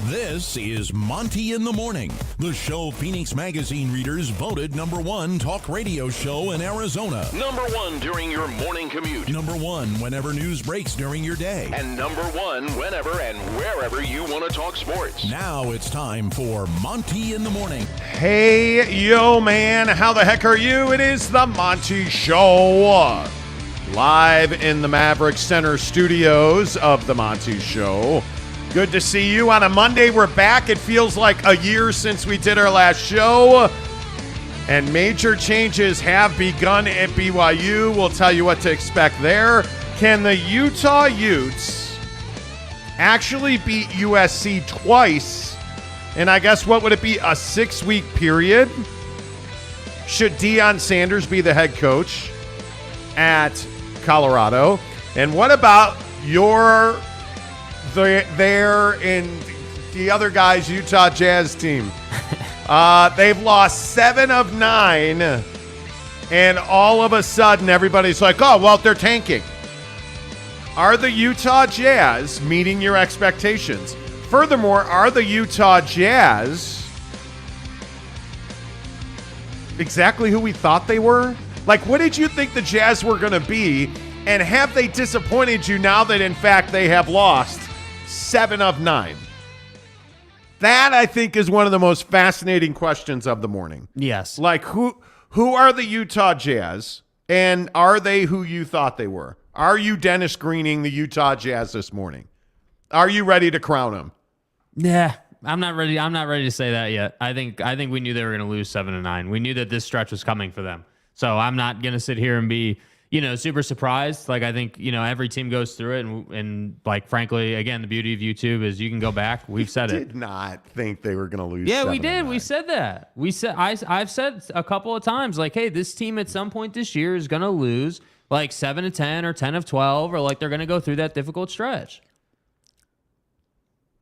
This is Monty in the Morning, the show Phoenix Magazine readers voted #1 talk radio show in Arizona. #1 during your morning commute. #1 whenever news breaks during your day. And #1 whenever and wherever you want to talk sports. Now it's time for Monty in the Morning. Hey, yo, man. How the heck are you? It is the Monty Show. Live in the Maverick Center studios of the Monty Show. Good to see you on a Monday. We're back. It feels like a year since we did our last show. And major changes have begun at BYU. We'll tell you what to expect there. Can the Utah Utes actually beat USC twice? And I guess what would it be, a 6-week period? Should Deion Sanders be the head coach at Colorado? And what about your there in the other guy's Utah Jazz team? They've lost 7 of 9, and all of a sudden everybody's like, oh, well, they're tanking. Are the Utah Jazz meeting your expectations? Furthermore, are the Utah Jazz exactly who we thought they were? Like, what did you think the Jazz were going to be? And have they disappointed you now that, in fact, they have lost 7 of 9? That, I think, is one of the most fascinating questions of the morning. Yes. Like, who are the Utah Jazz, and are they who you thought they were? Are you Dennis Greening the Utah Jazz this morning? Are you ready to crown them? Yeah, I'm not ready. I'm not ready to say that yet. I think we knew they were going to lose 7 of 9. We knew that this stretch was coming for them. So I'm not going to sit here and be, super surprised. Like, I think, every team goes through it. And like, frankly, again, the beauty of YouTube is you can go back. We've said it. Did not think they were going to lose. Yeah, 7 we did. of 9. We said that. I've said a couple of times, like, hey, this team at some point this year is going to lose like 7 of 10 or 10 of 12, or like they're going to go through that difficult stretch.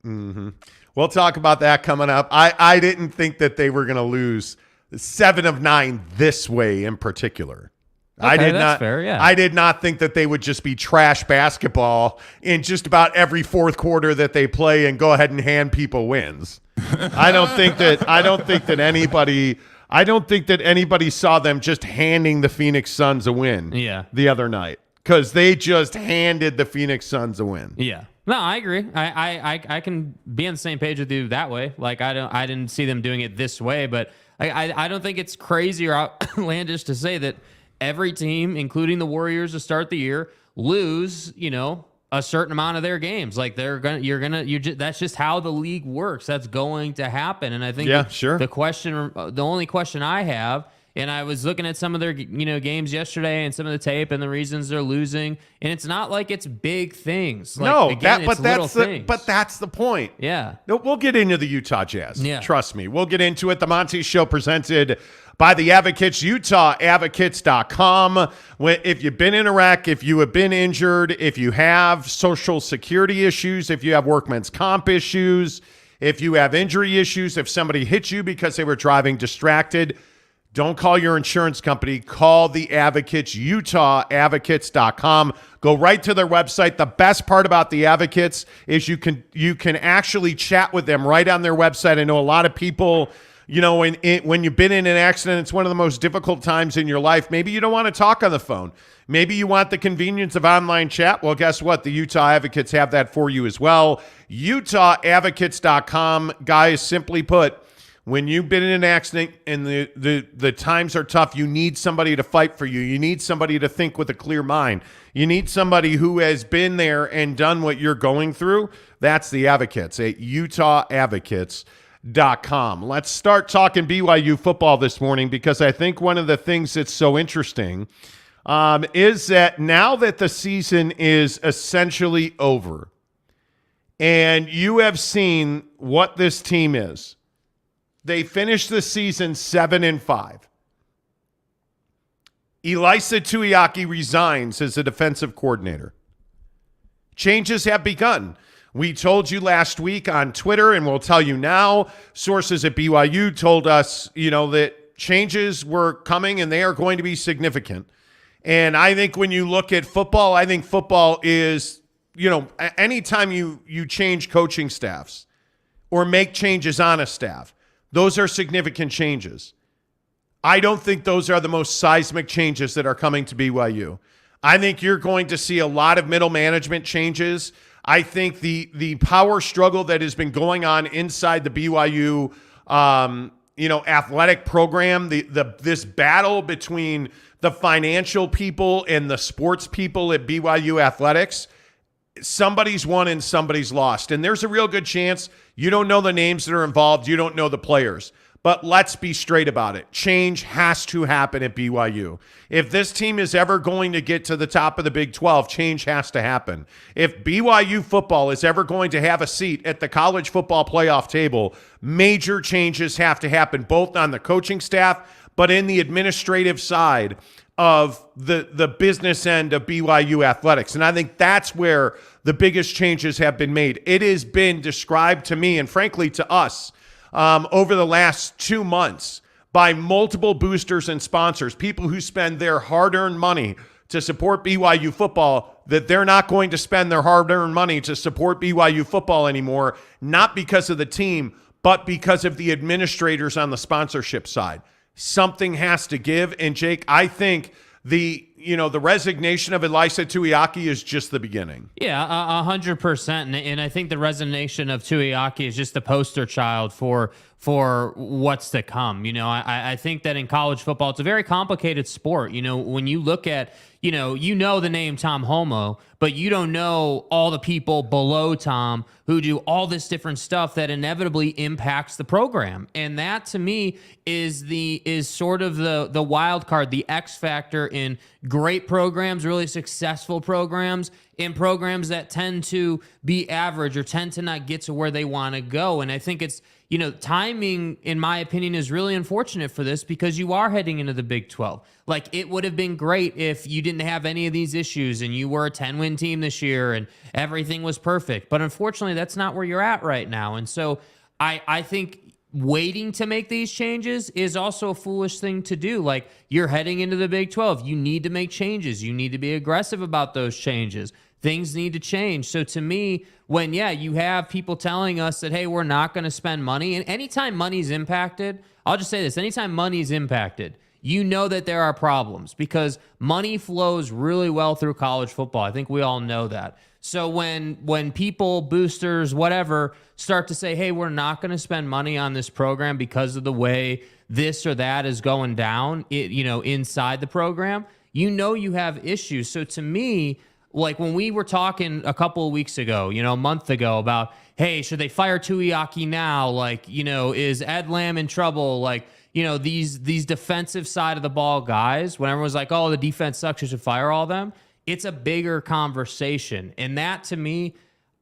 Mm-hmm. We'll talk about that coming up. I didn't think that they were going to lose 7 of 9 this way in particular. Okay, that's fair, yeah. I did not think that they would just be trash basketball in just about every fourth quarter that they play and go ahead and hand people wins. I don't think that anybody saw them just handing the Phoenix Suns a win the other night, because they just handed the Phoenix Suns a win. Yeah. No, I agree. I can be on the same page with you that way. Like, I didn't see them doing it this way, but I don't think it's crazy or outlandish to say that every team, including the Warriors to start the year, lose, a certain amount of their games. Like, that's just how the league works. That's going to happen. And I think the only question I have, and I was looking at some of their, games yesterday and some of the tape and the reasons they're losing, and it's not like it's big things. Like, but that's the point. Yeah. No, we'll get into the Utah Jazz. Yeah. Trust me. We'll get into it. The Monty Show presented by the Advocates, UtahAdvocates.com. If you've been in Iraq, if you have been injured, if you have Social Security issues, if you have workman's comp issues, if you have injury issues, if somebody hit you because they were driving distracted, don't call your insurance company. Call the Advocates, UtahAdvocates.com. Go right to their website. The best part about the Advocates is you can actually chat with them right on their website. I know a lot of people, when you've been in an accident, it's one of the most difficult times in your life. Maybe you don't want to talk on the phone. Maybe you want the convenience of online chat. Well, guess what? The Utah Advocates have that for you as well. UtahAdvocates.com. Guys, simply put, when you've been in an accident and the times are tough, you need somebody to fight for you. You need somebody to think with a clear mind. You need somebody who has been there and done what you're going through. That's the Advocates at UtahAdvocates.com. Let's start talking BYU football this morning, because I think one of the things that's so interesting is that now that the season is essentially over and you have seen what this team is, they finished the season 7-5. Elisa Tuiaki resigns as the defensive coordinator. Changes have begun. We told you last week on Twitter, and we'll tell you now, sources at BYU told us, that changes were coming and they are going to be significant. And I think when you look at football, I think football is, anytime you change coaching staffs, or make changes on a staff. Those are significant changes. I don't think those are the most seismic changes that are coming to BYU. I think you're going to see a lot of middle management changes. I think the power struggle that has been going on inside the BYU athletic program, this battle between the financial people and the sports people at BYU Athletics, somebody's won and somebody's lost. And there's a real good chance you don't know the names that are involved, you don't know the players. But let's be straight about it. Change has to happen at BYU. If this team is ever going to get to the top of the Big 12, change has to happen. If BYU football is ever going to have a seat at the college football playoff table, major changes have to happen, both on the coaching staff, but in the administrative side of the business end of BYU Athletics. And I think that's where the biggest changes have been made. It has been described to me, and frankly to us, over the last 2 months by multiple boosters and sponsors, people who spend their hard-earned money to support BYU football, that they're not going to spend their hard-earned money to support BYU football anymore, not because of the team, but because of the administrators on the sponsorship side. Something has to give. And Jake, I think the resignation of Elisa Tuiaki is just the beginning. Yeah, 100%. And I think the resignation of Tuiaki is just the poster child for what's to come. I think that in college football, it's a very complicated sport. When you look at, the name Tom Homo, but you don't know all the people below Tom who do all this different stuff that inevitably impacts the program. And that to me is sort of the wild card, the X factor in great programs, really successful programs, in programs that tend to be average or tend to not get to where they want to go. And I think it's, timing, in my opinion, is really unfortunate for this because you are heading into the Big 12. Like, it would have been great if you didn't have any of these issues and you were a 10-win team this year and everything was perfect. But unfortunately, that's not where you're at right now. And so I think waiting to make these changes is also a foolish thing to do. Like, you're heading into the Big 12. You need to make changes. You need to be aggressive about those changes. Things need to change. So to me, when, you have people telling us that, hey, we're not going to spend money, and anytime money's impacted, I'll just say this, anytime money's impacted, you know that there are problems because money flows really well through college football. I think we all know that. So when people, boosters, whatever, start to say, hey, we're not going to spend money on this program because of the way this or that is going down, inside the program, you have issues. So to me, like when we were talking a couple of weeks ago, a month ago about, hey, should they fire Tuiaki now? Like, is Ed Lamb in trouble? Like, these defensive side of the ball guys, when everyone's like, oh, the defense sucks, you should fire all of them. It's a bigger conversation. And that to me,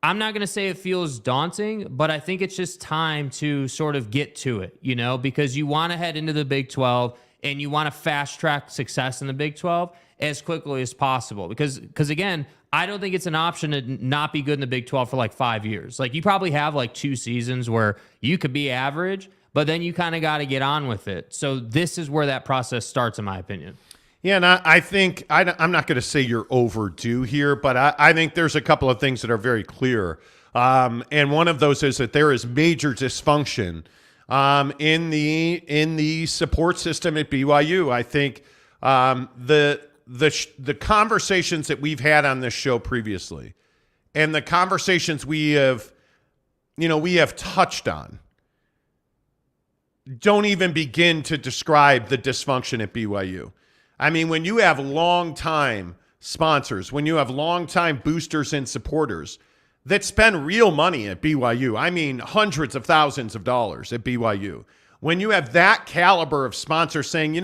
I'm not going to say it feels daunting, but I think it's just time to sort of get to it, because you want to head into the Big 12 and you want to fast track success in the Big 12 as quickly as possible. Because again, I don't think it's an option to not be good in the Big 12 for like 5 years. Like, you probably have like 2 seasons where you could be average, but then you kind of got to get on with it. So this is where that process starts, in my opinion. Yeah, and I think I'm not going to say you're overdue here, but I think there's a couple of things that are very clear. And one of those is that there is major dysfunction in the support system at BYU. I think the conversations that we've had on this show previously and the conversations we have touched on don't even begin to describe the dysfunction at BYU. I mean, when you have long-time sponsors, when you have long-time boosters and supporters that spend real money at BYU, I mean hundreds of thousands of dollars at BYU, when you have that caliber of sponsors saying,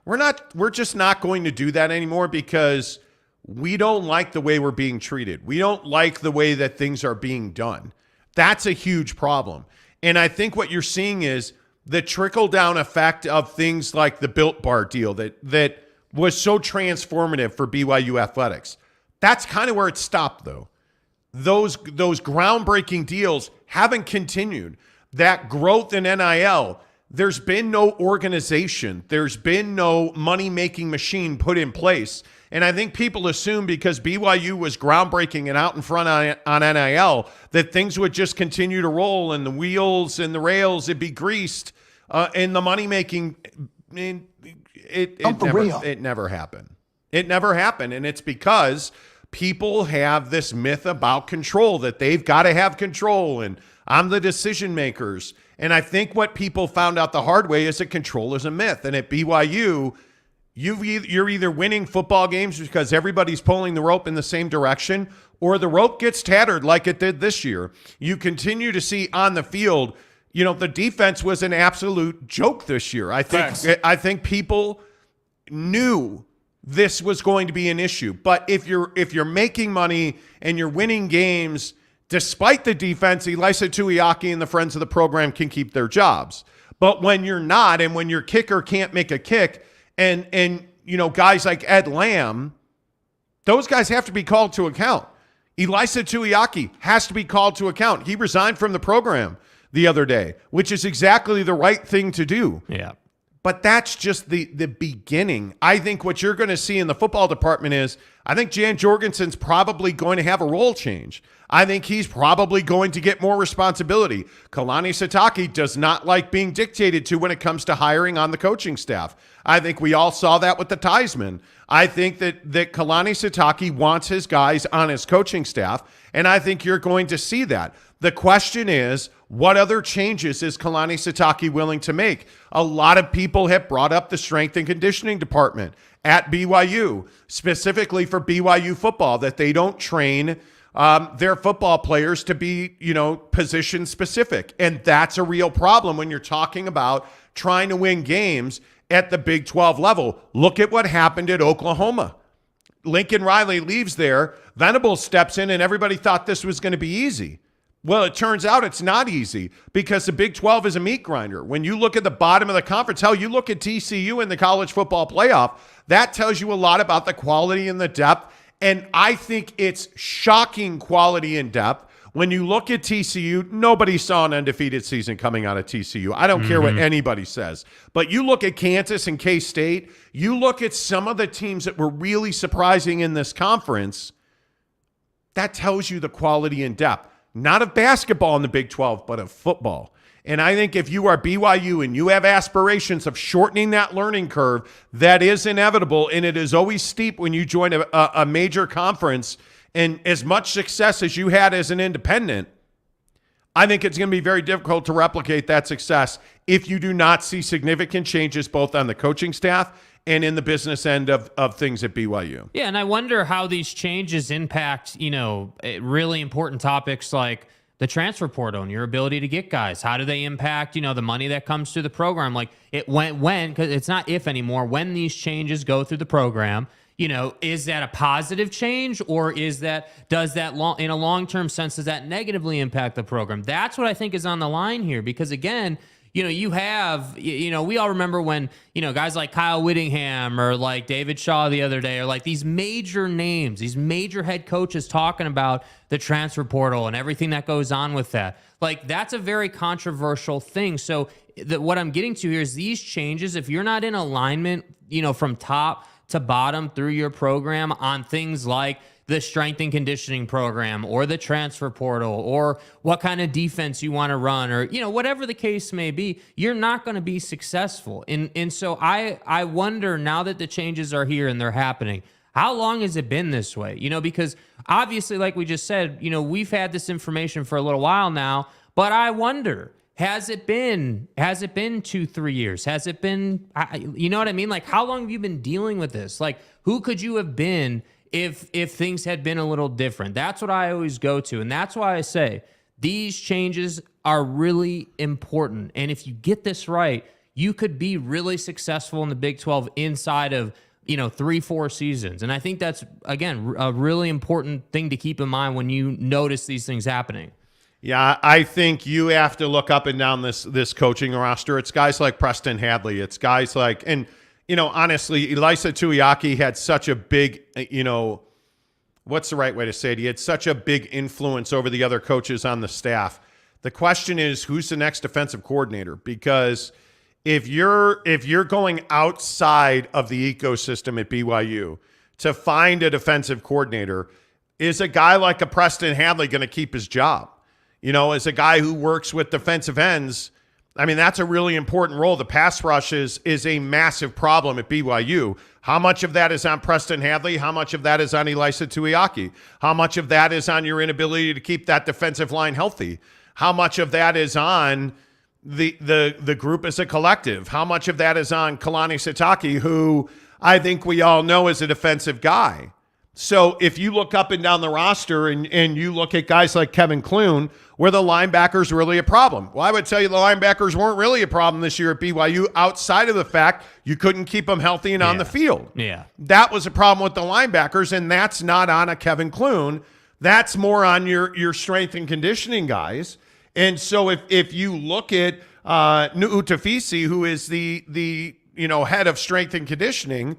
we're just not going to do that anymore because we don't like the way we're being treated. We don't like the way that things are being done. That's a huge problem. And I think what you're seeing is the trickle-down effect of things like the Built Bar deal that was so transformative for BYU Athletics. That's kind of where it stopped, though. Those groundbreaking deals haven't continued. That growth in NIL, there's been no organization. There's been no money-making machine put in place. And I think people assume because BYU was groundbreaking and out in front on NIL that things would just continue to roll and the wheels and the rails would be greased. And the money-making, it never happened. It never happened. And it's because people have this myth about control, that they've got to have control and I'm the decision makers. And I think what people found out the hard way is that control is a myth. And at BYU, you're either winning football games because everybody's pulling the rope in the same direction, or the rope gets tattered like it did this year. You continue to see on the field, the defense was an absolute joke this year. I think people knew this was going to be an issue. But if you're making money and you're winning games, despite the defense, Elisa Tuiaki and the friends of the program can keep their jobs. But when you're not, and when your kicker can't make a kick, and guys like Ed Lamb, those guys have to be called to account. Elisa Tuiaki has to be called to account. He resigned from the program the other day, which is exactly the right thing to do. Yeah. But that's just the beginning. I think what you're going to see in the football department is, I think Jan Jorgensen's probably going to have a role change. I think he's probably going to get more responsibility. Kalani Sitake does not like being dictated to when it comes to hiring on the coaching staff. I think we all saw that with the Theismann. I think that Kalani Sitake wants his guys on his coaching staff, and I think you're going to see that. The question is, what other changes is Kalani Sitake willing to make? A lot of people have brought up the strength and conditioning department at BYU, specifically for BYU football, that they don't train their football players to be, position specific. And that's a real problem when you're talking about trying to win games at the Big 12 level. Look at what happened at Oklahoma. Lincoln Riley leaves there. Venables steps in, and everybody thought this was going to be easy. Well, it turns out it's not easy because the Big 12 is a meat grinder. When you look at the bottom of the conference, hell, you look at TCU in the college football playoff, that tells you a lot about the quality and the depth. And I think it's shocking quality and depth. When you look at TCU, nobody saw an undefeated season coming out of TCU. I don't care what anybody says. But you look at Kansas and K-State, you look at some of the teams that were really surprising in this conference, that tells you the quality and depth. Not of basketball in the Big 12, but of football. And I think if you are BYU and you have aspirations of shortening that learning curve, that is inevitable, and it is always steep when you join a major conference. And as much success as you had as an independent, I think it's going to be very difficult to replicate that success if you do not see significant changes both on the coaching staff and in the business end of things at BYU. Yeah, and I wonder how these changes impact, really important topics like the transfer portal and your ability to get guys. How do they impact, the money that comes through the program? Like when, because it's not if anymore, when these changes go through the program, is that a positive change, or does that in a long-term sense, does that negatively impact the program? That's what I think is on the line here, because again, you have, we all remember when, guys like Kyle Whittingham or like David Shaw the other day, or like these major names, these major head coaches talking about the transfer portal and everything that goes on with that. Like, that's a very controversial thing. So what I'm getting to here is these changes, if you're not in alignment, from top to bottom through your program on things like the strength and conditioning program or the transfer portal or what kind of defense you want to run or, whatever the case may be, you're not going to be successful. And so I wonder, now that the changes are here and they're happening, how long has it been this way? Because obviously, like we just said, we've had this information for a little while now, but I wonder, has it been 2-3 years? Has it been, you know what I mean? Like, how long have you been dealing with this? Like, who could you have been if things had been a little different? That's what I always go to. And that's why I say these changes are really important. And if you get this right, you could be really successful in the Big 12 inside of, 3-4 seasons. And I think that's, again, a really important thing to keep in mind when you notice these things happening. Yeah, I think you have to look up and down this coaching roster. It's guys like Preston Hadley. It's guys like, and honestly, Elisa Tuiaki had such a big, what's the right way to say it? He had such a big influence over the other coaches on the staff. The question is, who's the next defensive coordinator? Because if you're going outside of the ecosystem at BYU to find a defensive coordinator, is a guy like a Preston Hadley going to keep his job? As a guy who works with defensive ends, I mean, that's a really important role. The pass rush is a massive problem at BYU. How much of that is on Preston Hadley? How much of that is on Elisa Tuiaki? How much of that is on your inability to keep that defensive line healthy? How much of that is on the group as a collective? How much of that is on Kalani Sitake, who I think we all know is a defensive guy? So if you look up and down the roster and you look at guys like Kevin Clune, were the linebackers really a problem? Well, I would tell you the linebackers weren't really a problem this year at BYU outside of the fact you couldn't keep them healthy and on the field. Yeah. That was a problem with the linebackers, and that's not on a Kevin Clune. That's more on your strength and conditioning guys. And so if you look at Nu'utafisi, who is the head of strength and conditioning,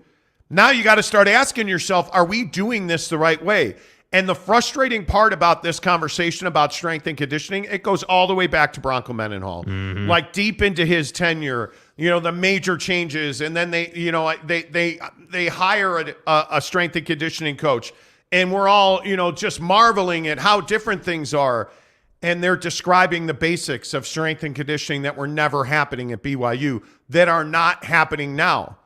now you got to start asking yourself, are we doing this the right way? And the frustrating part about this conversation about strength and conditioning, it goes all the way back to Bronco Mendenhall, like deep into his tenure, the major changes. And then they hire a strength and conditioning coach, and we're all, just marveling at how different things are. And they're describing the basics of strength and conditioning that were never happening at BYU, that are not happening now,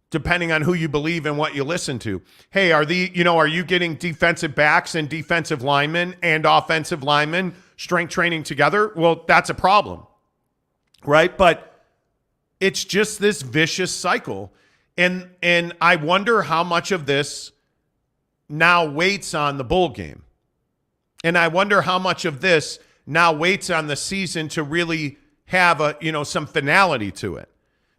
depending on who you believe and what you listen to. Hey, are you getting defensive backs and defensive linemen and offensive linemen strength training together? Well, that's a problem, right? But it's just this vicious cycle. And I wonder how much of this now waits on the bowl game. And I wonder how much of this now waits on the season to really have some finality to it.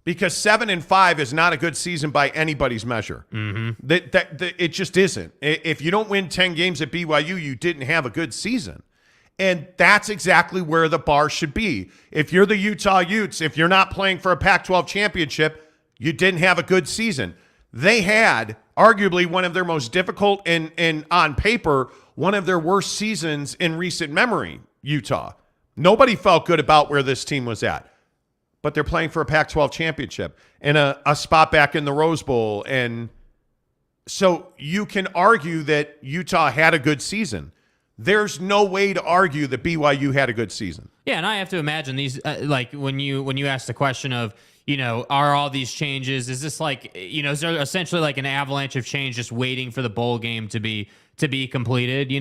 Because 7-5 is not a good season by anybody's measure. It just isn't. If you don't win 10 games at BYU, you didn't have a good season. And that's exactly where the bar should be. If you're the Utah Utes, if you're not playing for a Pac-12 championship, you didn't have a good season. They had arguably one of their most difficult and on paper, one of their worst seasons in recent memory, Utah. Nobody felt good about where this team was at. But they're playing for a Pac-12 championship and a spot back in the Rose Bowl. And so you can argue that Utah had a good season. There's no way to argue that BYU had a good season. Yeah, and I have to imagine these, like when you ask the question of, are all these changes, is this like, is there essentially like an avalanche of change just waiting for the bowl game to be completed,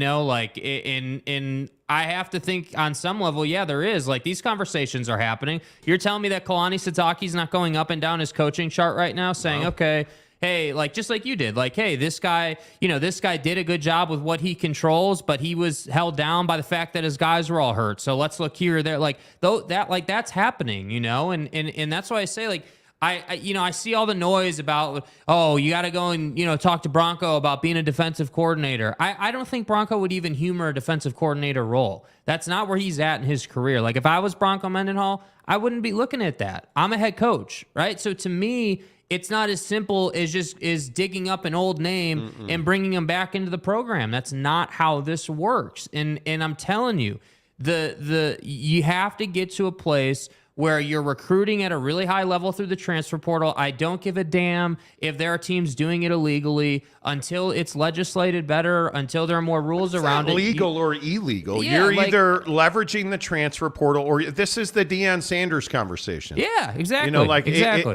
I have to think on some level, yeah, there is. Like, these conversations are happening. You're telling me that Kalani Sitake's not going up and down his coaching chart right now saying, okay, hey, like, just like you did, like, hey, this guy did a good job with what he controls, but he was held down by the fact that his guys were all hurt. So let's look here or there. Like, that's happening, and that's why I say, like, I see all the noise about, you got to go and, talk to Bronco about being a defensive coordinator. I don't think Bronco would even humor a defensive coordinator role. That's not where he's at in his career. Like, if I was Bronco Mendenhall, I wouldn't be looking at that. I'm a head coach, right? So to me, it's not as simple as just digging up an old name and bringing him back into the program. That's not how this works. And I'm telling you, you have to get to a place where you're recruiting at a really high level through the transfer portal. I don't give a damn if there are teams doing it illegally until it's legislated better, until there are more rules around it. Legal or illegal. Yeah, you're either leveraging the transfer portal or this is the Deion Sanders conversation. Yeah, exactly. Exactly.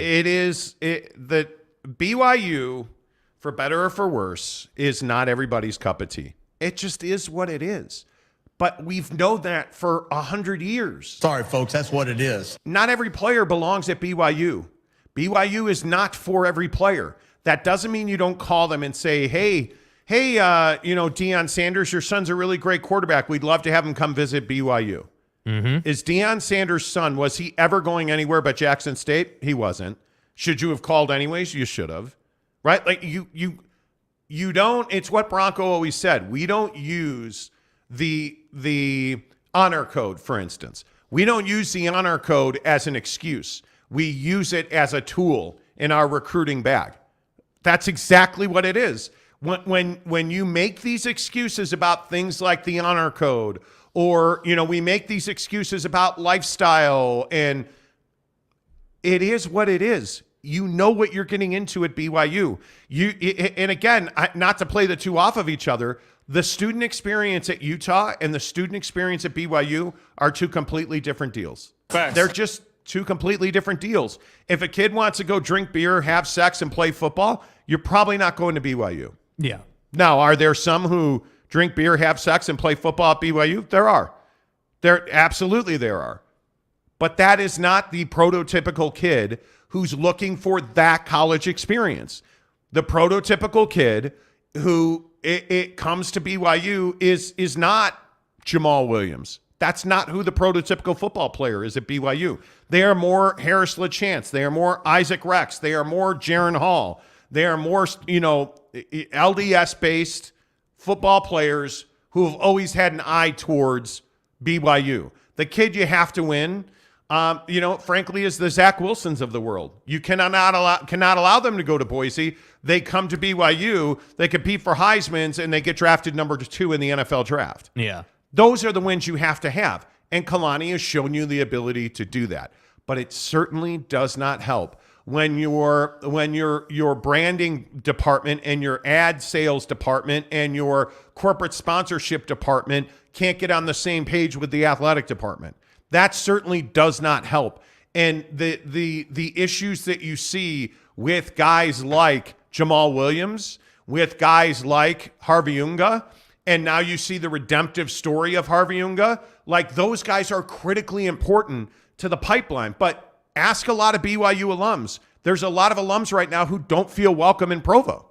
The BYU, for better or for worse, is not everybody's cup of tea. It just is what it is. But we've known that for 100 years. Sorry, folks, that's what it is. Not every player belongs at BYU. BYU is not for every player. That doesn't mean you don't call them and say, hey, Deion Sanders, your son's a really great quarterback. We'd love to have him come visit BYU. Is Deion Sanders' son, was he ever going anywhere but Jackson State? He wasn't. Should you have called anyways? You should have. Right? Like, you don't, it's what Bronco always said. We don't use the honor code, for instance. We don't use the honor code as an excuse. We use it as a tool in our recruiting bag. That's exactly what it is. When you make these excuses about things like the honor code, or we make these excuses about lifestyle, and it is what it is. You know what you're getting into at BYU. And again, not to play the two off of each other, the student experience at Utah and the student experience at BYU are two completely different deals. Facts. They're just two completely different deals. If a kid wants to go drink beer, have sex, and play football, you're probably not going to BYU. Yeah. Now, are there some who drink beer, have sex, and play football at BYU? There are. Absolutely there are. But that is not the prototypical kid who's looking for that college experience. The prototypical kid who it comes to BYU is not Jamal Williams. That's not who the prototypical football player is at BYU. They are more Harris LaChance. They are more Isaac Rex. They are more Jaron Hall. They are more, LDS-based football players who have always had an eye towards BYU. The kid you have to win, frankly, is the Zach Wilsons of the world. You cannot allow them to go to Boise. They come to BYU, they compete for Heismans, and they get drafted number 2 in the NFL draft. Yeah. Those are the wins you have to have. And Kalani has shown you the ability to do that. But it certainly does not help when your branding department and your ad sales department and your corporate sponsorship department can't get on the same page with the athletic department. That certainly does not help. And the issues that you see with guys like Jamal Williams, with guys like Harvey Unga, and now you see the redemptive story of Harvey Unga, like those guys are critically important to the pipeline. But ask a lot of BYU alums. There's a lot of alums right now who don't feel welcome in Provo.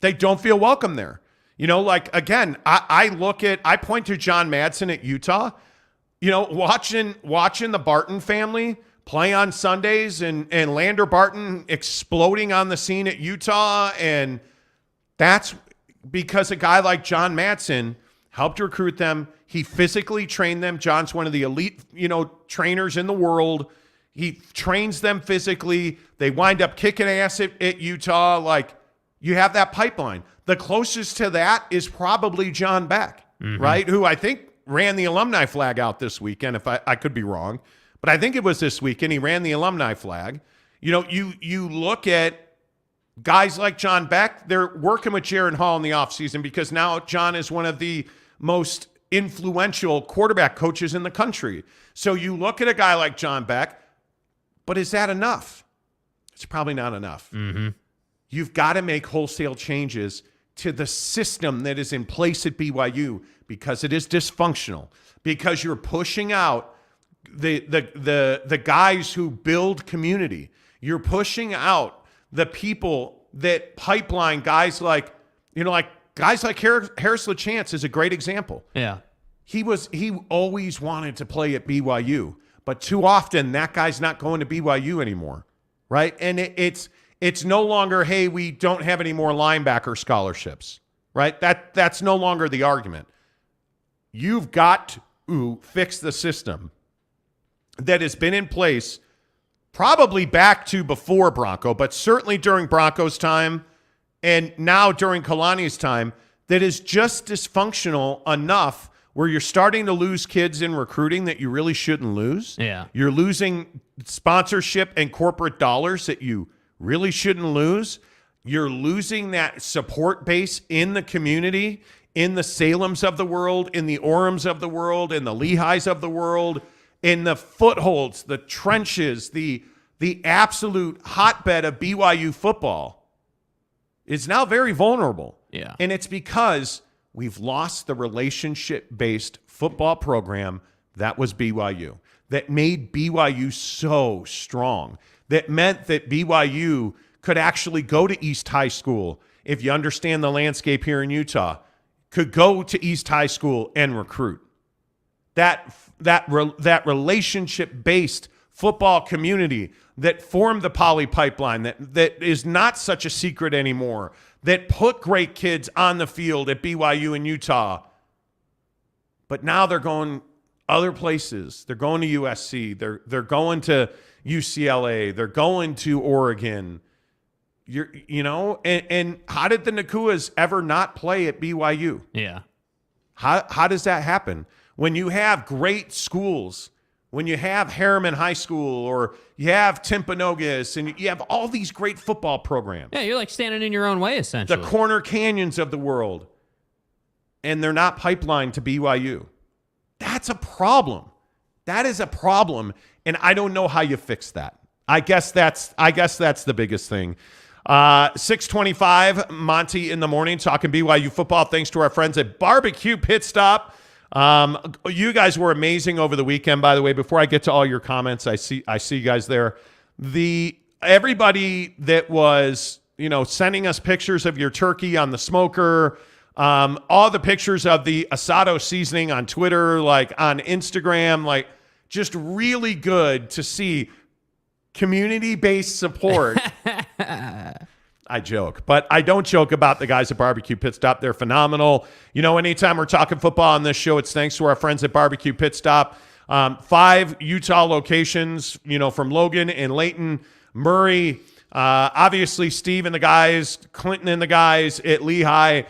They don't feel welcome there. Again, I point to John Madsen at Utah. Watching the Barton family play on Sundays and Lander Barton exploding on the scene at Utah. And that's because a guy like John Madsen helped recruit them. He physically trained them. John's one of the elite, trainers in the world. He trains them physically. They wind up kicking ass at Utah. Like, you have that pipeline. The closest to that is probably John Beck, right? Who I think ran the alumni flag out this weekend, if I could be wrong. But I think it was this weekend he ran the alumni flag. You look at guys like John Beck, they're working with Jaron Hall in the offseason because now John is one of the most influential quarterback coaches in the country. So you look at a guy like John Beck, but is that enough? It's probably not enough. You've got to make wholesale changes to the system that is in place at BYU because it is dysfunctional, because you're pushing out the guys who build community. You're pushing out the people that pipeline guys like Harris LaChance is a great example. Yeah. He always wanted to play at BYU, but too often that guy's not going to BYU anymore, right? And it's no longer, hey, we don't have any more linebacker scholarships, right? That's no longer the argument. You've got to fix the system that has been in place probably back to before Bronco, but certainly during Bronco's time and now during Kalani's time, that is just dysfunctional enough where you're starting to lose kids in recruiting that you really shouldn't lose. Yeah. You're losing sponsorship and corporate dollars that you really shouldn't lose. You're losing that support base in the community, in the Salems of the world, in the Orams of the world, in the Lehis of the world, in the footholds, the trenches, the absolute hotbed of BYU football is now very vulnerable. Yeah. And it's because we've lost the relationship-based football program that was BYU, that made BYU so strong, that meant that BYU could actually go to East High School, if you understand the landscape here in Utah, could go to East High School and recruit. That relationship-based football community that formed the Poly Pipeline, that is not such a secret anymore, that put great kids on the field at BYU and Utah. But now they're going other places. They're going to USC. They're going to UCLA. They're going to Oregon. And how did the Nakuas ever not play at BYU? Yeah. How does that happen? When you have great schools, when you have Harriman High School or you have Timpanogos and you have all these great football programs. Yeah, you're like standing in your own way, essentially. The Corner Canyons of the world. And they're not pipelined to BYU. That's a problem. That is a problem. And I don't know how you fix that. I guess that's the biggest thing. 6:25, Monty in the morning, talking BYU football. Thanks to our friends at Barbecue Pit Stop. You guys were amazing over the weekend, by the way. Before I get to all your comments, I see you guys there. Everybody that was, sending us pictures of your turkey on the smoker, all the pictures of the asado seasoning on Twitter, like on Instagram, like just really good to see community-based support. I joke, but I don't joke about the guys at Barbecue Pit Stop. They're phenomenal. Anytime we're talking football on this show, it's thanks to our friends at Barbecue Pit Stop. 5 Utah locations, from Logan and Layton, Murray, obviously Steve and the guys, Clinton and the guys at Lehigh,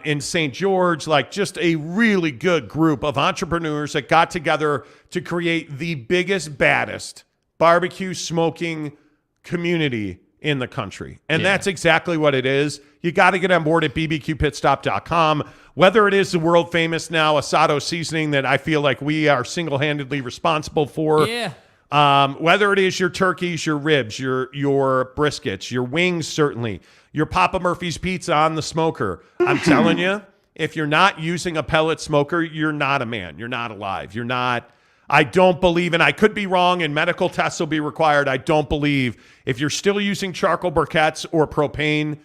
in St. George, like just a really good group of entrepreneurs that got together to create the biggest, baddest barbecue smoking community in the country. And that's exactly what it is. You got to get on board at bbqpitstop.com. Whether it is the world famous now asado seasoning that I feel like we are single-handedly responsible for. Yeah. Whether it is your turkeys, your ribs, your briskets, your wings, certainly, your Papa Murphy's pizza on the smoker. I'm telling you, if you're not using a pellet smoker, you're not a man. You're not alive. You're not. I don't believe, and I could be wrong, and medical tests will be required. I don't believe if you're still using charcoal briquettes or propane,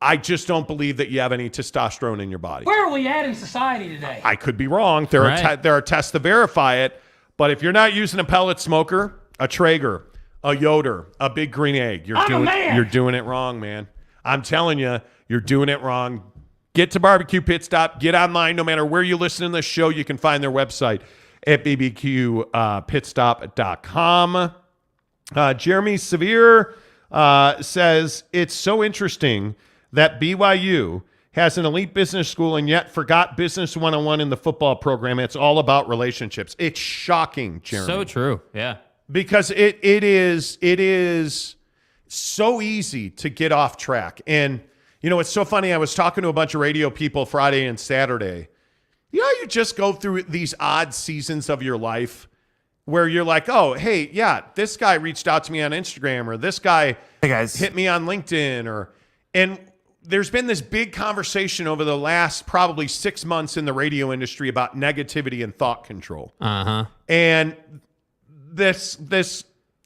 I just don't believe that you have any testosterone in your body. Where are we at in society today? I could be wrong. There are tests to verify it. But if you're not using a pellet smoker, a Traeger, a Yoder, a Big Green Egg, you're doing it wrong, man. I'm telling you, you're doing it wrong. Get to Barbecue Pit Stop. Get online. No matter where you listen to this show, you can find their website at bbqpitstop.com. Jeremy Severe says, it's so interesting that BYU has an elite business school and yet forgot business 101 in the football program. It's all about relationships. It's shocking, Jeremy. So true, yeah. Because it is so easy to get off track. And, it's so funny. I was talking to a bunch of radio people Friday and Saturday. You just go through these odd seasons of your life where you're like, oh, hey, yeah, this guy reached out to me on Instagram or this guy hit me on LinkedIn and there's been this big conversation over the last probably 6 months in the radio industry about negativity and thought control. And this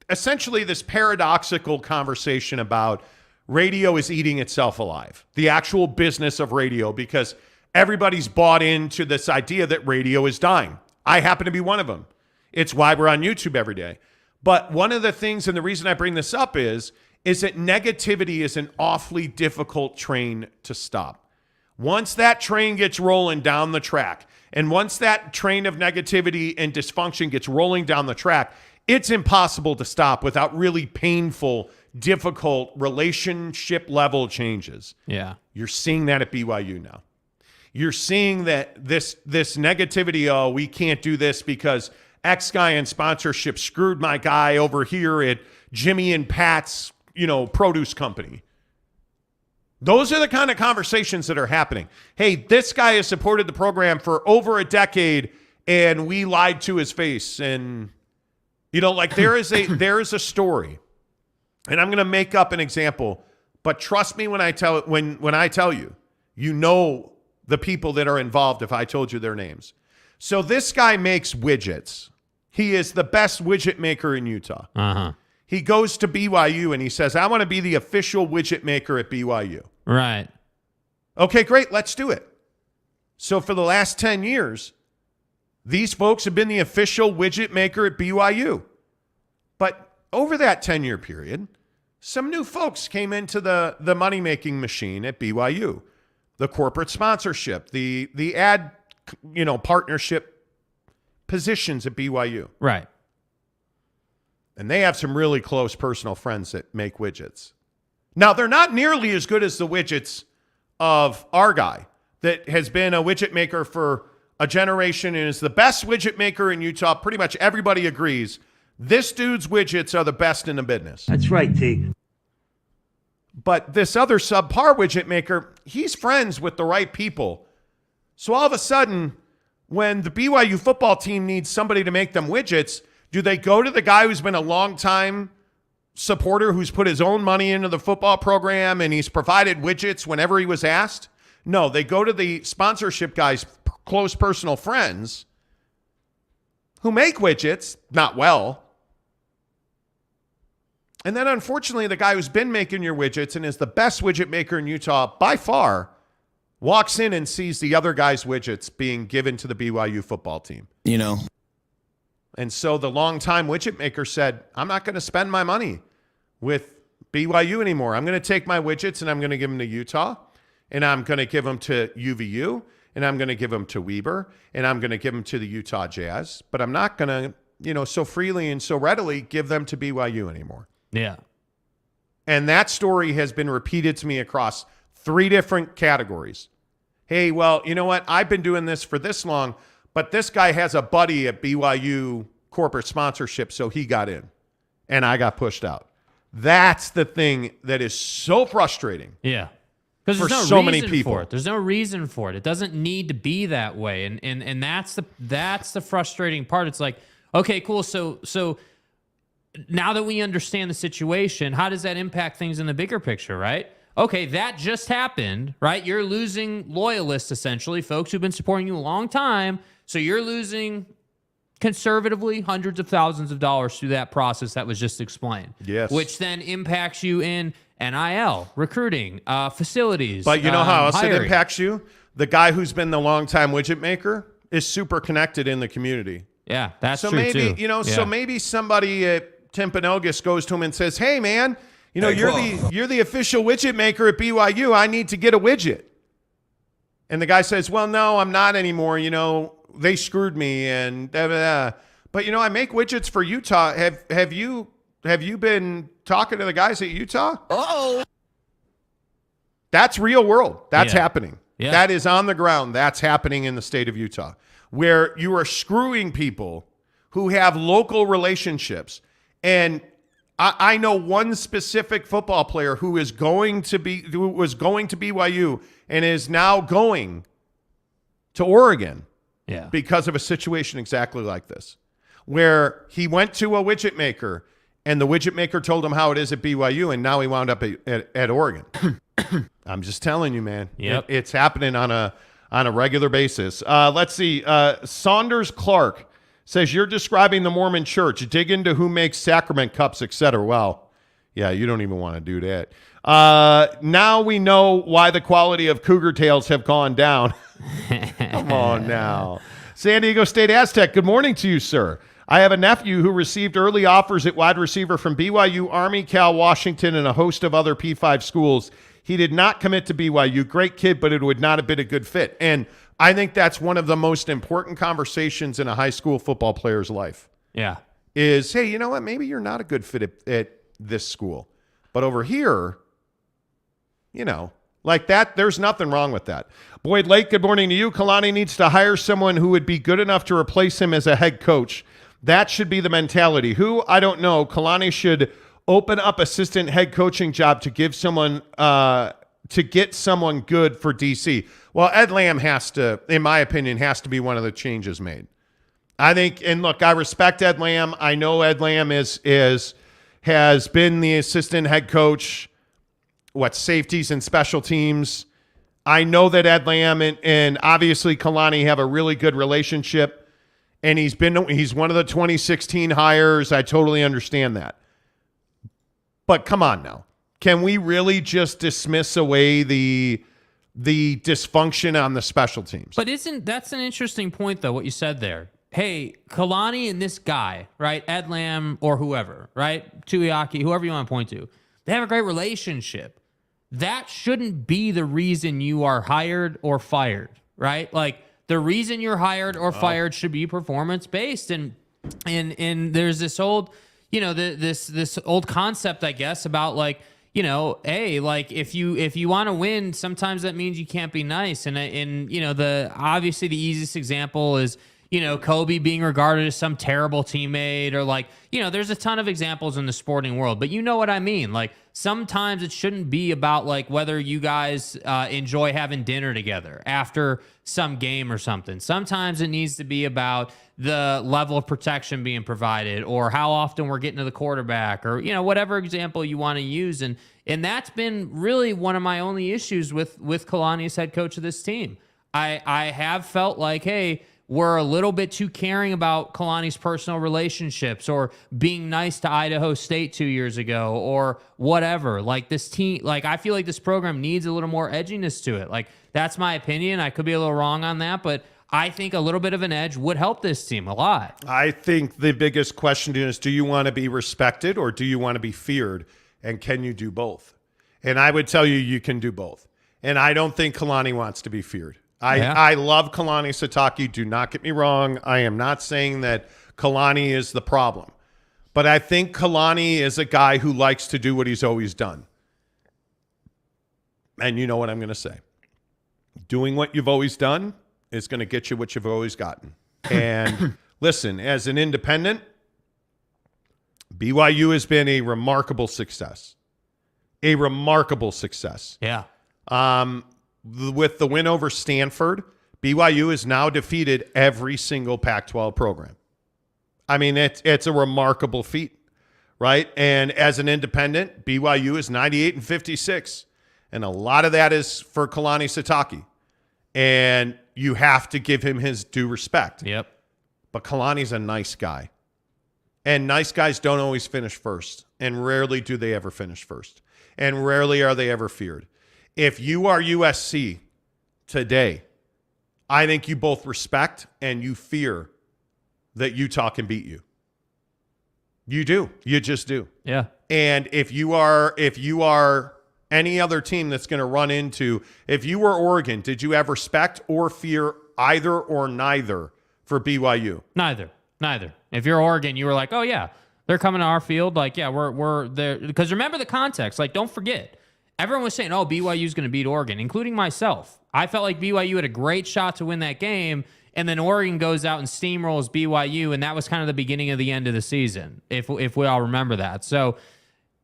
essentially this paradoxical conversation about radio is eating itself alive, the actual business of radio, because everybody's bought into this idea that radio is dying. I happen to be one of them. It's why we're on YouTube every day. But one of the things, and the reason I bring this up is that negativity is an awfully difficult train to stop. Once that train gets rolling down the track, and once that train of negativity and dysfunction gets rolling down the track, it's impossible to stop without really painful, difficult relationship level changes. Yeah. You're seeing that at BYU now. You're seeing that this negativity, oh, we can't do this because X guy in sponsorship screwed my guy over here at Jimmy and Pat's, produce company. Those are the kind of conversations that are happening. Hey, this guy has supported the program for over a decade and we lied to his face. And, there is a story. And I'm going to make up an example, but trust me when I tell you, the people that are involved if I told you their names. So this guy makes widgets. He is the best widget maker in Utah. He goes to BYU and he says, I want to be the official widget maker at BYU. Right. Okay, great. Let's do it. So for the last 10 years, these folks have been the official widget maker at BYU. But over that 10-year period, some new folks came into the money-making machine at BYU. The corporate sponsorship, the ad, partnership positions at BYU. Right. And they have some really close personal friends that make widgets. Now, they're not nearly as good as the widgets of our guy that has been a widget maker for a generation and is the best widget maker in Utah. Pretty much everybody agrees. This dude's widgets are the best in the business. That's right, T. But this other subpar widget maker, he's friends with the right people. So all of a sudden, when the BYU football team needs somebody to make them widgets, do they go to the guy who's been a long-time supporter, who's put his own money into the football program and he's provided widgets whenever he was asked? No, they go to the sponsorship guy's close personal friends who make widgets, not well. And then, unfortunately, the guy who's been making your widgets and is the best widget maker in Utah by far walks in and sees the other guy's widgets being given to the BYU football team. You know. And so the longtime widget maker said, I'm not going to spend my money with BYU anymore. I'm going to take my widgets and I'm going to give them to Utah, and I'm going to give them to UVU, and I'm going to give them to Weber, and I'm going to give them to the Utah Jazz. But I'm not going to, so freely and so readily give them to BYU anymore. Yeah. And that story has been repeated to me across 3 different categories. Hey, well, you know what? I've been doing this for this long, but this guy has a buddy at BYU corporate sponsorship, so he got in, and I got pushed out. That's the thing that is so frustrating. Yeah. Because there's no so many reason people. for it. There's no reason for it. It doesn't need to be that way. And that's the frustrating part. It's like, okay, cool. So now that we understand the situation, how does that impact things in the bigger picture, right? Okay, that just happened, right? You're losing loyalists, essentially, folks who've been supporting you a long time. So you're losing, conservatively, hundreds of thousands of dollars through that process that was just explained. Yes. Which then impacts you in NIL, recruiting, facilities. But you know how else hiring. it impacts you? The guy who's been the longtime widget maker is super connected in the community. Yeah, that's so true maybe, too. So maybe somebody at Timpanogos goes to him and says, hey, man, you're the official widget maker at BYU. I need to get a widget. And the guy says, well, no, I'm not anymore. They screwed me and da, da, da. But I make widgets for Utah. Have you been talking to the guys at Utah? Uh-oh. That's real world. That's happening. Yeah. That is on the ground. That's happening in the state of Utah, where you are screwing people who have local relationships. And I know one specific football player who was going to BYU and is now going to Oregon because of a situation exactly like this, where he went to a widget maker and the widget maker told him how it is at BYU, and now he wound up at Oregon. I'm just telling you, man. Yep. It's happening on a regular basis. Let's see. Saunders Clark says, you're describing the Mormon church. Dig into who makes sacrament cups, etc. Well, yeah, you don't even want to do that. Now we know why the quality of cougar tails have gone down. Come on now. San Diego State Aztec, good morning to you, sir. I have a nephew who received early offers at wide receiver from BYU, Army, Cal, Washington, and a host of other P5 schools. He did not commit to BYU. Great kid, but it would not have been a good fit. And I think that's one of the most important conversations in a high school football player's life. Yeah. Is, hey, you know what? Maybe you're not a good fit at this school. But over here, like that, there's nothing wrong with that. Boyd Lake, good morning to you. Kalani needs to hire someone who would be good enough to replace him as a head coach. That should be the mentality. Who? I don't know. Kalani should open up assistant head coaching job to give someone to get someone good for DC. Well, Ed Lamb has to, in my opinion, has to be one of the changes made. I think, and look, I respect Ed Lamb. I know Ed Lamb has been the assistant head coach, safeties and special teams. I know that Ed Lamb and obviously Kalani have a really good relationship. And he's one of the 2016 hires. I totally understand that. But come on now. Can we really just dismiss away the dysfunction on the special teams? But that's an interesting point, though, what you said there. Hey, Kalani and this guy, right? Ed Lamb or whoever, right? Tuiaki, whoever you want to point to. They have a great relationship. That shouldn't be the reason you are hired or fired, right? Like, the reason you're hired or fired should be performance-based. And there's this old, this old concept, I guess, about like, like if you want to win, sometimes that means you can't be nice. And obviously the easiest example is, Kobe being regarded as some terrible teammate, or like, there's a ton of examples in the sporting world, but you know what I mean? Like, sometimes it shouldn't be about like whether you guys enjoy having dinner together after some game or something. Sometimes it needs to be about the level of protection being provided, or how often we're getting to the quarterback, or, whatever example you want to use. And that's been really one of my only issues with Kalani as head coach of this team. I have felt like, hey, we're a little bit too caring about Kalani's personal relationships, or being nice to Idaho State 2 years ago, or whatever. Like, this team, like, I feel like this program needs a little more edginess to it. Like, that's my opinion. I could be a little wrong on that, but I think a little bit of an edge would help this team a lot. I think the biggest question is, do you want to be respected or do you want to be feared? And can you do both? And I would tell you, you can do both. And I don't think Kalani wants to be feared. I love Kalani Sitake. Do not get me wrong. I am not saying that Kalani is the problem. But I think Kalani is a guy who likes to do what he's always done. And you know what I'm going to say. Doing what you've always done is going to get you what you've always gotten. And listen, as an independent, BYU has been a remarkable success. A remarkable success. Yeah. With the win over Stanford, BYU has now defeated every single Pac-12 program. I mean, it's a remarkable feat, right? And as an independent, BYU is 98-56. And a lot of that is for Kalani Sitake. And you have to give him his due respect. Yep. But Kalani's a nice guy. And nice guys don't always finish first. And rarely do they ever finish first. And rarely are they ever feared. If you are USC today, I think you both respect and you fear that Utah can beat you. You do. You just do. Yeah. And if you are any other team that's going to run into, if you were Oregon, did you have respect or fear either or neither for BYU? Neither. If you're Oregon, you were like, oh yeah, they're coming to our field. Like, yeah, we're there. Because remember the context. Like, don't forget. Everyone was saying, oh, BYU's going to beat Oregon, including myself. I felt like BYU had a great shot to win that game, and then Oregon goes out and steamrolls BYU, and that was kind of the beginning of the end of the season, if we all remember that. So,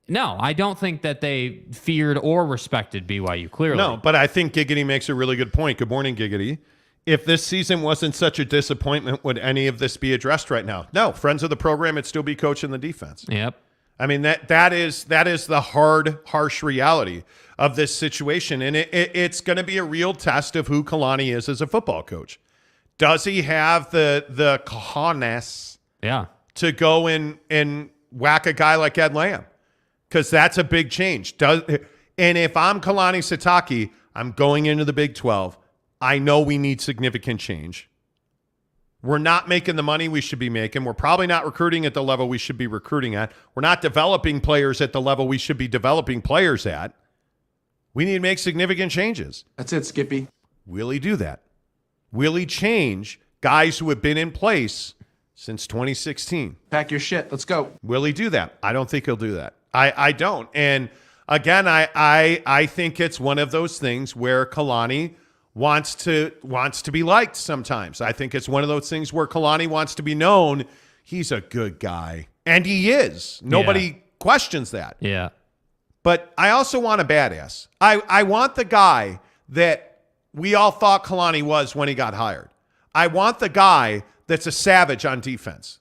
no, I don't think that they feared or respected BYU, clearly. No, but I think Giggity makes a really good point. Good morning, Giggity. If this season wasn't such a disappointment, would any of this be addressed right now? No, friends of the program would still be coaching the defense. Yep. I mean, that is the hard, harsh reality of this situation. And it's going to be a real test of who Kalani is as a football coach. Does he have the cojones to go and whack a guy like Ed Lamb? Because that's a big change. And if I'm Kalani Sitake, I'm going into the Big 12. I know we need significant change. We're not making the money we should be making. We're probably not recruiting at the level we should be recruiting at. We're not developing players at the level we should be developing players at. We need to make significant changes. That's it, Skippy. Will he do that? Will he change guys who have been in place since 2016? Pack your shit. Let's go. Will he do that? I don't think he'll do that. I don't. And again, I think it's one of those things where Kalani wants to be liked sometimes. I think it's one of those things where Kalani wants to be known. He's a good guy. And he is. Nobody questions that. Yeah. But I also want a badass. I want the guy that we all thought Kalani was when he got hired. I want the guy that's a savage on defense.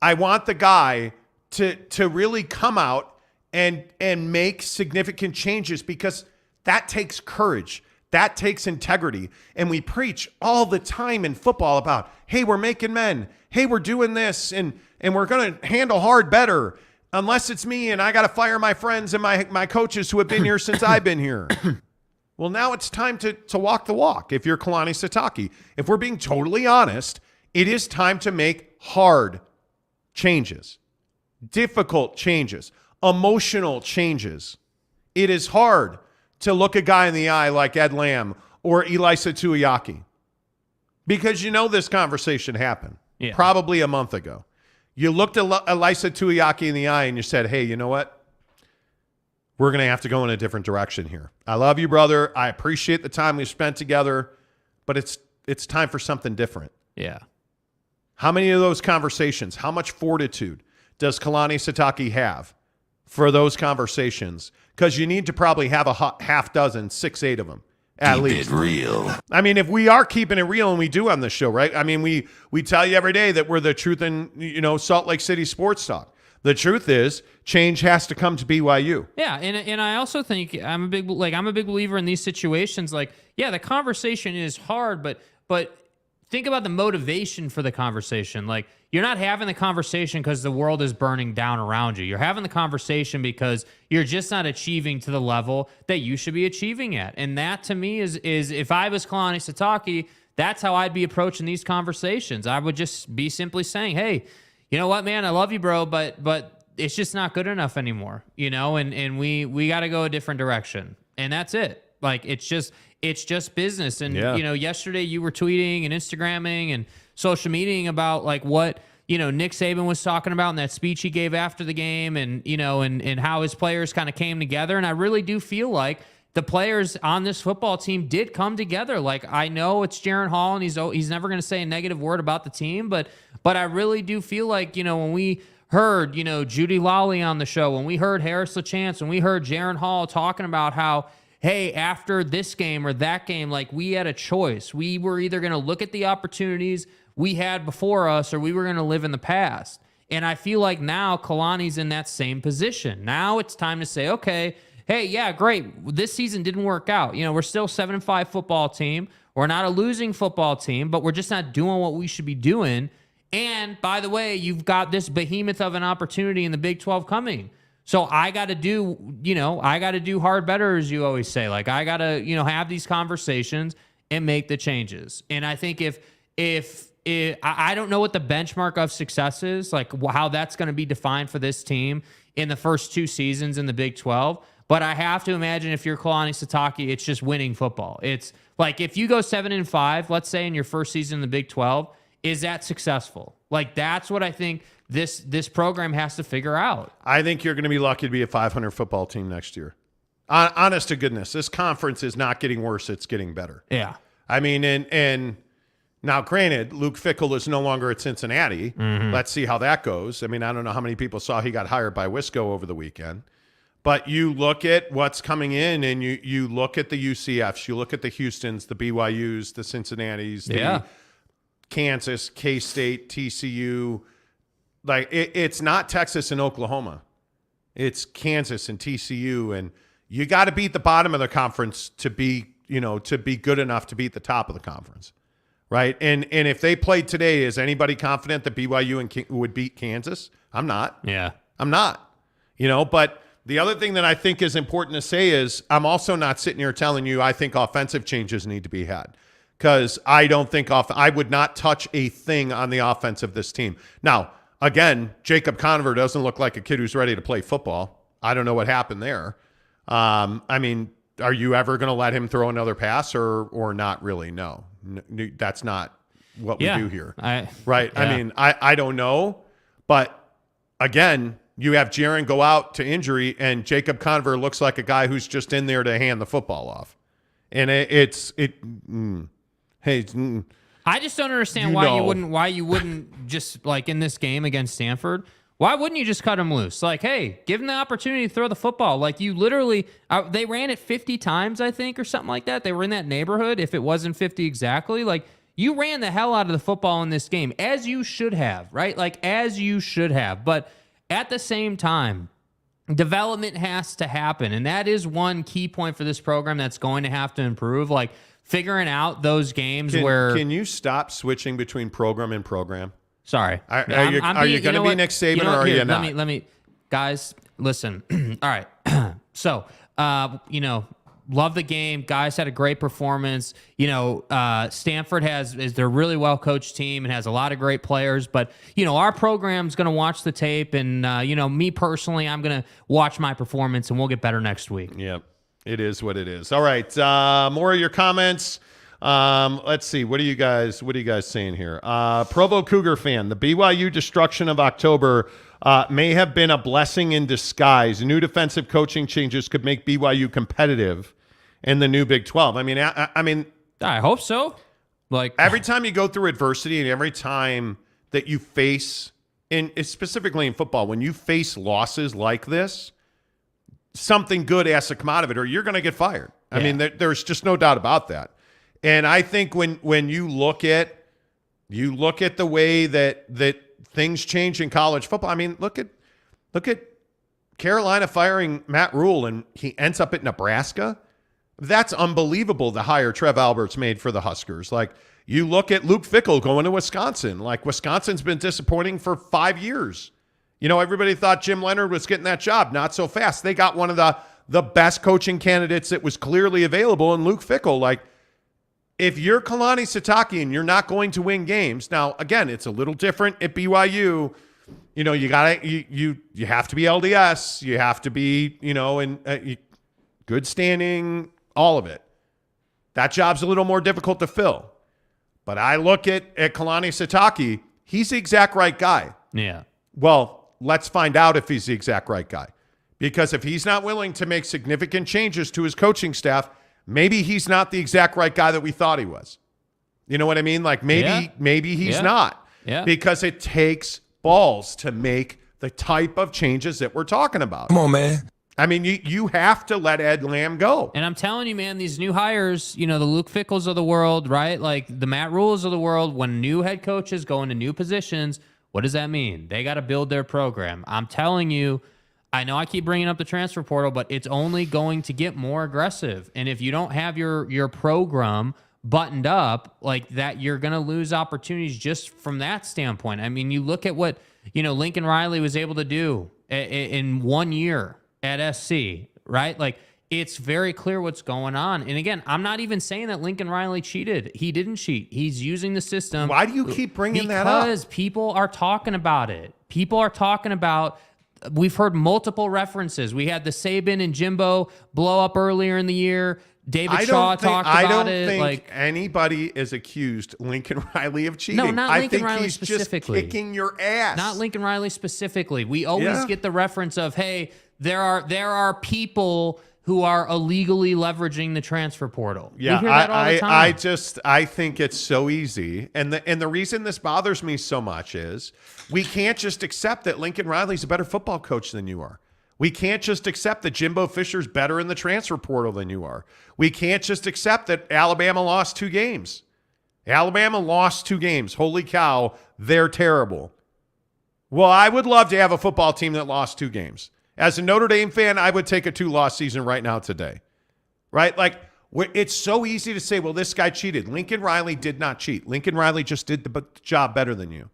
I want the guy to really come out and make significant changes, because that takes courage. That takes integrity. And we preach all the time in football about, hey, we're making men. Hey, we're doing this. And we're going to handle hard better. Unless it's me and I got to fire my friends and my coaches who have been here since I've been here. Well, now it's time to walk the walk if you're Kalani Sitake. If we're being totally honest, it is time to make hard changes, difficult changes, emotional changes. It is hard to look a guy in the eye like Ed Lamb or Elisa Tuiaki, because you know this conversation happened probably a month ago. You looked at Elisa Tuiaki in the eye and you said, hey, you know what? we're going to have to go in a different direction here. I love you, brother. I appreciate the time we spent together, but it's time for something different. Yeah. How many of those conversations, how much fortitude does Kalani Sitake have for those conversations? Because you need to probably have a half dozen, 6, 8 of them at least. Keep it real. I mean, if we are keeping it real, and we do on this show, right? I mean, we tell you every day that we're the truth in, Salt Lake City sports talk. The truth is, change has to come to BYU. Yeah, and I also think I'm a big believer in these situations. Like, yeah, the conversation is hard, but think about the motivation for the conversation. Like, you're not having the conversation because the world is burning down around you. You're having the conversation because you're just not achieving to the level that you should be achieving at. And that, to me, is if I was Kalani Sitake, that's how I'd be approaching these conversations. I would just be simply saying, hey, you know what, man, I love you, bro, but it's just not good enough anymore, and we got to go a different direction. And that's it. Like, it's just business. And, yesterday you were tweeting and Instagramming and social media about like what, Nick Saban was talking about in that speech he gave after the game and, and how his players kind of came together. And I really do feel like the players on this football team did come together. Like, I know it's Jaron Hall and he's never going to say a negative word about the team, but I really do feel like, when we heard, Judy Lawley on the show, when we heard Harris LaChance, when we heard Jaron Hall talking about how, hey, after this game or that game, like, we had a choice. We were either going to look at the opportunities we had before us or we were going to live in the past. And I feel like now Kalani's in that same position. Now it's time to say, okay, hey, yeah, great. This season didn't work out. We're still 7-5 football team. We're not a losing football team, but we're just not doing what we should be doing. And by the way, you've got this behemoth of an opportunity in the Big 12 coming. So I got to do hard better, as you always say. Like, I got to, have these conversations and make the changes. And I think if I don't know what the benchmark of success is, like how that's going to be defined for this team in the first 2 seasons in the Big 12. But I have to imagine if you're Kalani Sitake, it's just winning football. It's like if you go 7-5, let's say in your first season in the Big 12, is that successful? Like, that's what I think this program has to figure out. I think you're going to be lucky to be a 500 football team next year. Honest to goodness, this conference is not getting worse; it's getting better. Yeah, I mean, and now, granted, Luke Fickell is no longer at Cincinnati. Mm-hmm. Let's see how that goes. I mean, I don't know how many people saw he got hired by Wisco over the weekend. But you look at what's coming in, and you look at the UCFs, you look at the Houstons, the BYUs, the Cincinnatis, the Kansas, K-State, TCU. Like, it's not Texas and Oklahoma. It's Kansas and TCU, and you got to beat the bottom of the conference to be good enough to beat the top of the conference, right? And if they played today, is anybody confident that BYU would beat Kansas? I'm not. Yeah, I'm not. But the other thing that I think is important to say is I'm also not sitting here telling you I think offensive changes need to be had, because I don't think I would not touch a thing on the offense of this team. Now, again, Jacob Conover doesn't look like a kid who's ready to play football. I don't know what happened there. I mean, are you ever going to let him throw another pass or not really? No, that's not what we do here. Right. Yeah. I mean, I don't know. But again, you have Jaron go out to injury, and Jacob Conover looks like a guy who's just in there to hand the football off. And I just don't understand why you wouldn't just, like, in this game against Stanford, why wouldn't you just cut him loose? Like, hey, give him the opportunity to throw the football. Like, you literally they ran it 50 times, I think, or something like that. They were in that neighborhood, if it wasn't 50 exactly. Like, you ran the hell out of the football in this game, as you should have, right? Like, as you should have. But at the same time, development has to happen, and that is one key point for this program that's going to have to improve. Like, figuring out those games where... Can you stop switching between program and program? Sorry. Are you going to be Nick Saban, or are you not? Let me, guys, listen. All right. So, love the game. Guys had a great performance. Stanford is they're a really well-coached team and has a lot of great players. But, our program's going to watch the tape. And, me personally, I'm going to watch my performance, and we'll get better next week. Yep. It is what it is. All right. More of your comments Let's see. What are you guys saying here? Provo Cougar fan. The BYU destruction of October may have been a blessing in disguise. New defensive coaching changes could make BYU competitive in the new Big 12. I mean, I hope so. Like every time you go through adversity and every time that you face, specifically in football, when you face losses like this, something good has to come out of it or you're going to get fired. I mean, there's just no doubt about that. And I think when you look at the way that things change in college football, I mean, look at Carolina firing Matt Rule and he ends up at Nebraska. That's unbelievable, the hire Trev Alberts made for the Huskers. Like, you look at Luke Fickell going to Wisconsin. Like, Wisconsin's been disappointing for 5 years. You know, everybody thought Jim Leonard was getting that job. Not so fast. They got one of the best coaching candidates that was clearly available in Luke Fickell. Like, if you're Kalani Sitake and you're not going to win games, now, again, it's a little different at BYU. You know, you have to be LDS. You have to be, in good standing, all of it. That job's a little more difficult to fill. But I look at Kalani Sitake, he's the exact right guy. Yeah. Well, let's find out if he's the exact right guy. Because if he's not willing to make significant changes to his coaching staff, maybe he's not the exact right guy that we thought he was. You know what I mean? Like maybe he's not. Yeah. Because it takes balls to make the type of changes that we're talking about. Come on, man. I mean, you have to let Ed Lamb go. And I'm telling you, man, these new hires, the Luke Fickells of the world, right? Like the Matt Rules of the world, when new head coaches go into new positions, what does that mean? They got to build their program. I'm telling you, I know I keep bringing up the transfer portal, but it's only going to get more aggressive. And if you don't have your program buttoned up like that, you're going to lose opportunities just from that standpoint. I mean, you look at what, Lincoln Riley was able to do in 1 year at SC, right? Like, it's very clear what's going on. And again, I'm not even saying that Lincoln Riley cheated. He didn't cheat. He's using the system. Why do you keep bringing that up? Because people are talking about it. People are talking about, we've heard multiple references. We had the Saban and Jimbo blow up earlier in the year. David Shaw talked about it. I don't think anybody is accused Lincoln Riley of cheating. No, not Lincoln Riley he's specifically. Just kicking your ass. Not Lincoln Riley specifically. We always get the reference of, hey, there are people who are illegally leveraging the transfer portal. Yeah, we hear that all the time. I think it's so easy. And the reason this bothers me so much is we can't just accept that Lincoln Riley's a better football coach than you are. We can't just accept that Jimbo Fisher's better in the transfer portal than you are. We can't just accept that Alabama lost 2 games. Alabama lost 2 games. Holy cow, they're terrible. Well, I would love to have a football team that lost 2 games. As a Notre Dame fan, I would take a 2-loss season right now today. Right? Like, it's so easy to say, well, this guy cheated. Lincoln Riley did not cheat. Lincoln Riley just did the job better than you.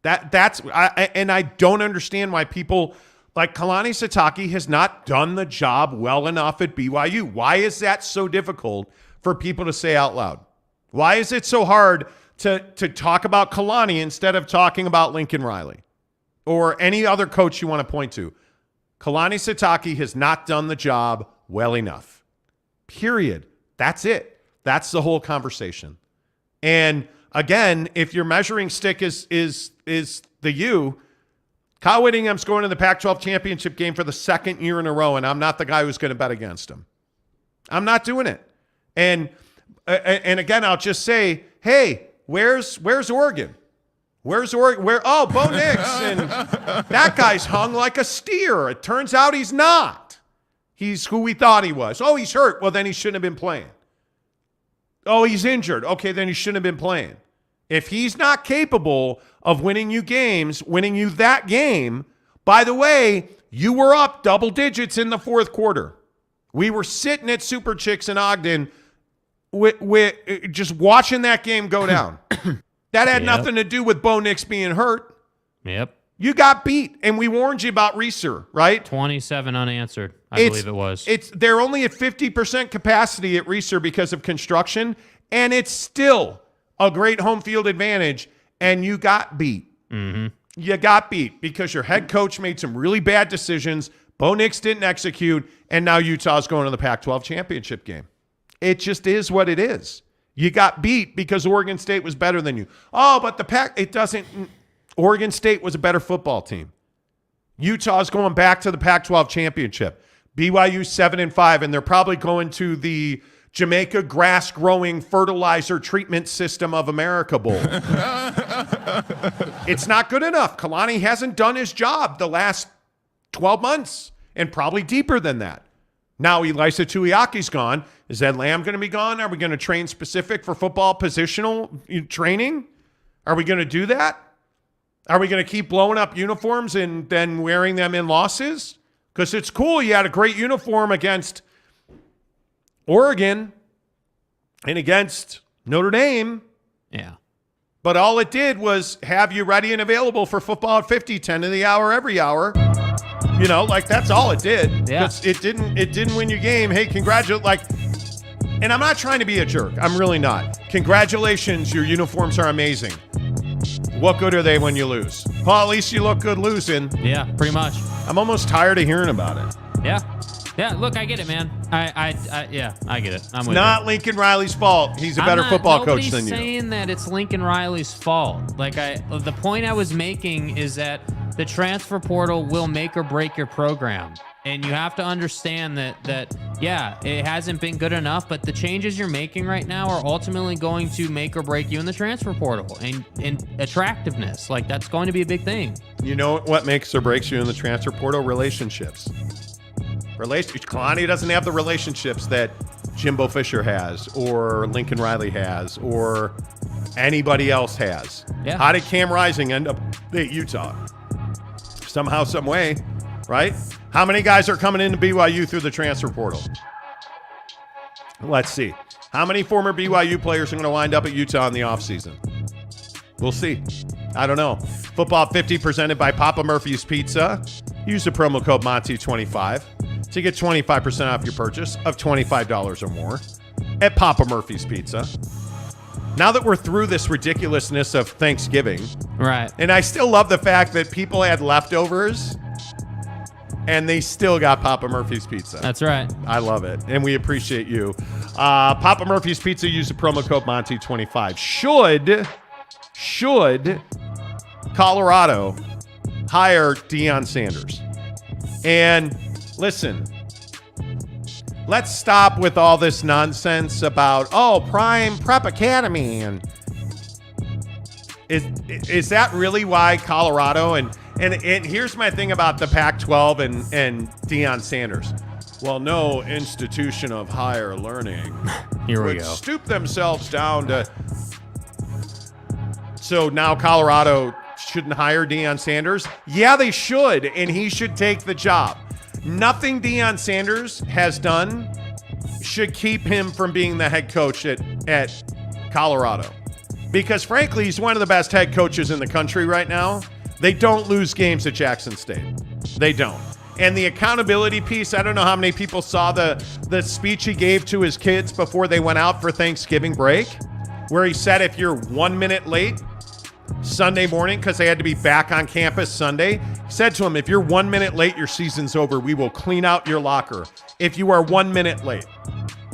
And I don't understand why people like Kalani Sitake has not done the job well enough at BYU. Why is that so difficult for people to say out loud? Why is it so hard to talk about Kalani instead of talking about Lincoln Riley or any other coach you want to point to? Kalani Sitake has not done the job well enough. Period. That's it. That's the whole conversation. And again, if your measuring stick is the U, Kyle Whittingham's going to the Pac-12 Championship game for the 2nd year in a row, and I'm not the guy who's going to bet against him. I'm not doing it. And again, I'll just say, hey, where's Oregon? Where's Oregon? Bo Nix. And that guy's hung like a steer. It turns out he's not. He's who we thought he was. Oh, he's hurt. Well, then he shouldn't have been playing. Oh, he's injured. Okay, then he shouldn't have been playing. If he's not capable of winning you games, winning you that game, by the way, you were up double digits in the 4th quarter. We were sitting at Super Chicks in Ogden with just watching that game go down. That had nothing to do with Bo Nix being hurt. Yep. You got beat, and we warned you about Reeser, right? 27 unanswered, I believe it was. They're only at 50% capacity at Reeser because of construction, and it's still a great home field advantage, and you got beat. Mm-hmm. You got beat because your head coach made some really bad decisions. Bo Nix didn't execute, and now Utah's going to the Pac-12 championship game. It just is what it is. You got beat because Oregon State was better than you. Oh, but Oregon State was a better football team. Utah's going back to the Pac-12 Championship. BYU 7-5, and they're probably going to the Jamaica grass-growing fertilizer treatment system of America Bowl. It's not good enough. Kalani hasn't done his job the last 12 months, and probably deeper than that. Now Elisa Tuiaki's gone. Is Ed Lamb going to be gone? Are we going to train specific for football positional training? Are we going to do that? Are we going to keep blowing up uniforms and then wearing them in losses? Because it's cool. You had a great uniform against Oregon and against Notre Dame. Yeah. But all it did was have you ready and available for football at 50, 10 of the hour, every hour. You know, like that's all it did. Yeah. It didn't win your game. Hey, and I'm not trying to be a jerk. I'm really not. Congratulations, your uniforms are amazing. What good are they when you lose? Well, at least you look good losing. Yeah, pretty much. I'm almost tired of hearing about it. Yeah. Yeah, look, I get it, man. I get it. I'm with Not you. Lincoln Riley's fault. He's a better football coach than you. Nobody's saying that it's Lincoln Riley's fault. The point I was making is that the transfer portal will make or break your program. And you have to understand that it hasn't been good enough, but the changes you're making right now are ultimately going to make or break you in the transfer portal and attractiveness. Like, that's going to be a big thing. You know what makes or breaks you in the transfer portal? Relationships. Kalani doesn't have the relationships that Jimbo Fisher has or Lincoln Riley has or anybody else has. Yeah. How did Cam Rising end up at Utah? Somehow, some way, right? How many guys are coming into BYU through the transfer portal? Let's see. How many former BYU players are going to wind up at Utah in the offseason? We'll see. I don't know. Football 50 presented by Papa Murphy's Pizza. Use the promo code Monty25 to get 25% off your purchase of $25 or more at Papa Murphy's Pizza. Now that we're through this ridiculousness of Thanksgiving, right? And I still love the fact that people had leftovers and they still got Papa Murphy's Pizza. That's right. I love it, and we appreciate you. Papa Murphy's Pizza, use the promo code Monty25. Should Colorado hire Deion Sanders? And listen, let's stop with all this nonsense about, Prime Prep Academy. And is that really why Colorado and here's my thing about the Pac-12 and Deion Sanders. Well, no institution of higher learning would stoop themselves down to. So now Colorado shouldn't hire Deion Sanders? Yeah, they should, and he should take the job. Nothing Deion Sanders has done should keep him from being the head coach at Colorado. Because frankly, he's one of the best head coaches in the country right now. They don't lose games at Jackson State. They don't. And the accountability piece, I don't know how many people saw the speech he gave to his kids before they went out for Thanksgiving break, where he said if you're 1 minute late Sunday morning, because they had to be back on campus Sunday, he said to him, if you're 1 minute late, your season's over. We will clean out your locker if you are 1 minute late.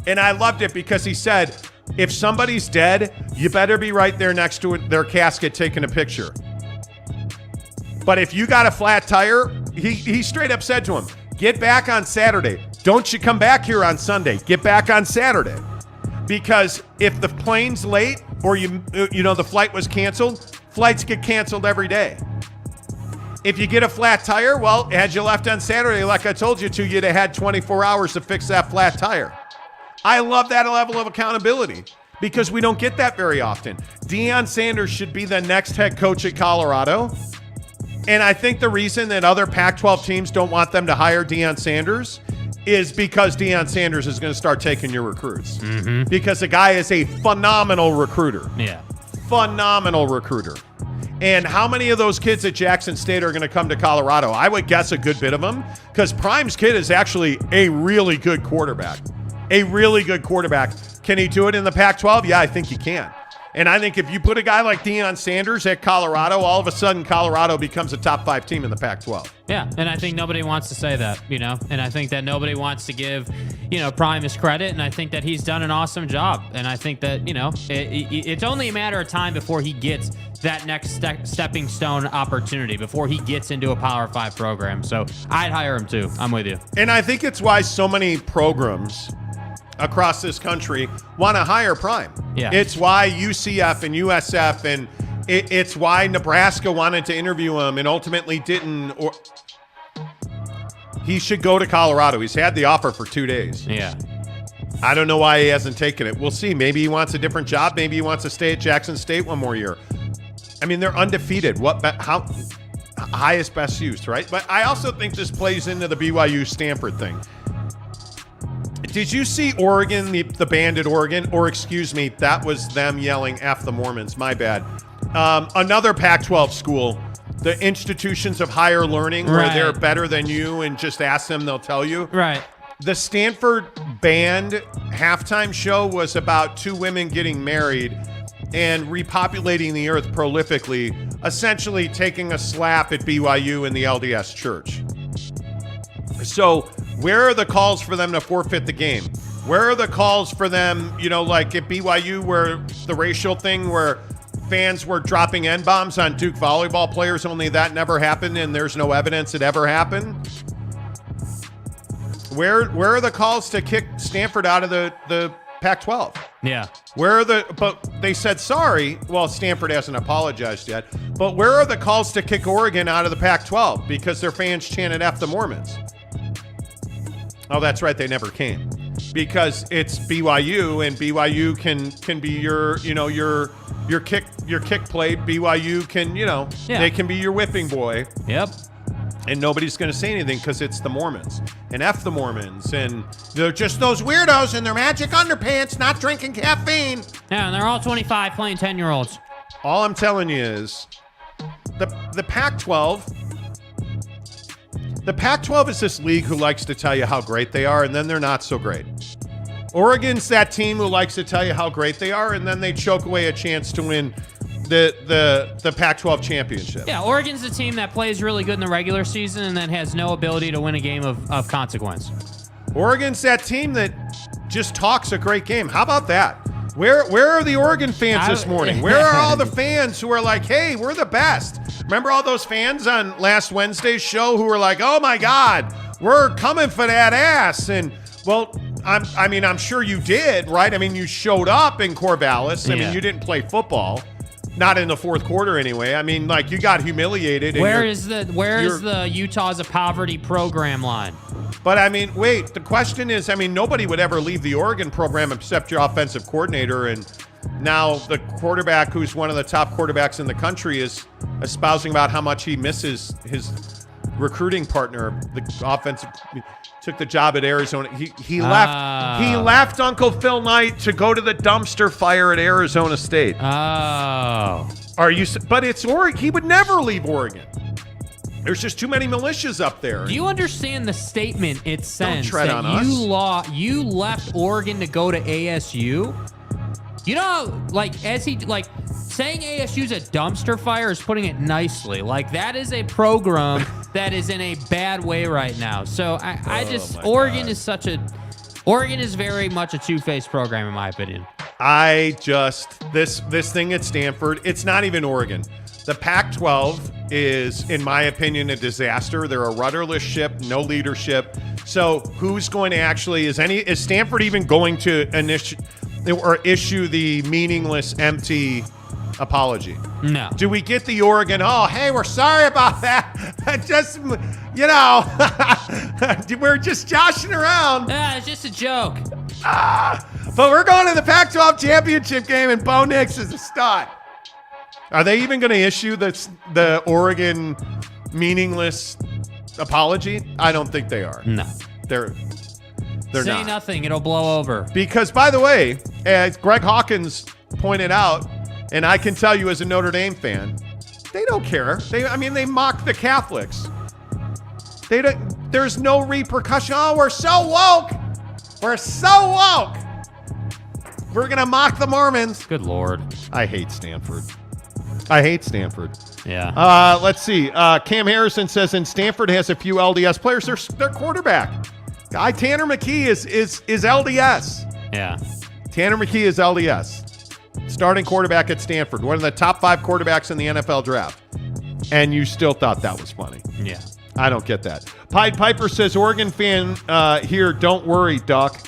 And I loved it because he said, if somebody's dead, you better be right there next to their casket taking a picture. But if you got a flat tire, he straight up said to him, get back on Saturday. Don't you come back here on Sunday. Get back on Saturday. Because if the plane's late or the flight was canceled, flights get canceled every day. If you get a flat tire, well, had you left on Saturday, like I told you to, you'd have had 24 hours to fix that flat tire. I love that level of accountability because we don't get that very often. Deion Sanders should be the next head coach at Colorado. And I think the reason that other Pac-12 teams don't want them to hire Deion Sanders is because Deion Sanders is going to start taking your recruits. Mm-hmm. Because the guy is a phenomenal recruiter. Yeah. Phenomenal recruiter. And how many of those kids at Jackson State are going to come to Colorado? I would guess a good bit of them because Prime's kid is actually a really good quarterback. A really good quarterback. Can he do it in the Pac-12? Yeah, I think he can. And I think if you put a guy like Deion Sanders at Colorado, all of a sudden Colorado becomes a top 5 team in the Pac-12. Yeah, and I think nobody wants to say that, and I think that nobody wants to give, Prime his credit, and I think that he's done an awesome job. And I think that, it's only a matter of time before he gets that next stepping stone opportunity, before he gets into a Power 5 program. So I'd hire him too. I'm with you. And I think it's why so many programs across this country want to hire Prime. Yeah. It's why UCF and USF and it's why Nebraska wanted to interview him and ultimately didn't. Or he should go to Colorado. He's had the offer for 2 days. Yeah. I don't know why he hasn't taken it. We'll see. Maybe he wants a different job. Maybe he wants to stay at Jackson State one more year. I mean, they're undefeated. How highest best use, right? But I also think this plays into the BYU Stanford thing. Did you see Oregon, the band at Oregon? Or excuse me, that was them yelling F the Mormons. My bad. Another Pac-12 school, the institutions of higher learning, where they're better than you and just ask them, they'll tell you. Right. The Stanford band halftime show was about 2 women getting married and repopulating the earth prolifically, essentially taking a slap at BYU and the LDS church. So where are the calls for them to forfeit the game? Where are the calls for them, like at BYU where the racial thing where fans were dropping N-bombs on Duke volleyball players, only that never happened and there's no evidence it ever happened? Where are the calls to kick Stanford out of the Pac-12? Yeah. But they said sorry. Well, Stanford hasn't apologized yet. But where are the calls to kick Oregon out of the Pac-12 because their fans chanted F the Mormons? Oh, that's right. They never came because it's BYU and BYU can be your kick play. BYU can, they can be your whipping boy. Yep. And nobody's going to say anything because it's the Mormons and F the Mormons. And they're just those weirdos in their magic underpants, not drinking caffeine. Yeah, and they're all 25 playing 10-year-olds. All I'm telling you is the Pac-12. The Pac-12 is this league who likes to tell you how great they are, and then they're not so great. Oregon's that team who likes to tell you how great they are, and then they choke away a chance to win the Pac-12 Championship. Yeah, Oregon's a team that plays really good in the regular season and then has no ability to win a game of consequence. Oregon's that team that just talks a great game. How about that? Where are the Oregon fans this morning? Where are all the fans who are like, hey, we're the best? Remember all those fans on last Wednesday's show who were like, oh my God, we're coming for that ass. And well, I'm sure you did, right? I mean, you showed up in Corvallis. I mean, you didn't play football. Not in the fourth quarter anyway. I mean, like, you got humiliated. Where is the Utah's a poverty program line? But, I mean, wait. The question is, I mean, nobody would ever leave the Oregon program except your offensive coordinator. And now the quarterback, who's one of the top quarterbacks in the country, is espousing about how much he misses his recruiting partner, the offensive took the job at Arizona. He left Uncle Phil Knight to go to the dumpster fire at Arizona State. Oh. Are you? But it's Oregon. He would never leave Oregon. There's just too many militias up there. Do you understand the statement it sends? Don't tread that on us. You left Oregon to go to ASU? Saying ASU's a dumpster fire is putting it nicely. Like, that is a program that is in a bad way right now. So Oregon is very much a two-faced program in my opinion. This thing at Stanford, it's not even Oregon. The Pac-12 is, in my opinion, a disaster. They're a rudderless ship, no leadership. So who's going to actually, is Stanford even going to issue the meaningless, empty apology? No. Do we get the Oregon, oh, hey, we're sorry about that. Just, we're just joshing around. Yeah, it's just a joke. But we're going to the Pac-12 championship game, and Bo Nix is a stud. Are they even going to issue the Oregon meaningless apology? I don't think they are. No. They're Say not. nothing. It'll blow over. Because, by the way, as Greg Hawkins pointed out, and I can tell you as a Notre Dame fan, they don't care. They mock the Catholics. There's no repercussion. Oh, we're so woke. We're so woke. We're going to mock the Mormons. Good Lord. I hate Stanford. I hate Stanford. Yeah. Let's see. Cam Harrison says, and Stanford has a few LDS players. Their quarterback, guy Tanner McKee is LDS. Yeah. Tanner McKee is LDS. Starting quarterback at Stanford, one of the top 5 quarterbacks in the NFL draft. And you still thought that was funny. Yeah. I don't get that. Pied Piper says, Oregon fan here, don't worry, Duck.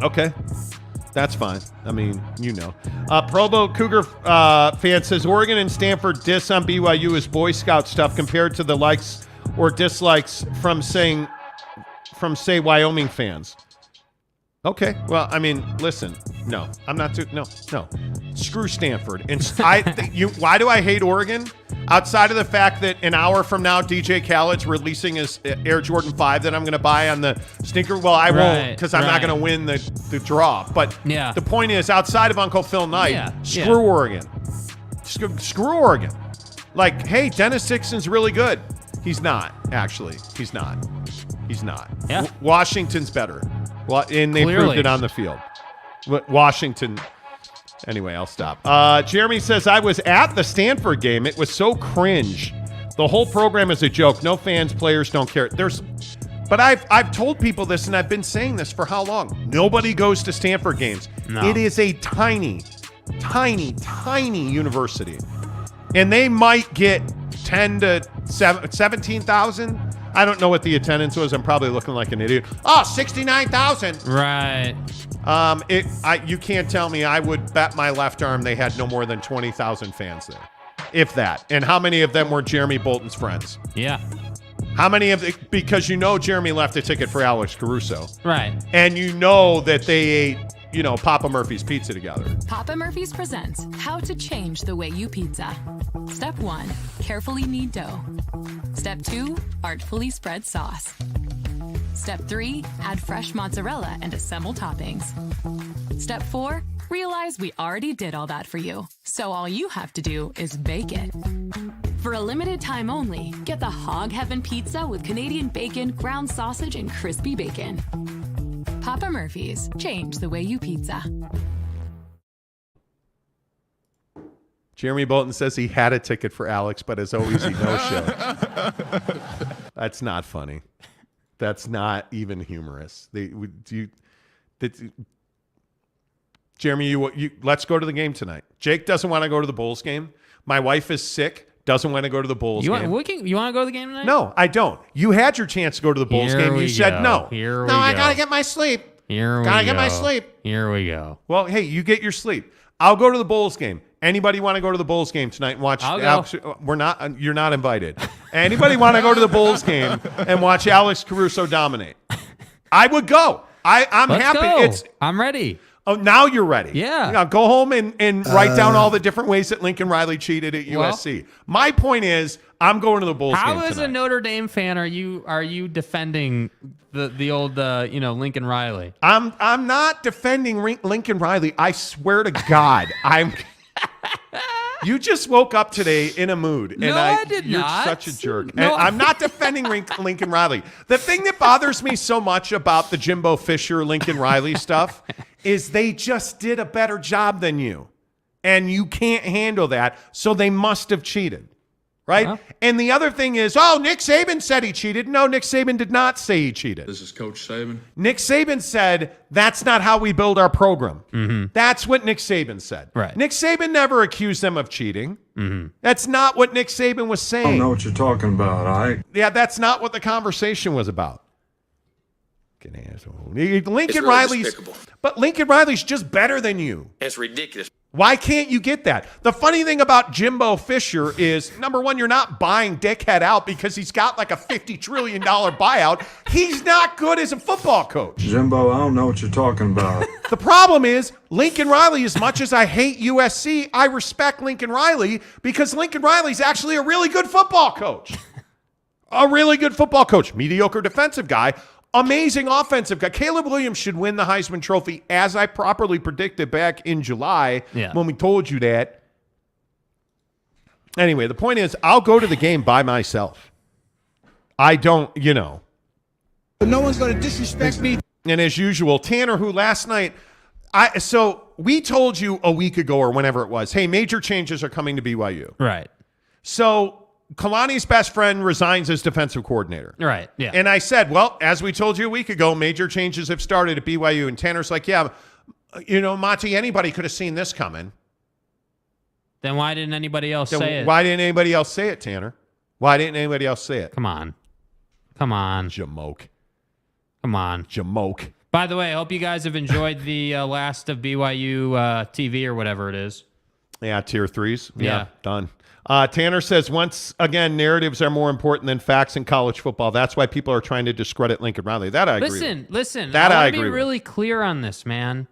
Okay. That's fine. I mean, you know. Provo Cougar fan says, Oregon and Stanford diss on BYU is Boy Scout stuff compared to the likes or dislikes from, say, Wyoming fans. Okay. Well, I mean, listen. No, I'm not too. No. Screw Stanford. And why do I hate Oregon? Outside of the fact that an hour from now, DJ Khaled's releasing his Air Jordan 5 that I'm going to buy on the sneaker. Well, I won't because I'm not going to win the draw. But the point is, outside of Uncle Phil Knight, screw Oregon. Screw Oregon. Like, hey, Dennis Dixon's really good. He's not, actually. He's not. Yeah. Washington's better. Well, and they proved it on the field. Washington. Anyway, I'll stop. Jeremy says, I was at the Stanford game. It was so cringe. The whole program is a joke. No fans, players don't care. But I've told people this, and I've been saying this for how long? Nobody goes to Stanford games. No. It is a tiny, tiny, tiny university. And they might get 10 to 17,000. I don't know what the attendance was. I'm probably looking like an idiot. Oh, 69,000. Right. You can't tell me. I would bet my left arm they had no more than 20,000 fans there, if that. And how many of them were Jeremy Bolton's friends? Yeah. How many of the, because Jeremy left a ticket for Alex Caruso. Right. And that they ate, Papa Murphy's pizza together. Papa Murphy's presents How to Change the Way You Pizza. Step 1, carefully knead dough. Step 2, artfully spread sauce. Step 3, add fresh mozzarella and assemble toppings. Step 4, realize we already did all that for you, so all you have to do is bake it. For a limited time only, get the Hog Heaven Pizza with Canadian bacon, ground sausage, and crispy bacon. Papa Murphy's, change the way you pizza. Jeremy Bolton says he had a ticket for Alex, but as always, he no-showed. That's not funny. That's not even humorous. Jeremy, let's go to the game tonight. Jake doesn't want to go to the Bulls game. My wife is sick. Doesn't want to go to the Bulls game. You want to go to the game tonight? No, I don't. You had your chance to go to the Bulls game. You said no. I got to get my sleep. Gotta get my sleep. Here we go. Well, hey, you get your sleep. I'll go to the Bulls game. Anybody want to go to the Bulls game tonight and watch Alex? You're not invited. Anybody want to go to the Bulls game and watch Alex Caruso dominate? I would go. I'm happy. Go. I'm ready. Oh, now you're ready. Yeah. Now go home and write down all the different ways that Lincoln Riley cheated at USC. My point is, I'm going to the Bulls game tonight. How, as a Notre Dame fan, are you defending the old Lincoln Riley? I'm not defending Lincoln Riley. I swear to God, You just woke up today in a mood. And I did you're not. Such a jerk. No. And I'm not defending Lincoln Riley. The thing that bothers me so much about the Jimbo Fisher, Lincoln Riley stuff is they just did a better job than you. And you can't handle that, so they must have cheated. Right? Uh-huh. And the other thing is, Nick Saban said he cheated. No, Nick Saban did not say he cheated. This is Coach Saban. Nick Saban said, that's not how we build our program. Mm-hmm. That's what Nick Saban said. Right. Nick Saban never accused them of cheating. Mm-hmm. That's not what Nick Saban was saying. I don't know what you're talking about, all right? Yeah, that's not what the conversation was about. Asshole. Lincoln Riley's just better than you. It's ridiculous. Why can't you get that? The funny thing about Jimbo Fisher is, number one, you're not buying Dickhead out because he's got like a $50 trillion buyout. He's not good as a football coach. Jimbo, I don't know what you're talking about. The problem is, Lincoln Riley, as much as I hate USC, I respect Lincoln Riley because Lincoln Riley's actually a really good football coach. A really good football coach. Mediocre defensive guy. Amazing offensive guy. Caleb Williams should win the Heisman Trophy, as I properly predicted back in July when we told you that. Anyway, the point is, I'll go to the game by myself. I don't, But no one's going to disrespect me. And as usual, Tanner, who last night, So we told you a week ago or whenever it was, hey, major changes are coming to BYU. Right. So Kalani's best friend resigns as defensive coordinator. Right. Yeah. And I said, well, as we told you a week ago, major changes have started at BYU. And Tanner's like, yeah, Monty, anybody could have seen this coming. Then why didn't anybody else say it? Why didn't anybody else say it, Tanner? Why didn't anybody else say it? Come on. Jamoke. By the way, I hope you guys have enjoyed the last of BYU TV or whatever it is. Yeah, tier 3s. Yeah. Done. Tanner says, once again, narratives are more important than facts in college football. That's why people are trying to discredit Lincoln Riley. That I agree with. Listen. That I want agree to be with. really clear on this, man.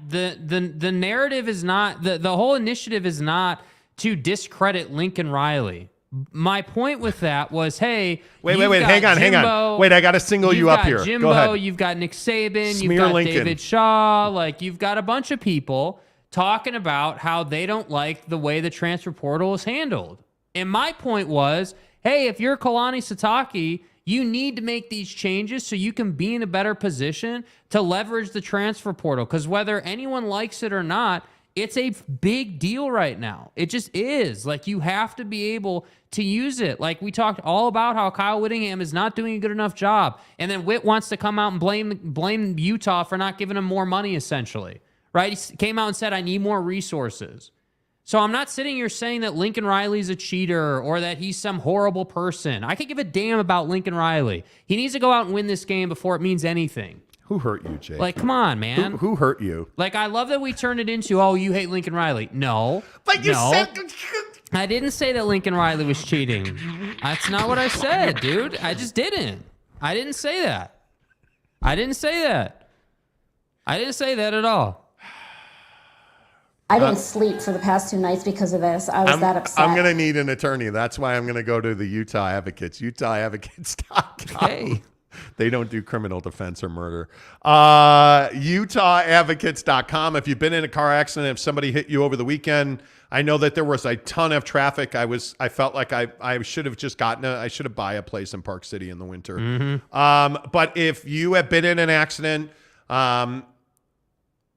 The narrative is not, the whole initiative is not to discredit Lincoln Riley. My point with that was, hey, wait, hang on. Wait, I got to single you up here. Jimbo, Go ahead. You've got Nick Saban, Smear you've got Lincoln. David Shaw, like you've got a bunch of people talking about how they don't like the way the transfer portal is handled. And my point was, hey, if you're Kalani Sitake, you need to make these changes so you can be in a better position to leverage the transfer portal. Because whether anyone likes it or not, it's a big deal right now. It just is. Like, you have to be able to use it. Like, we talked all about how Kyle Whittingham is not doing a good enough job. And then Whit wants to come out and blame Utah for not giving him more money, essentially. Right? He came out and said, I need more resources. So I'm not sitting here saying that Lincoln Riley's a cheater or that he's some horrible person. I could give a damn about Lincoln Riley. He needs to go out and win this game before it means anything. Who hurt you, Jake? Like, come on, man. Who hurt you? Like, I love that we turned it into, oh, you hate Lincoln Riley. No. But you said... I didn't say that Lincoln Riley was cheating. That's not what I said, dude. I just didn't. I didn't say that. I didn't say that at all. I didn't sleep for the past 2 nights because of this. I was that upset. I'm going to need an attorney. That's why I'm going to go to the Utah Advocates. UtahAdvocates.com. Hey. They don't do criminal defense or murder. UtahAdvocates.com. If you've been in a car accident, if somebody hit you over the weekend, I know that there was a ton of traffic. I felt like I should have just I should have buy a place in Park City in the winter. Mm-hmm. But if you have been in an accident,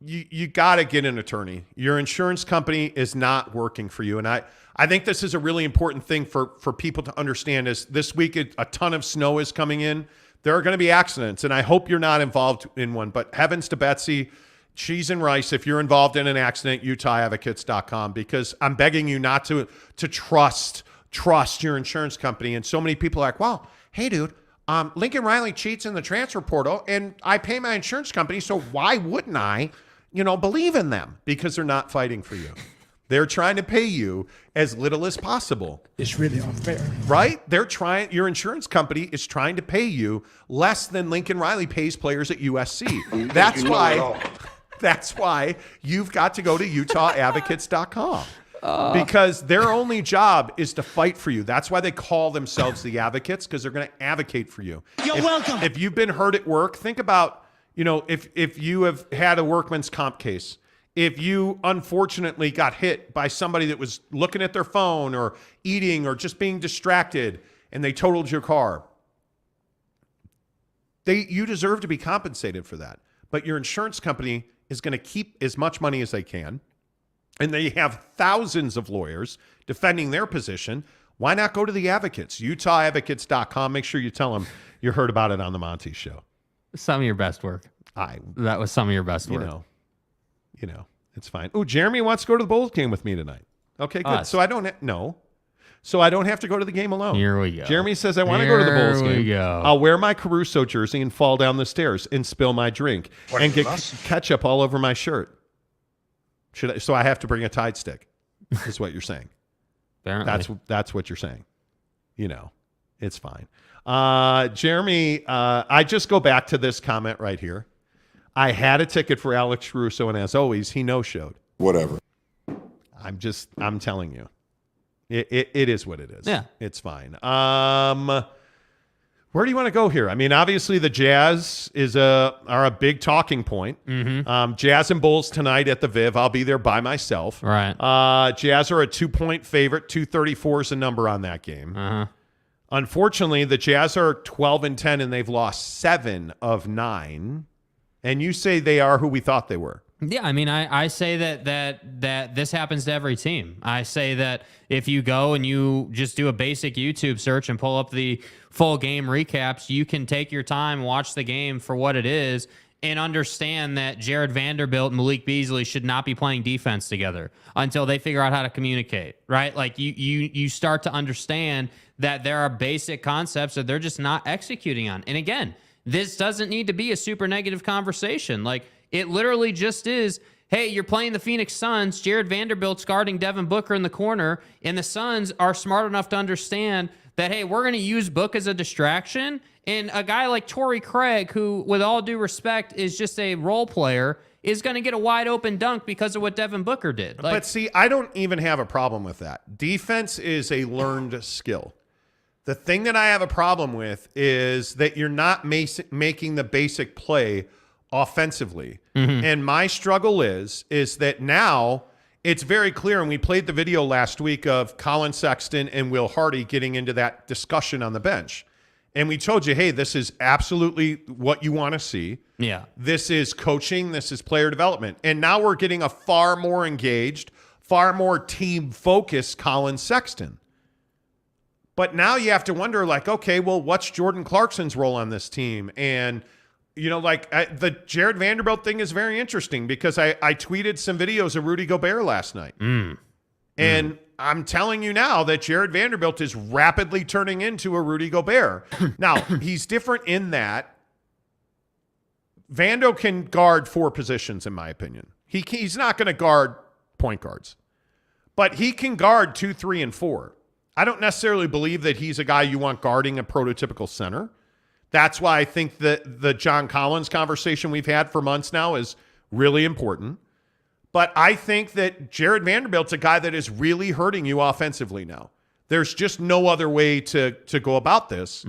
you got to get an attorney. Your insurance company is not working for you. And I think this is a really important thing for people to understand is this week a ton of snow is coming in. There are going to be accidents, and I hope you're not involved in one. But heavens to Betsy, cheese and rice, if you're involved in an accident, UtahAdvocates.com, because I'm begging you not to trust your insurance company. And so many people are like, well, hey, dude, Lincoln Riley cheats in the transfer portal, and I pay my insurance company, so why wouldn't I, believe in them? Because they're not fighting for you. They're trying to pay you as little as possible. It's really unfair. Right? Your insurance company is trying to pay you less than Lincoln Riley pays players at USC. That's why you've got to go to UtahAdvocates.com. Because their only job is to fight for you. That's why they call themselves the advocates, because they're going to advocate for you. You're welcome. If you've been hurt at work, think about, if you have had a workman's comp case, if you unfortunately got hit by somebody that was looking at their phone or eating or just being distracted and they totaled your car, you deserve to be compensated for that. But your insurance company is going to keep as much money as they can, and they have thousands of lawyers defending their position. Why not go to the advocates? UtahAdvocates.com. Make sure you tell them you heard about it on the Monty Show. Some of your best work. That was some of your best work. It's fine. Oh, Jeremy wants to go to the Bulls game with me tonight. Okay, good. So I don't have to go to the game alone. Here we go. Jeremy says I want to go to the Bulls game. Here we go. I'll wear my Caruso jersey and fall down the stairs and spill my drink and get ketchup all over my shirt. So I have to bring a Tide stick, is what you're saying. Apparently. That's what you're saying. It's fine. Jeremy, I just go back to this comment right here. I had a ticket for Alex Caruso, and as always, he no-showed. Whatever. I'm telling you. It is what it is. Yeah. It's fine. Where do you want to go here? I mean, obviously the Jazz are a big talking point. Mm-hmm. Jazz and Bulls tonight at the Viv. I'll be there by myself. Right. Jazz are a 2-point favorite. 234 is the number on that game. Uh-huh. Unfortunately, the Jazz are 12-10, and they've lost 7 of 9. And you say they are who we thought they were. Yeah, I mean, I say that this happens to every team. I say that if you go and you just do a basic YouTube search and pull up the full game recaps, you can take your time, watch the game for what it is, and understand that Jared Vanderbilt and Malik Beasley should not be playing defense together until they figure out how to communicate, right? Like you start to understand that there are basic concepts that they're just not executing on. And again, this doesn't need to be a super negative conversation. Like, it literally just is, hey, you're playing the Phoenix Suns. Jared Vanderbilt's guarding Devin Booker in the corner, and the Suns are smart enough to understand that, hey, we're going to use Book as a distraction. And a guy like Torrey Craig, who, with all due respect, is just a role player, is going to get a wide open dunk because of what Devin Booker did. Like, but see, I don't even have a problem with that. Defense is a learned skill. The thing that I have a problem with is that you're not making the basic play offensively. And my struggle is that now it's very clear, and we played the video last week of Colin Sexton and Will Hardy getting into that discussion on the bench. And we told you, hey, this is absolutely what you want to see. Yeah. This is coaching. This is player development. And now we're getting a far more engaged, far more team-focused Colin Sexton. But now you have to wonder, like, okay, well, what's Jordan Clarkson's role on this team? And you know, like the Jared Vanderbilt thing is very interesting because I tweeted some videos of Rudy Gobert last night. And I'm telling you now that Jared Vanderbilt is rapidly turning into a Rudy Gobert. Now, he's different in that Vando can guard 4 positions, in my opinion. He's not going to guard point guards, but he can guard 2, 3, and 4. I don't necessarily believe that he's a guy you want guarding a prototypical center. That's why I think that the John Collins conversation we've had for months now is really important. But I think that Jared Vanderbilt's a guy that is really hurting you offensively now. There's just no other way to go about this.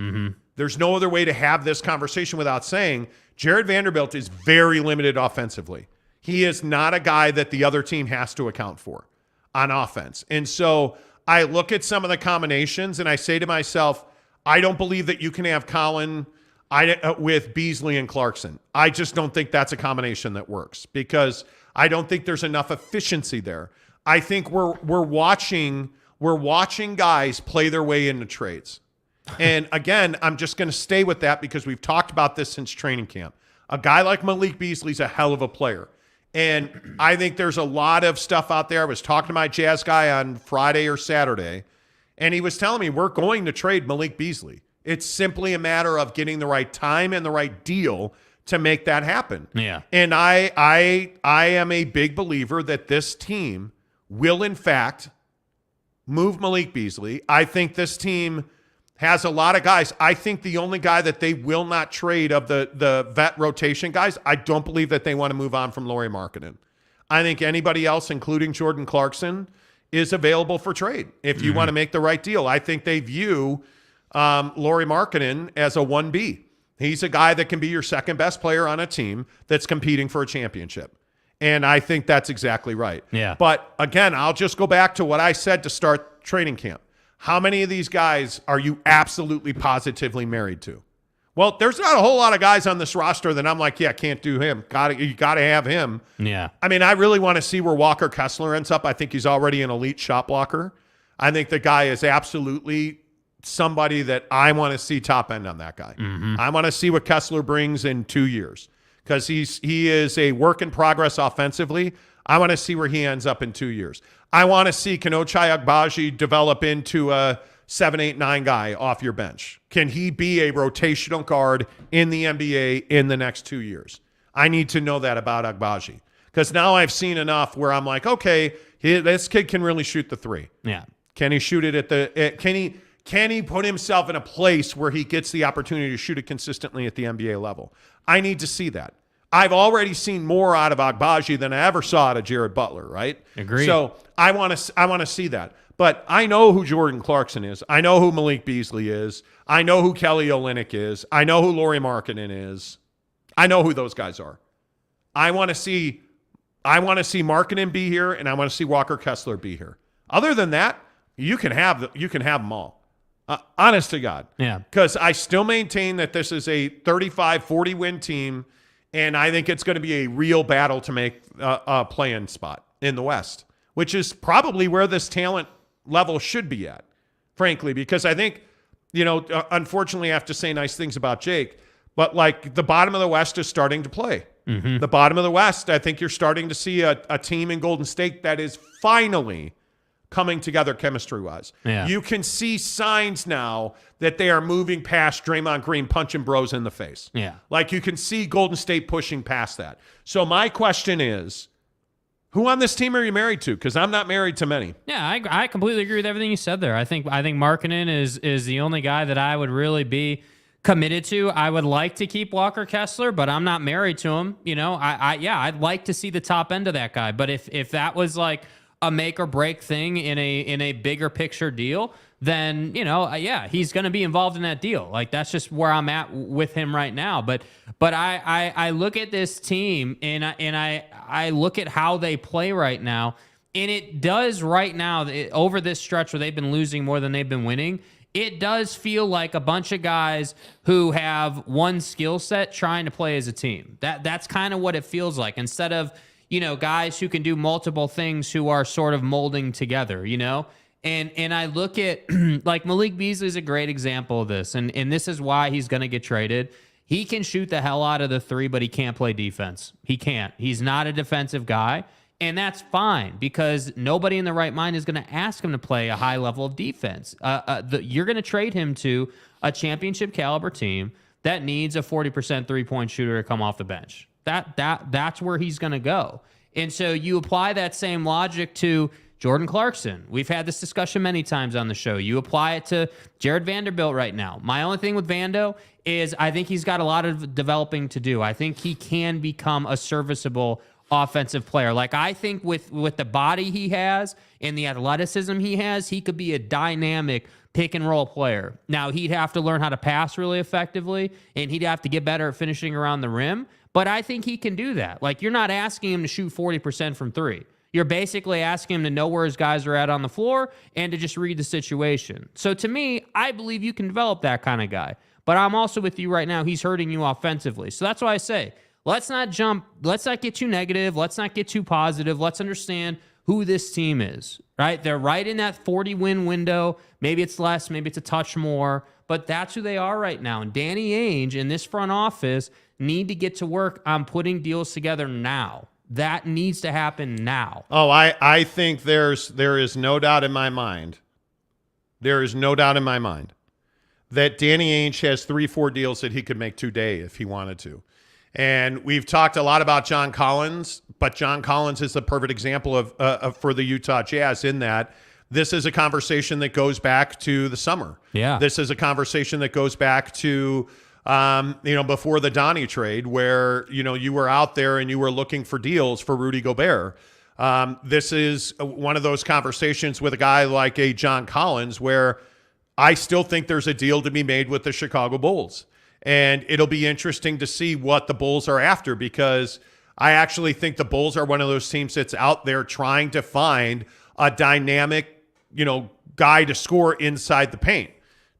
There's no other way to have this conversation without saying Jared Vanderbilt is very limited offensively. He is not a guy that the other team has to account for on offense. And so I look at some of the combinations and I say to myself, I don't believe that you can have Colin with Beasley and Clarkson. I just don't think that's a combination that works because I don't think there's enough efficiency there. I think we're watching guys play their way into trades. And again, I'm just going to stay with that because we've talked about this since training camp. A guy like Malik Beasley's a hell of a player. And I think there's a lot of stuff out there. I was talking to my Jazz guy on Friday or Saturday, and he was telling me we're going to trade Malik Beasley. It's simply a matter of getting the right time and the right deal to make that happen. Yeah. And I am a big believer that this team will, in fact, move Malik Beasley. I think this team has a lot of guys. I think the only guy that they will not trade of the vet rotation guys, I don't believe that they want to move on from Lauri Markkanen. I think anybody else, including Jordan Clarkson, is available for trade if you want to make the right deal. I think they view Lauri Markkanen as a 1B. He's a guy that can be your second best player on a team that's competing for a championship. And I think that's exactly right. Yeah. But again, I'll just go back to what I said to start training camp. How many of these guys are you absolutely positively married to? Well, there's not a whole lot of guys on this roster that I'm like, yeah, can't do him. You got to have him. Yeah. I mean, I really want to see where Walker Kessler ends up. I think he's already an elite shot blocker. I think the guy is absolutely somebody that I want to see top end on that guy. I want to see what Kessler brings in 2 years because he is a work in progress offensively. I want to see where he ends up in 2 years. I want to see Ochai Agbaji develop into a 7, 8, 9 guy off your bench. Can he be a rotational guard in the NBA in the next 2 years? I need to know that about Agbaji because now I've seen enough where I'm like, okay, this kid can really shoot the three. Yeah. Can he shoot it can he put himself in a place where he gets the opportunity to shoot it consistently at the NBA level? I need to see that. I've already seen more out of Agbaji than I ever saw out of Jared Butler, right? Agreed. So I want to see that. But I know who Jordan Clarkson is. I know who Malik Beasley is. I know who Kelly Olynyk is. I know who Lauri Markkanen is. I know who those guys are. I want to see Markkanen be here, and I want to see Walker Kessler be here. Other than that, you can have them all. Honest to God. Yeah. Because I still maintain that this is a 35-40 win team, And I think it's going to be a real battle to make a play-in spot in the West, which is probably where this talent level should be at, frankly, because I think, unfortunately I have to say nice things about Jake, but like the bottom of the West is starting to play. Mm-hmm. The bottom of the West, I think you're starting to see a team in Golden State that is finally coming together chemistry-wise. Yeah. You can see signs now that they are moving past Draymond Green punching bros in the face. Yeah. Like you can see Golden State pushing past that. So my question is, who on this team are you married to? Because I'm not married to many. Yeah, I completely agree with everything you said there. I think Markkanen is the only guy that I would really be committed to. I would like to keep Walker Kessler, but I'm not married to him. I'd like to see the top end of that guy. But if that was like a make or break thing in a bigger picture deal, then he's going to be involved in that deal. Like that's just where I'm at with him right now. But I look at this team and I look at how they play right now, and it does right now over this stretch where they've been losing more than they've been winning. It does feel like a bunch of guys who have one skill set trying to play as a team. That's kind of what it feels like, instead of guys who can do multiple things who are sort of molding together, And I look at, like, Malik Beasley is a great example of this, and this is why he's going to get traded. He can shoot the hell out of the three, but he can't play defense. He can't. He's not a defensive guy, and that's fine because nobody in the right mind is going to ask him to play a high level of defense. You're going to trade him to a championship caliber team that needs a 40% three-point shooter to come off the bench. That's where he's going to go. And so you apply that same logic to Jordan Clarkson. We've had this discussion many times on the show. You apply it to Jared Vanderbilt right now. My only thing with Vando is I think he's got a lot of developing to do. I think he can become a serviceable offensive player. Like, I think with the body he has and the athleticism he has, he could be a dynamic pick and roll player. Now, he'd have to learn how to pass really effectively, and he'd have to get better at finishing around the rim. But I think he can do that. Like, you're not asking him to shoot 40% from three. You're basically asking him to know where his guys are at on the floor and to just read the situation. So to me, I believe you can develop that kind of guy. But I'm also with you right now. He's hurting you offensively. So that's why I say, let's not get too negative. Let's not get too positive. Let's understand who this team is, right? They're right in that 40-win window. Maybe it's less, maybe it's a touch more, but that's who they are right now. And Danny Ainge and this front office need to get to work on putting deals together now. That needs to happen now. Oh, I think there is no doubt in my mind. There is no doubt in my mind that Danny Ainge has 3-4 deals that he could make today if he wanted to. And we've talked a lot about John Collins, but John Collins is the perfect example of for the Utah Jazz in that this is a conversation that goes back to the summer. Yeah. This is a conversation that goes back to before the Donnie trade, where, you were out there and you were looking for deals for Rudy Gobert. This is one of those conversations with a guy like a John Collins where I still think there's a deal to be made with the Chicago Bulls. And it'll be interesting to see what the Bulls are after, because I actually think the Bulls are one of those teams that's out there trying to find a dynamic, guy to score inside the paint.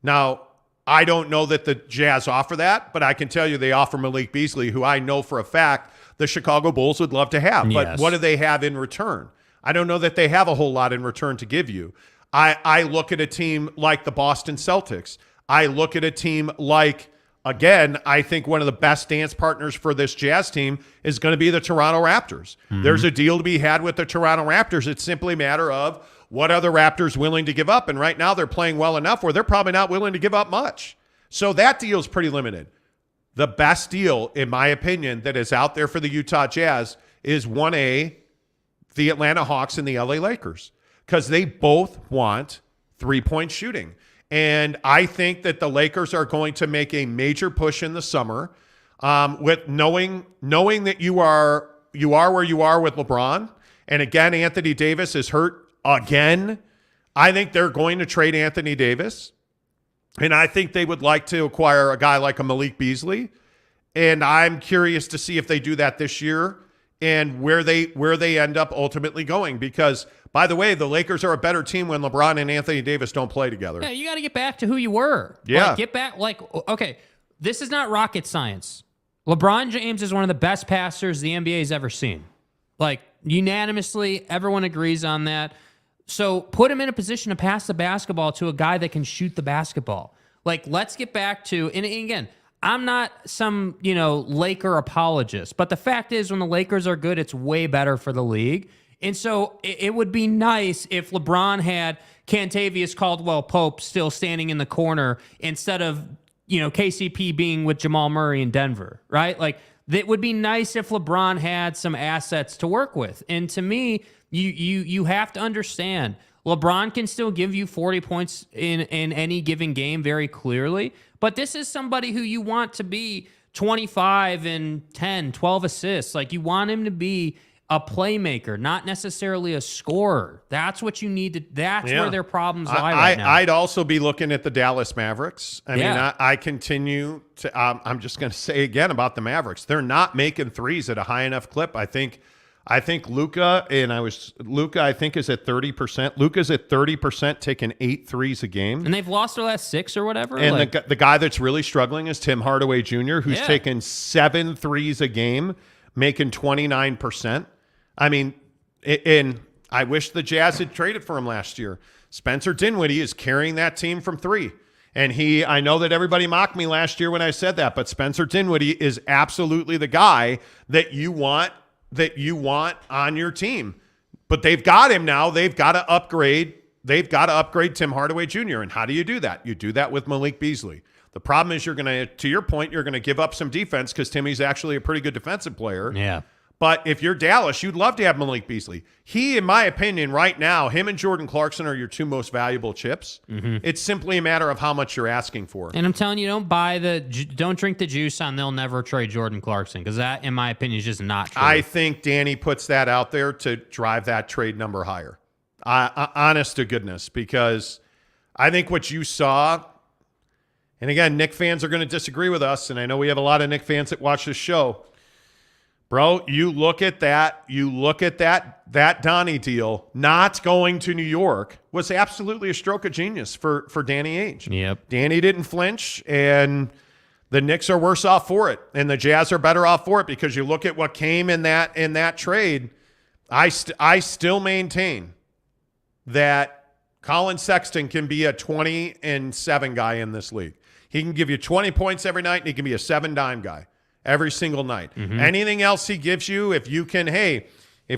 Now, I don't know that the Jazz offer that, but I can tell you they offer Malik Beasley, who I know for a fact the Chicago Bulls would love to have. Yes. But what do they have in return? I don't know that they have a whole lot in return to give you. I look at a team like the Boston Celtics. I look at a team like, again, I think one of the best dance partners for this Jazz team is going to be the Toronto Raptors. Mm-hmm. There's a deal to be had with the Toronto Raptors. It's simply a matter of what are the Raptors willing to give up? And right now they're playing well enough where they're probably not willing to give up much. So that deal is pretty limited. The best deal, in my opinion, that is out there for the Utah Jazz is 1A, the Atlanta Hawks and the LA Lakers, because they both want three-point shooting. And I think that the Lakers are going to make a major push in the summer with knowing that you are where you are with LeBron. And again, Anthony Davis is hurt again. I think they're going to trade Anthony Davis. And I think they would like to acquire a guy like a Malik Beasley. And I'm curious to see if they do that this year and where they end up ultimately going. Because, by the way, the Lakers are a better team when LeBron and Anthony Davis don't play together. Yeah, you got to get back to who you were. Yeah. Get back. Okay, this is not rocket science. LeBron James is one of the best passers the NBA's ever seen. Like, unanimously, everyone agrees on that. So put him in a position to pass the basketball to a guy that can shoot the basketball. Like, let's get back to, and again, I'm not some, Laker apologist, but the fact is when the Lakers are good, it's way better for the league. And so it would be nice if LeBron had Kentavious Caldwell-Pope still standing in the corner instead of, KCP being with Jamal Murray in Denver, right? Like, it would be nice if LeBron had some assets to work with. And to me, you have to understand, LeBron can still give you 40 points in any given game very clearly, but this is somebody who you want to be 25 and 10, 12 assists. Like, you want him to be a playmaker, not necessarily a scorer. That's what you need to, that's where their problems lie right now. I'd also be looking at the Dallas Mavericks. I mean, I continue to, I'm just going to say again about the Mavericks. They're not making threes at a high enough clip. I think Luka, I think is at 30%. Luka's at 30%, taking 8 threes a game. And they've lost their last 6 or whatever. And the guy that's really struggling is Tim Hardaway Jr., who's taken 7 threes a game, making 29%. I mean, and I wish the Jazz had traded for him last year. Spencer Dinwiddie is carrying that team from 3. And I know that everybody mocked me last year when I said that, but Spencer Dinwiddie is absolutely the guy that you want on your team. But they've got him now. They've got to upgrade. They've got to upgrade Tim Hardaway Jr. And how do you do that? You do that with Malik Beasley. The problem is to your point, you're going to give up some defense because Timmy's actually a pretty good defensive player. Yeah. But if you're Dallas, you'd love to have Malik Beasley. He, in my opinion, right now, him and Jordan Clarkson are your 2 most valuable chips. Mm-hmm. It's simply a matter of how much you're asking for. And I'm telling you, don't drink the juice on they'll never trade Jordan Clarkson, because that, in my opinion, is just not true. I think Danny puts that out there to drive that trade number higher. Honest to goodness, because I think what you saw, and again, Knick fans are going to disagree with us, and I know we have a lot of Knick fans that watch this show. Bro, you look at that Donnie deal not going to New York was absolutely a stroke of genius for Danny Ainge. Yep. Danny didn't flinch, and the Knicks are worse off for it, and the Jazz are better off for it, because you look at what came in that trade. I still maintain that Colin Sexton can be a 20-7 guy in this league. He can give you 20 points every night, and he can be a 7-dime guy every single night. Mm-hmm. Anything else he gives you, if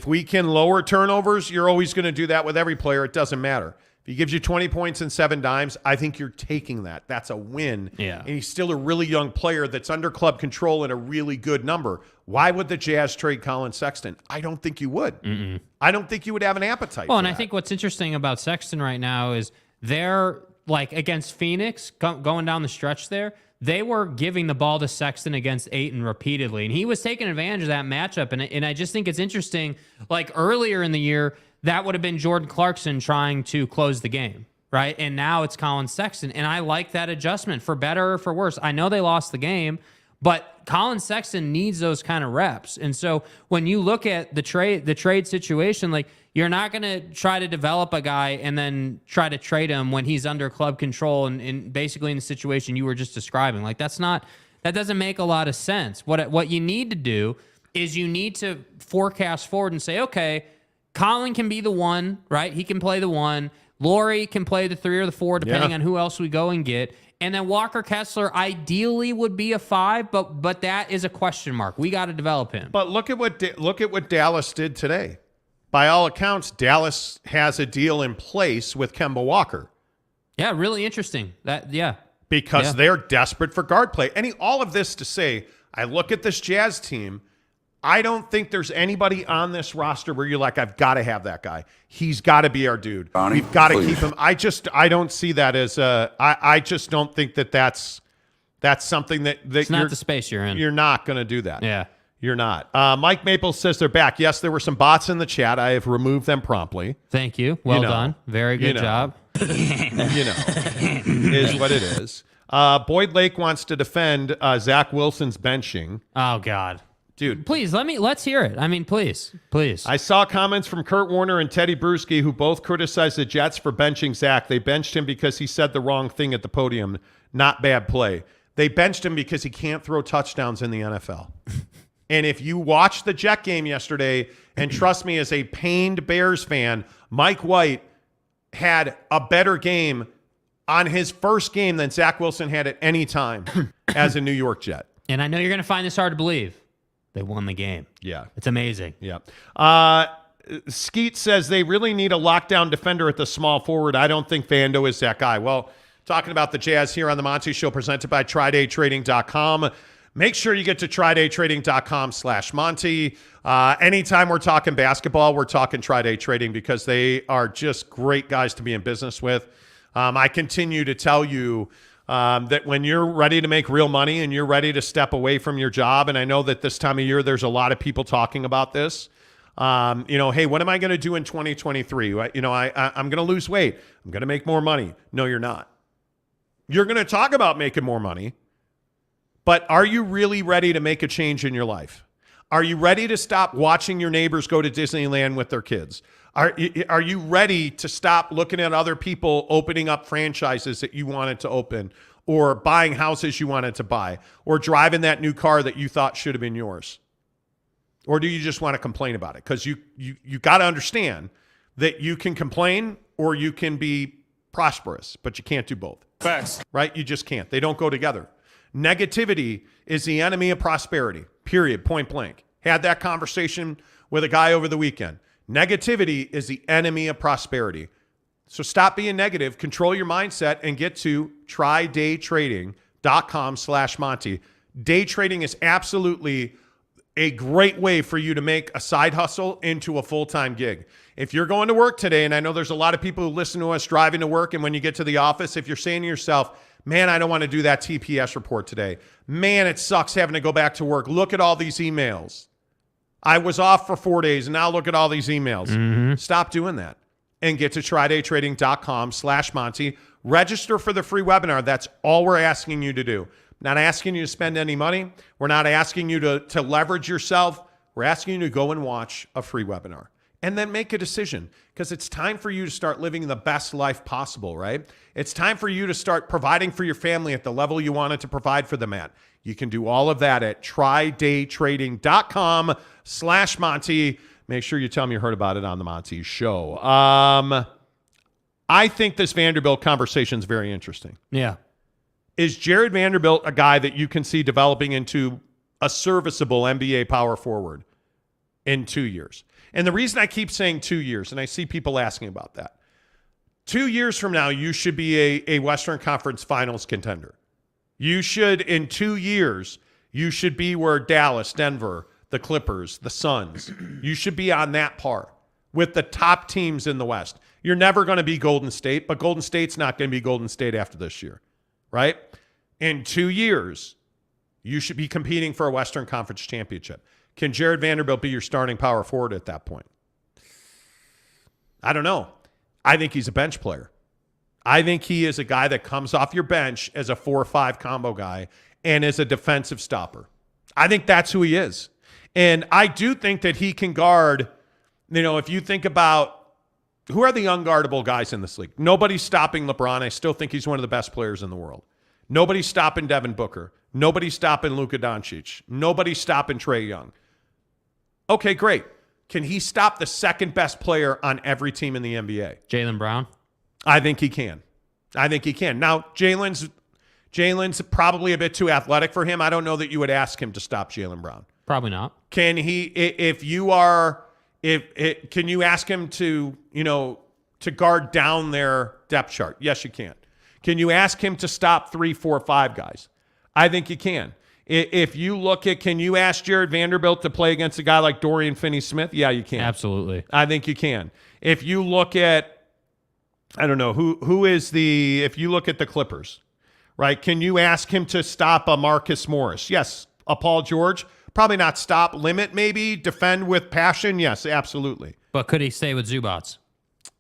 we can lower turnovers, you're always going to do that with every player. It doesn't matter. If he gives you 20 points and 7 dimes, I think you're taking that. That's a win. Yeah. And he's still a really young player that's under club control and a really good number. Why would the Jazz trade Colin Sexton? I don't think you would. Mm-mm. I don't think you would have an appetite for that. I think what's interesting about Sexton right now is they're, like, against Phoenix, going down the stretch there, they were giving the ball to Sexton against Ayton repeatedly, and he was taking advantage of that matchup. And I just think it's interesting, like earlier in the year, that would have been Jordan Clarkson trying to close the game, right? And now it's Colin Sexton, and I like that adjustment, for better or for worse. I know they lost the game, but Colin Sexton needs those kind of reps. And so when you look at the trade situation, like, you're not going to try to develop a guy and then try to trade him when he's under club control and basically in the situation you were just describing. Like, that doesn't make a lot of sense. What you need to do is you need to forecast forward and say, okay, Colin can be the 1, right? He can play the 1. Laurie can play the 3 or the 4, depending on who else we go and get. And then Walker Kessler ideally would be a 5, but that is a question mark. We got to develop him. But look at what Dallas did today. By all accounts, Dallas has a deal in place with Kemba Walker. Yeah, really interesting. Because they're desperate for guard play. All of this to say, I look at this Jazz team, I don't think there's anybody on this roster where you're like, I've got to have that guy. He's got to be our dude. Bonnie, we've got to keep him. I don't see that as I just don't think that's something that it's not the space you're in. You're not going to do that. Yeah. You're not. Mike Maples says they're back. Yes, there were some bots in the chat. I have removed them promptly. Thank you. Well done. Very good job. Is what it is. Boyd Lake wants to defend Zach Wilson's benching. Oh, God. Dude. Please, let's hear it. I mean, please. I saw comments from Kurt Warner and Teddy Bruschi, who both criticized the Jets for benching Zach. They benched him because he said the wrong thing at the podium. Not bad play. They benched him because he can't throw touchdowns in the NFL. And if you watched the Jet game yesterday, and trust me, as a pained Bears fan, Mike White had a better game on his first game than Zach Wilson had at any time as a New York Jet. And I know you're going to find this hard to believe. They won the game. Yeah. It's amazing. Yeah. Skeet says they really need a lockdown defender at the small forward. I don't think Vando is that guy. Well, talking about the Jazz here on the Monty Show, presented by TryDayTrading.com. Make sure you get to TryDayTrading.com/Monty. Anytime we're talking basketball, we're talking TryDay Trading because they are just great guys to be in business with. I continue to tell you that when you're ready to make real money and you're ready to step away from your job, and I know that this time of year there's a lot of people talking about this, hey, what am I going to do in 2023? I'm going to lose weight. I'm going to make more money. No, you're not. You're going to talk about making more money, but are you really ready to make a change in your life? Are you ready to stop watching your neighbors go to Disneyland with their kids? Are you ready to stop looking at other people opening up franchises that you wanted to open, or buying houses you wanted to buy, or driving that new car that you thought should have been yours? Or do you just want to complain about it? Because you got to understand that you can complain or you can be prosperous, but you can't do both. Facts. Right? You just can't. They don't go together. Negativity is the enemy of prosperity, period, point blank. Had that conversation with a guy over the weekend. Negativity is the enemy of prosperity. So stop being negative, control your mindset, and get to TryDayTrading.com/Monty. Day trading is absolutely a great way for you to make a side hustle into a full-time gig. If you're going to work today, and I know there's a lot of people who listen to us driving to work, and when you get to the office, if you're saying to yourself, man, I don't want to do that TPS report today. Man, it sucks having to go back to work. Look at all these emails. I was off for 4 days, and now look at all these emails. Mm-hmm. Stop doing that and get to TryDayTrading.com/Monty. Register for the free webinar. That's all we're asking you to do. Not asking you to spend any money. We're not asking you to leverage yourself. We're asking you to go and watch a free webinar and then make a decision, because it's time for you to start living the best life possible, right? It's time for you to start providing for your family at the level you wanted to provide for them at. You can do all of that at TryDayTrading.com/Monty. Make sure you tell me you heard about it on the Monty Show. I think this Vanderbilt conversation is very interesting. Yeah. Is Jared Vanderbilt a guy that you can see developing into a serviceable NBA power forward in 2 years? And the reason I keep saying 2 years, and I see people asking about that, 2 years from now, you should be a Western Conference Finals contender. You should, in 2 years, you should be where Dallas, Denver, the Clippers, the Suns, you should be on that par with the top teams in the West. You're never going to be Golden State, but Golden State's not going to be Golden State after this year, right? In 2 years, you should be competing for a Western Conference championship. Can Jared Vanderbilt be your starting power forward at that point? I don't know. I think he's a bench player. I think he is a guy that comes off your bench as a 4 or 5 combo guy and is a defensive stopper. I think that's who he is. And I do think that he can guard, if you think about who are the unguardable guys in this league. Nobody's stopping LeBron. I still think he's one of the best players in the world. Nobody's stopping Devin Booker. Nobody's stopping Luka Doncic. Nobody's stopping Trae Young. Okay, great. Can he stop the second best player on every team in the NBA? Jaylen Brown? I think he can. Now, Jalen's probably a bit too athletic for him. I don't know that you would ask him to stop Jaylen Brown. Probably not. Can he, can you ask him to guard down their depth chart? Yes, you can. Can you ask him to stop 3, 4, 5 guys? I think you can. If you look at, can you ask Jared Vanderbilt to play against a guy like Dorian Finney-Smith? Yeah, you can. Absolutely. I think you can. If you look at, I don't know, if you look at the Clippers, right? Can you ask him to stop a Marcus Morris? Yes. A Paul George? Probably not stop, limit maybe, defend with passion? Yes, absolutely. But could he stay with Zubats?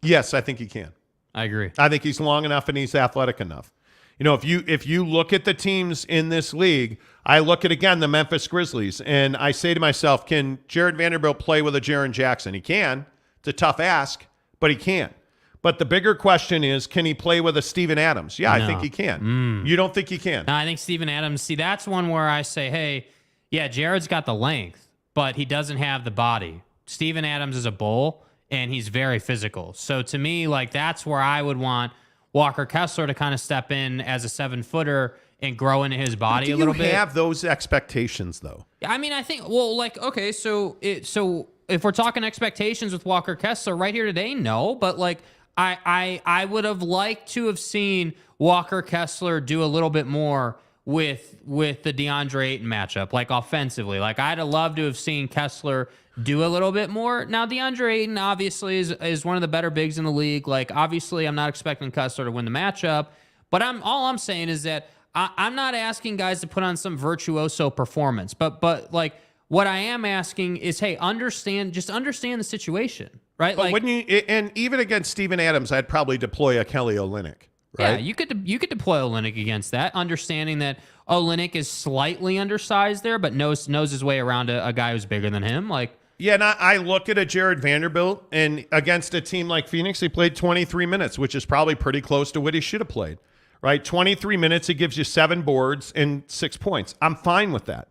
Yes, I think he can. I agree. I think he's long enough and he's athletic enough. If you look at the teams in this league, I look at, again, the Memphis Grizzlies, and I say to myself, can Jared Vanderbilt play with a Jaren Jackson? He can. It's a tough ask, but he can. But the bigger question is, can he play with a Steven Adams? Yeah, I think he can. You don't think he can? No, I think Steven Adams, see, that's one where I say, hey, yeah, Jared's got the length, but he doesn't have the body. Steven Adams is a bull, and he's very physical. So to me, like, that's where I would want Walker Kessler to kind of step in as a 7-footer and grow into his body a little bit. Do you have those expectations, though? I mean, I think, well, like, okay, so if we're talking expectations with Walker Kessler right here today, no, but like, I would have liked to have seen Walker Kessler do a little bit more with the DeAndre Ayton matchup, like offensively. Like, I'd have loved to have seen Kessler do a little bit more. Now, DeAndre Ayton obviously is one of the better bigs in the league. Like, obviously, I'm not expecting Kessler to win the matchup, but all I'm saying is that I'm not asking guys to put on some virtuoso performance, but like, what I am asking is, hey, understand the situation, right? But like, wouldn't you? And even against Steven Adams, I'd probably deploy a Kelly Olynyk. Right? Yeah, you could deploy Olynyk against that, understanding that Olynyk is slightly undersized there, but knows his way around a guy who's bigger than him. Like, yeah, and I look at a Jared Vanderbilt, and against a team like Phoenix, he played 23 minutes, which is probably pretty close to what he should have played. Right, 23 minutes, he gives you 7 boards and 6 points. I'm fine with that.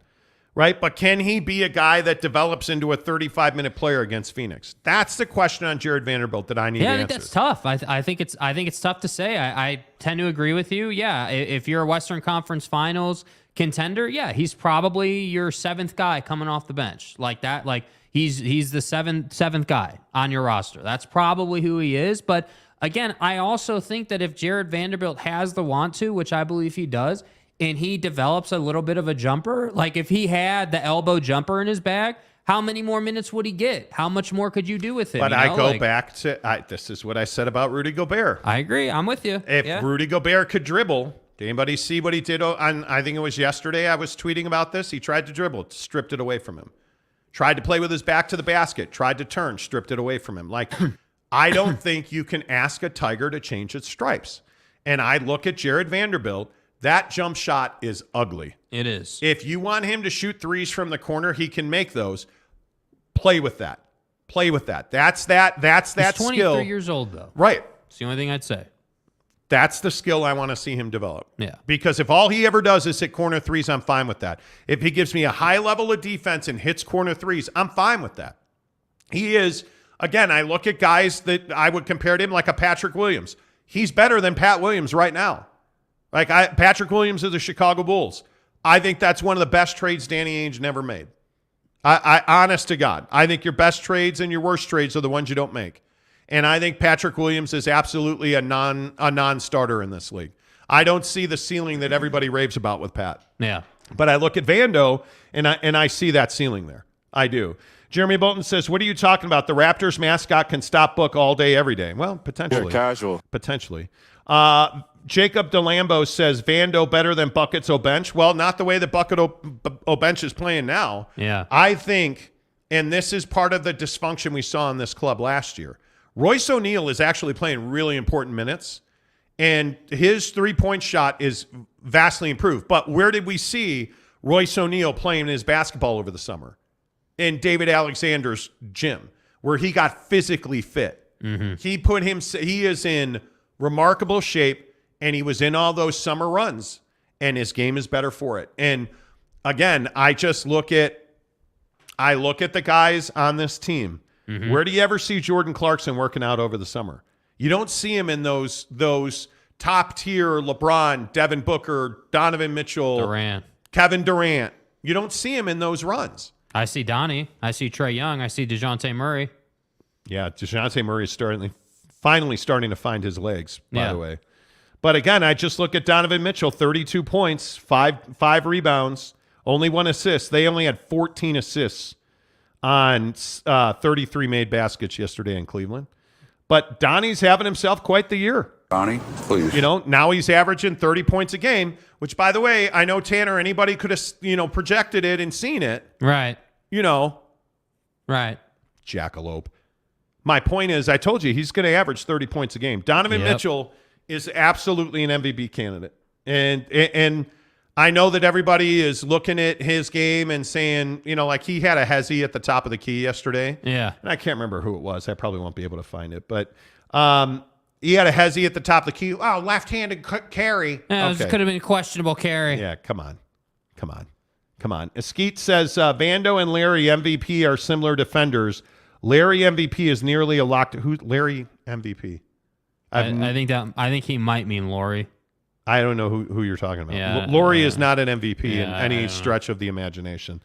Right, but can he be a guy that develops into a 35-minute player against Phoenix? That's the question on Jared Vanderbilt that I need to answer. I think that's tough. I think it's tough to say. I tend to agree with you. Yeah, if you're a Western Conference Finals contender, yeah, he's probably your 7th guy coming off the bench like that. Like, he's the seventh guy on your roster. That's probably who he is. But again, I also think that if Jared Vanderbilt has the want to, which I believe he does, and he develops a little bit of a jumper, like if he had the elbow jumper in his bag, how many more minutes would he get? How much more could you do with him? But I go back to, this is what I said about Rudy Gobert. I agree. I'm with you. If Rudy Gobert could dribble, did anybody see what he did on, I think it was yesterday I was tweeting about this. He tried to dribble, stripped it away from him. Tried to play with his back to the basket, tried to turn, stripped it away from him. Like, I don't think you can ask a tiger to change its stripes. And I look at Jared Vanderbilt. That jump shot is ugly. It is. If you want him to shoot threes from the corner, he can make those. Play with that. Play with that. That's that skill. He's 23 years old, though. Right. It's the only thing I'd say. That's the skill I want to see him develop. Yeah. Because if all he ever does is hit corner threes, I'm fine with that. If he gives me a high level of defense and hits corner threes, I'm fine with that. He is, again, I look at guys that I would compare to him like a Patrick Williams. He's better than Pat Williams right now. Like, Patrick Williams of the Chicago Bulls. I think that's one of the best trades Danny Ainge never made. I honest to God, I think your best trades and your worst trades are the ones you don't make. And I think Patrick Williams is absolutely a non-starter in this league. I don't see the ceiling that everybody raves about with Pat. Yeah. But I look at Vando, and I see that ceiling there. I do. Jeremy Bolton says, what are you talking about? The Raptors mascot can stop Book all day, every day. Well, potentially. You're casual. Potentially. Jacob DeLambo says, Vando better than Buckets O'Bench. Well, not the way that Bucket O'Bench is playing now. Yeah. I think, and this is part of the dysfunction we saw in this club last year, Royce O'Neal is actually playing really important minutes, and his three-point shot is vastly improved. But where did we see Royce O'Neal playing his basketball over the summer? In David Alexander's gym, where he got physically fit. Mm-hmm. He is in remarkable shape, and he was in all those summer runs, and his game is better for it. And again, I look at the guys on this team. Mm-hmm. Where do you ever see Jordan Clarkson working out over the summer? You don't see him in those top tier LeBron, Devin Booker, Donovan Mitchell, Durant, Kevin Durant. You don't see him in those runs. I see Donnie. I see Trae Young. I see DeJounte Murray. Yeah, DeJounte Murray is finally starting to find his legs, by the way. But again, I just look at Donovan Mitchell, 32 points, five rebounds, only 1 assist. They only had 14 assists on 33 made baskets yesterday in Cleveland. But Donnie's having himself quite the year. Donnie, please. Now he's averaging 30 points a game, which, by the way, I know, Tanner, anybody could have, projected it and seen it. Right. Right. Jackalope. My point is, I told you, he's going to average 30 points a game. Donovan Mitchell is absolutely an MVP candidate. And I know that everybody is looking at his game and saying, like he had a hezzy at the top of the key yesterday. Yeah. And I can't remember who it was. I probably won't be able to find it. But He had a hezzy at the top of the key. Oh, left-handed carry. Yeah, it could have been a questionable carry. Yeah, come on. Eskeet says Vando and Larry MVP are similar defenders. Larry MVP is nearly a locked. Who's Larry MVP? I think he might mean Laurie. I don't know who you're talking about. Yeah, Laurie is not an MVP in any stretch of the imagination.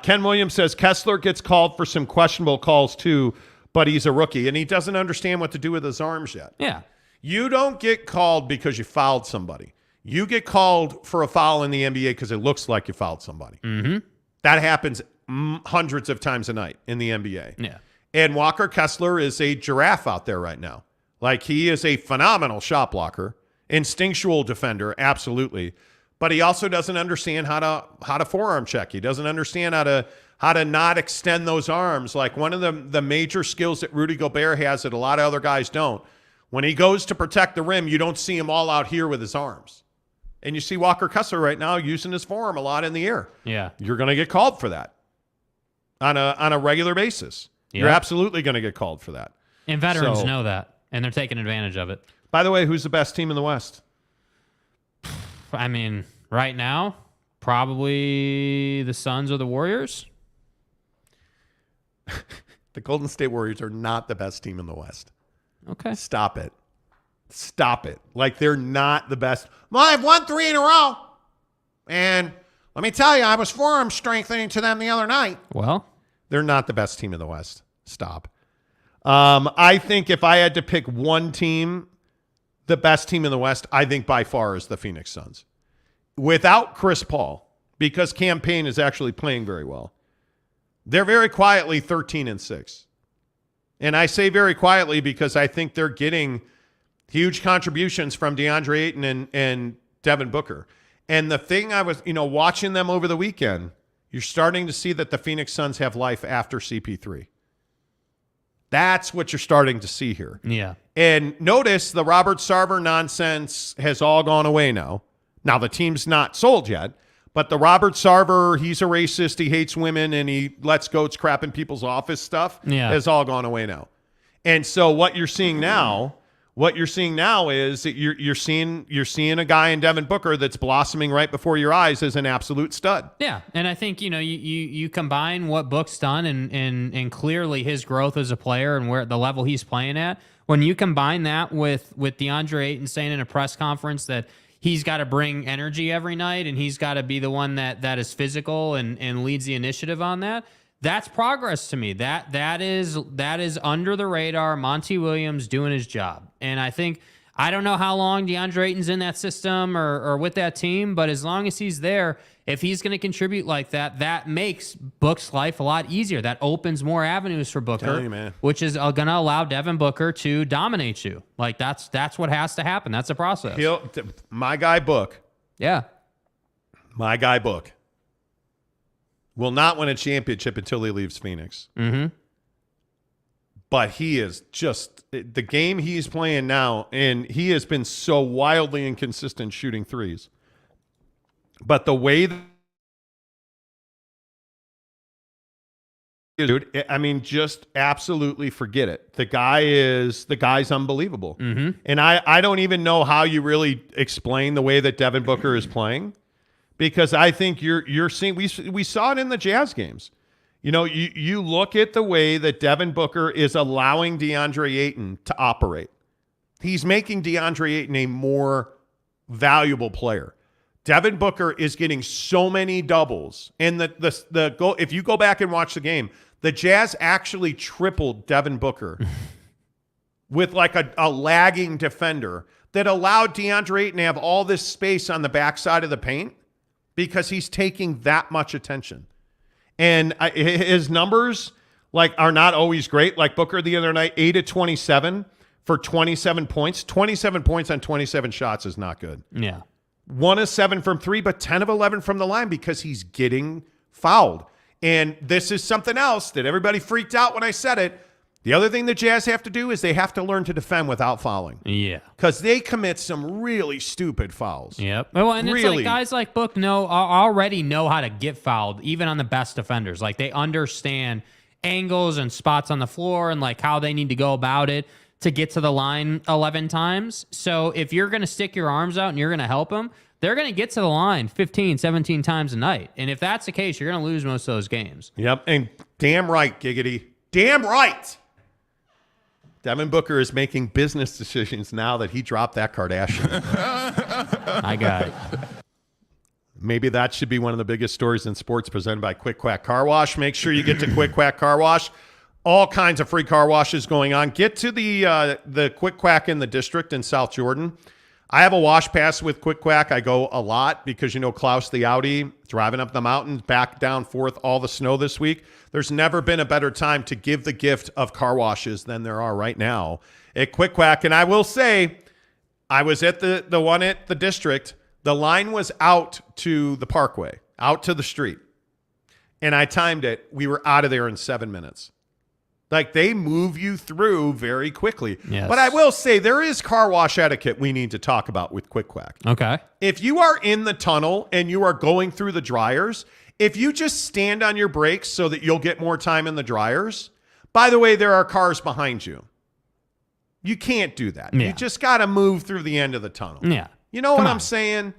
Ken Williams says Kessler gets called for some questionable calls too, but he's a rookie and he doesn't understand what to do with his arms yet. Yeah. You don't get called because you fouled somebody. You get called for a foul in the NBA because it looks like you fouled somebody. Mm-hmm. That happens hundreds of times a night in the NBA. Yeah. And Walker Kessler is a giraffe out there right now. Like, he is a phenomenal shot blocker, instinctual defender, absolutely. But he also doesn't understand how to forearm check. He doesn't understand how to not extend those arms. Like, one of the major skills that Rudy Gobert has that a lot of other guys don't. When he goes to protect the rim, you don't see him all out here with his arms. And you see Walker Kessler right now using his forearm a lot in the air. Yeah. You're going to get called for that on a regular basis. Yeah. You're absolutely going to get called for that. And veterans know that, and they're taking advantage of it. By the way, who's the best team in the West? I mean, right now, probably the Suns or the Warriors. The Golden State Warriors are not the best team in the West. Okay. Stop it. Like, they're not the best. Well, I've won 3 in a row. And let me tell you, I was forearm strengthening to them the other night. Well, they're not the best team in the West. Stop. I think if I had to pick one team, the best team in the West, I think by far is the Phoenix Suns. Without Chris Paul, because Cam Payne is actually playing very well. They're very quietly 13-6. And I say very quietly because I think they're getting huge contributions from DeAndre Ayton and Devin Booker. And the thing I was, watching them over the weekend, you're starting to see that the Phoenix Suns have life after CP3. That's what you're starting to see here. Yeah. And notice the Robert Sarver nonsense has all gone away now. Now, the team's not sold yet, but the Robert Sarver, he's a racist, he hates women, and he lets goats crap in people's office stuff has all gone away now. And so what you're seeing now is that you're seeing a guy in Devin Booker that's blossoming right before your eyes as an absolute stud. Yeah, and I think you combine what Book's done and clearly his growth as a player and where the level he's playing at. When you combine that with DeAndre Ayton saying in a press conference that he's got to bring energy every night and he's got to be the one that is physical and leads the initiative on that. That's progress to me. That is under the radar. Monty Williams doing his job. And I don't know how long DeAndre Ayton's in that system or with that team, but as long as he's there, if he's going to contribute like that, that makes Book's life a lot easier. That opens more avenues for Booker, which is going to allow Devin Booker to dominate you. Like that's what has to happen. That's a process. My guy Book. Yeah. My guy Book will not win a championship until he leaves Phoenix. Mm-hmm. But he is just the game he's playing now, and he has been so wildly inconsistent shooting threes. But the way dude, I mean, just absolutely forget it. The guy's unbelievable. Mm-hmm. And I don't even know how you really explain the way that Devin Booker is playing. Because I think you're seeing we saw it in the Jazz games. You look at the way that Devin Booker is allowing DeAndre Ayton to operate. He's making DeAndre Ayton a more valuable player. Devin Booker is getting so many doubles. And the goal, if you go back and watch the game, the Jazz actually tripled Devin Booker with like a lagging defender that allowed DeAndre Ayton to have all this space on the backside of the paint. Because he's taking that much attention. And his numbers are not always great. Like Booker the other night, 8 of 27 for 27 points. 27 points on 27 shots is not good. Yeah. 1 of 7 from 3, but 10 of 11 from the line because he's getting fouled. And this is something else that everybody freaked out when I said it. The other thing the Jazz have to do is they have to learn to defend without fouling. Yeah. Because they commit some really stupid fouls. Yep. Well, and it's like guys like Book already know how to get fouled, even on the best defenders. Like, they understand angles and spots on the floor and, like, how they need to go about it. to get to the line 11 times. So if you're going to stick your arms out and you're going to help them, they're going to get to the line 15, 17 times a night. And if that's the case, you're going to lose most of those games. Yep, and damn right, Giggity. Damn right. Devin Booker is making business decisions now that he dropped that Kardashian. I got it. Maybe that should be one of the biggest stories in sports presented by Quick Quack Car Wash. Make sure you get to Quick Quack Car Wash. All kinds of free car washes going on. Get to the Quick Quack in the district in South Jordan. I have a wash pass with Quick Quack. I go a lot because, Klaus the Audi, driving up the mountains, back, down, forth, all the snow this week. There's never been a better time to give the gift of car washes than there are right now at Quick Quack. And I will say, I was at the one at the district. The line was out to the parkway, out to the street. And I timed it. We were out of there in 7 minutes. Like, they move you through very quickly. Yes. But I will say there is car wash etiquette we need to talk about with Quick Quack. Okay. If you are in the tunnel and you are going through the dryers, if you just stand on your brakes so that you'll get more time in the dryers, by the way, there are cars behind you. You can't do that. Yeah. You just got to move through the end of the tunnel. Yeah. You know what I'm saying?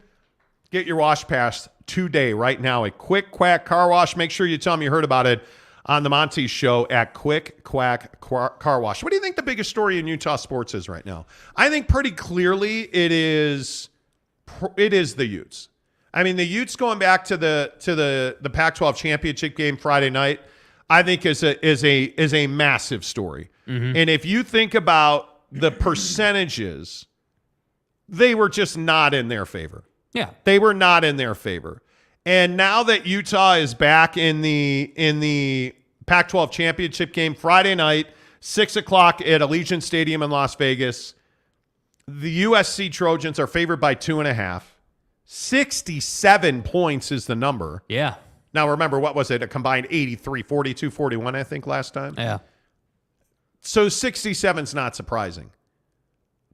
Get your wash pass today, right now, at Quick Quack Car Wash. Make sure you tell them you heard about it on the Monty Show at Quick Quack Car Wash. What do you think the biggest story in Utah sports is right now? I think pretty clearly it is the Utes. I mean, the Utes going back to the Pac-12 Championship game Friday night, I think is a massive story. Mm-hmm. And if you think about the percentages, they were just not in their favor. Yeah. They were not in their favor. And now that Utah is back in the Pac-12 Championship game Friday night, 6 o'clock at Allegiant Stadium in Las Vegas, the USC Trojans are favored by 2.5. 67 points is the number. Yeah. Now, remember, what was it? A combined 83, 42, 41, I think, last time? Yeah. So 67's not surprising.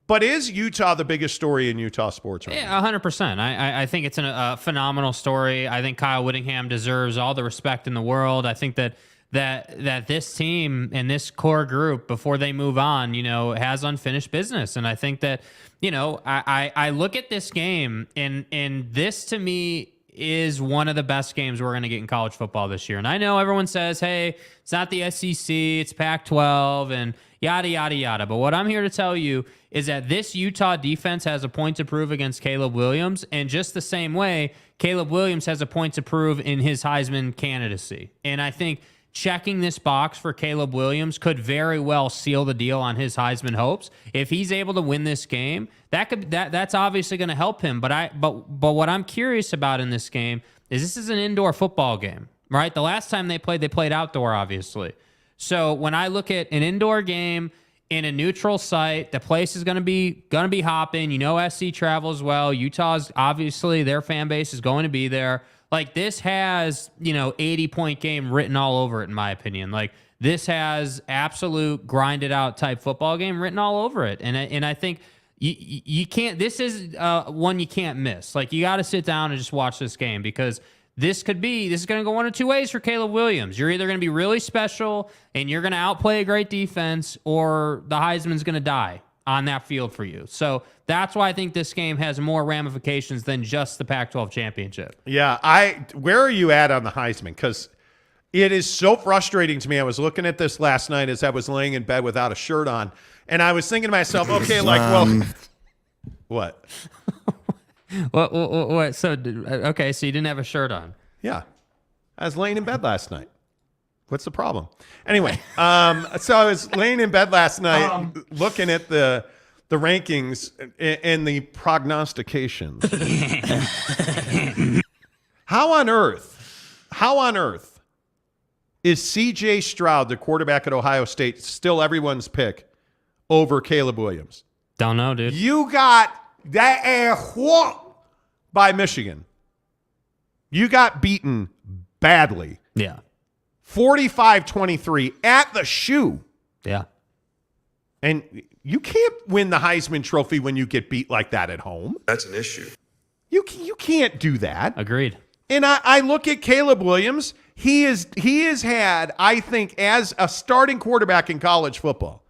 But is Utah the biggest story in Utah sports right now? 100%. I think it's a phenomenal story. I think Kyle Whittingham deserves all the respect in the world. I think that this team and this core group, before they move on, has unfinished business. And I think that, I look at this game, and this to me is one of the best games we're going to get in college football this year. And I know everyone says, hey, it's not the SEC, it's Pac-12, and yada, yada, yada. But what I'm here to tell you is that this Utah defense has a point to prove against Caleb Williams. And just the same way, Caleb Williams has a point to prove in his Heisman candidacy. And I think checking this box for Caleb Williams could very well seal the deal on his Heisman hopes. If he's able to win this game, that's obviously going to help him. But what I'm curious about in this game is this is an indoor football game, right? The last time they played outdoor, obviously. So when I look at an indoor game in a neutral site, the place is going to be hopping. SC travels well. Utah's obviously, their fan base is going to be there. Like, this has 80-point game written all over it, in my opinion. Like, this has absolute grinded out type football game written all over it. And I think you can't. This is one you can't miss. Like, you got to sit down and just watch this game, because this is going to go one of two ways for Caleb Williams. You're either going to be really special and you're going to outplay a great defense, or the Heisman's going to die on that field for you. So that's why I think this game has more ramifications than just the Pac-12 Championship. Yeah, where are you at on the Heisman? Because it is so frustrating to me. I was looking at this last night as I was laying in bed without a shirt on, and I was thinking to myself, okay, what? What? So you didn't have a shirt on? Yeah, I was laying in bed last night. What's the problem? Anyway, so I was laying in bed last night looking at the rankings and the prognostications. How on earth is C.J. Stroud, the quarterback at Ohio State, still everyone's pick over Caleb Williams? Don't know, dude. You got that by Michigan. You got beaten badly. Yeah. 45-23 at the shoe. Yeah. And you can't win the Heisman Trophy when you get beat like that at home. That's an issue. You can't do that. Agreed. And I look at Caleb Williams. He has had, I think, as a starting quarterback in college football,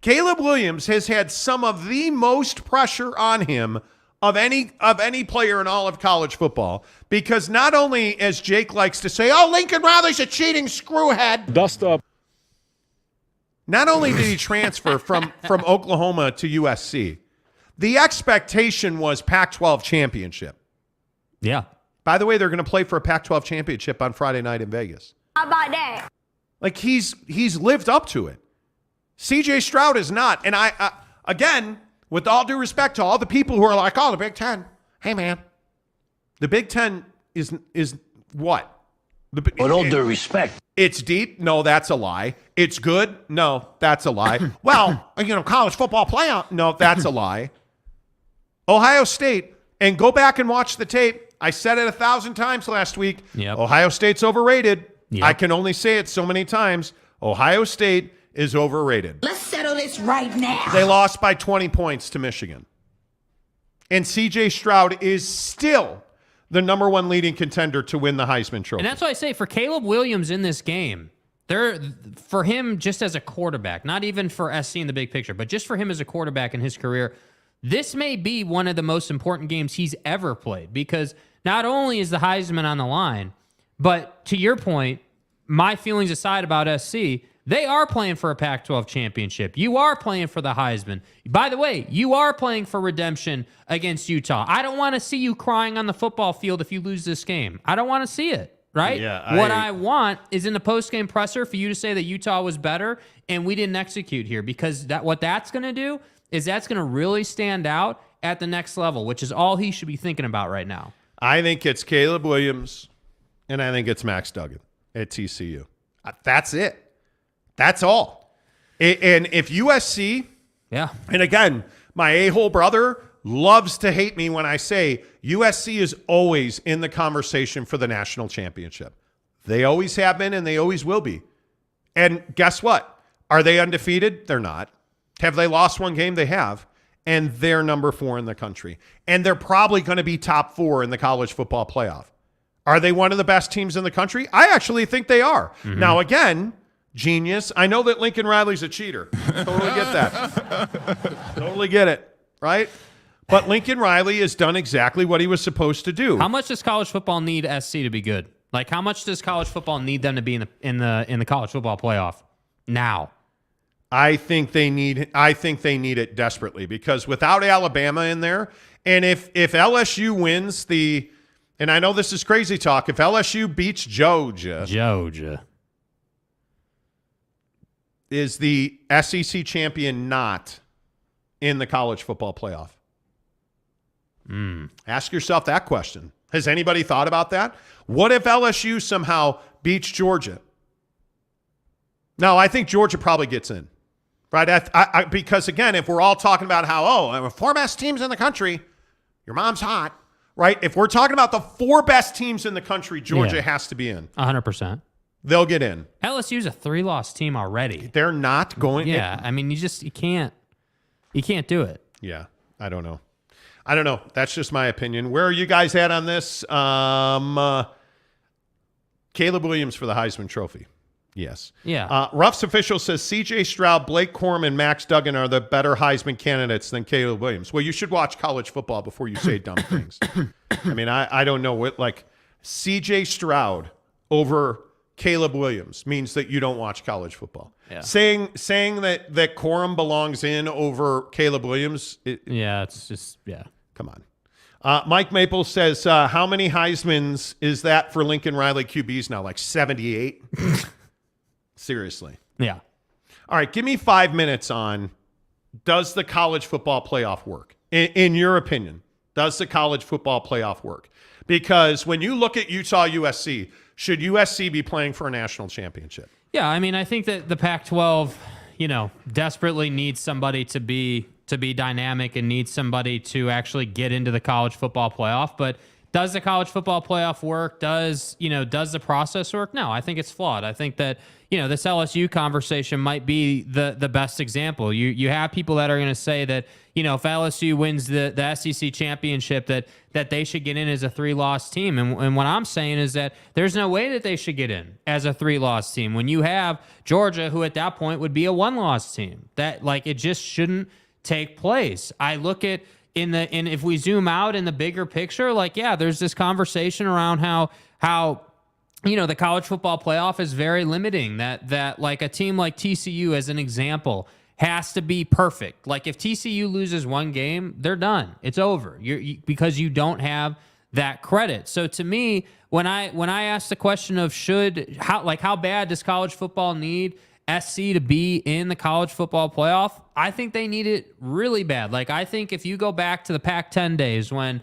Caleb Williams has had some of the most pressure on him of any player in all of college football, because not only, as Jake likes to say, oh, Lincoln Riley's a cheating screwhead. Dust up. Not only did he transfer from Oklahoma to USC, the expectation was Pac-12 Championship. Yeah. By the way, they're going to play for a Pac-12 Championship on Friday night in Vegas. How about that? Like, he's lived up to it. CJ Stroud is not. And I again, with all due respect to all the people who are like, oh, the Big Ten. Hey, man. The Big Ten is what? With all due respect. It's deep? No, that's a lie. It's good? No, that's a lie. Well, college football playoff? No, that's a lie. Ohio State, and go back and watch the tape. I said it 1,000 times last week. Yep. Ohio State's overrated. Yep. I can only say it so many times. Ohio State is overrated. Let's settle this right now. They lost by 20 points to Michigan. And CJ Stroud is still the number one leading contender to win the Heisman Trophy. And that's why I say for Caleb Williams in this game, for him just as a quarterback, not even for SC in the big picture, but just for him as a quarterback in his career, this may be one of the most important games he's ever played, because not only is the Heisman on the line, but to your point, my feelings aside about SC, they are playing for a Pac-12 championship. You are playing for the Heisman. By the way, you are playing for redemption against Utah. I don't want to see you crying on the football field if you lose this game. I don't want to see it, right? Yeah, what I want is in the post-game presser for you to say that Utah was better and we didn't execute here, because what that's going to do is that's going to really stand out at the next level, which is all he should be thinking about right now. I think it's Caleb Williams, and I think it's Max Duggan at TCU. That's it. That's all. And if USC, yeah, and again, my a-hole brother loves to hate me when I say USC is always in the conversation for the national championship. They always have been, and they always will be. And guess what? Are they undefeated? They're not. Have they lost one game? They have. And they're number 4 in the country. And they're probably going to be top 4 in the college football playoff. Are they one of the best teams in the country? I actually think they are. Mm-hmm. Now, again, genius. I know that Lincoln Riley's a cheater. Totally get that. Totally get it, right? But Lincoln Riley has done exactly what he was supposed to do. How much does college football need SC to be good? Like, how much does college football need them to be in the college football playoff now? I think they need it desperately, because without Alabama in there, and if LSU wins and I know this is crazy talk, if LSU beats Georgia is the SEC champion not in the college football playoff? Ask yourself that question. Has anybody thought about that? What if LSU somehow beats Georgia? No, I think Georgia probably gets in. Right? Because, again, if we're all talking about how, 4 best teams in the country, your mom's hot, right? If we're talking about the 4 best teams in the country, Georgia has to be in. 100%. They'll get in. LSU's a 3-loss team already. They're not going. Yeah, I mean, you can't do it. Yeah, I don't know. That's just my opinion. Where are you guys at on this? Caleb Williams for the Heisman Trophy. Yes. Yeah. Ruff's official says C.J. Stroud, Blake Corum, and Max Duggan are the better Heisman candidates than Caleb Williams. Well, you should watch college football before you say dumb things. I mean, I don't know what, like, C.J. Stroud over Caleb Williams means that you don't watch college football. Yeah. Saying that Corum belongs in over Caleb Williams. It's just, yeah. Come on. Mike Maple says, how many Heismans is that for Lincoln Riley QBs now? Like 78? Seriously. Yeah. All right, give me 5 minutes on, does the college football playoff work? In your opinion, does the college football playoff work? Because when you look at Utah USC, should USC be playing for a national championship? Yeah, I mean, I think that the Pac-12, desperately needs somebody to be dynamic and needs somebody to actually get into the college football playoff. But does the college football playoff work? Does the process work? No, I think it's flawed. I think that, this LSU conversation might be the best example. You have people that are going to say that, if LSU wins the SEC championship, that they should get in as a 3-loss team. And what I'm saying is that there's no way that they should get in as a 3-loss team when you have Georgia, who at that point would be a 1-loss team. That it just shouldn't take place. I look at if we zoom out in the bigger picture, there's this conversation around how the college football playoff is very limiting. That a team like TCU, as an example, has to be perfect. If TCU loses one game, they're done. It's over. Because you don't have that credit. So to me, when I ask the question of how bad does college football need SC to be in the college football playoff, I think they need it really bad. I think if you go back to the Pac-10 days when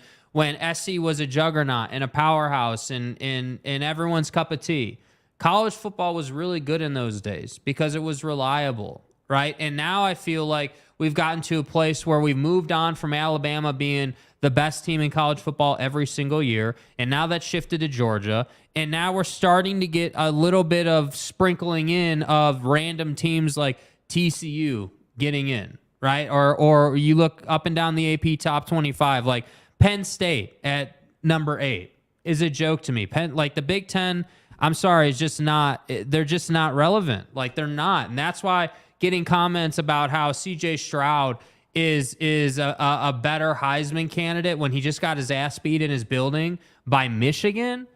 SC was a juggernaut and a powerhouse and everyone's cup of tea, college football was really good in those days because it was reliable, right? And now I feel like we've gotten to a place where we've moved on from Alabama being the best team in college football every single year, and now that's shifted to Georgia, and now we're starting to get a little bit of sprinkling in of random teams like TCU getting in, right? Or you look up and down the AP top 25, Penn State at number 8 is a joke to me. The Big Ten, I'm sorry, is just not. They're just not relevant. They're not, and that's why getting comments about how C.J. Stroud is a better Heisman candidate when he just got his ass beat in his building by Michigan.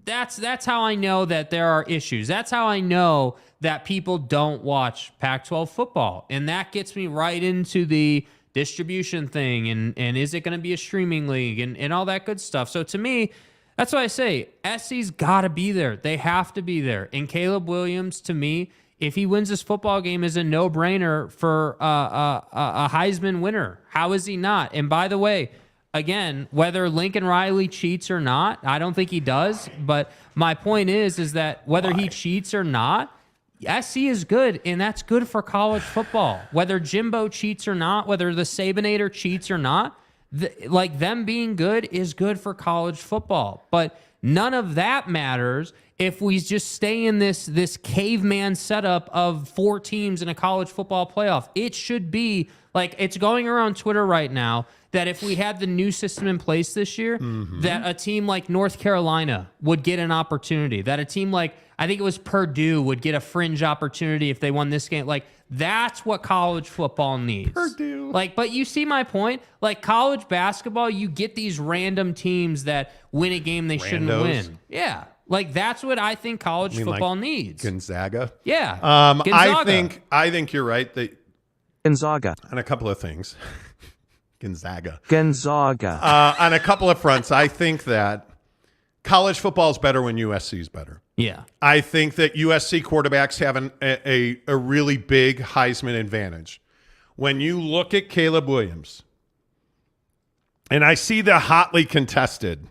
That's how I know that there are issues. That's how I know that people don't watch Pac-12 football, and that gets me right into the distribution thing and is it going to be a streaming league and all that good stuff. So to me, that's why I say SC's got to be there. They have to be there. And Caleb Williams, to me, if he wins this football game, is a no-brainer for a Heisman winner. How is he not? And by the way, again, whether Lincoln Riley cheats or not, I don't think he does. But my point is that whether he cheats or not, SC is good, and that's good for college football. Whether Jimbo cheats or not, whether the Sabinator cheats or not, them being good is good for college football. But none of that matters if we just stay in this caveman setup of 4 teams in a college football playoff. It should be it's going around Twitter right now that if we had the new system in place this year, that a team like North Carolina would get an opportunity, that a team like, I think it was Purdue, would get a fringe opportunity if they won this game. That's what college football needs. Purdue. But you see my point? College basketball, you get these random teams that win a game they shouldn't win. Yeah. That's what I think college football needs. Gonzaga? Yeah. Gonzaga. I think you're right. Gonzaga. On a couple of things. Gonzaga. On a couple of fronts, I think that college football is better when USC is better. Yeah. I think that USC quarterbacks have a really big Heisman advantage. When you look at Caleb Williams, and I see the hotly contested,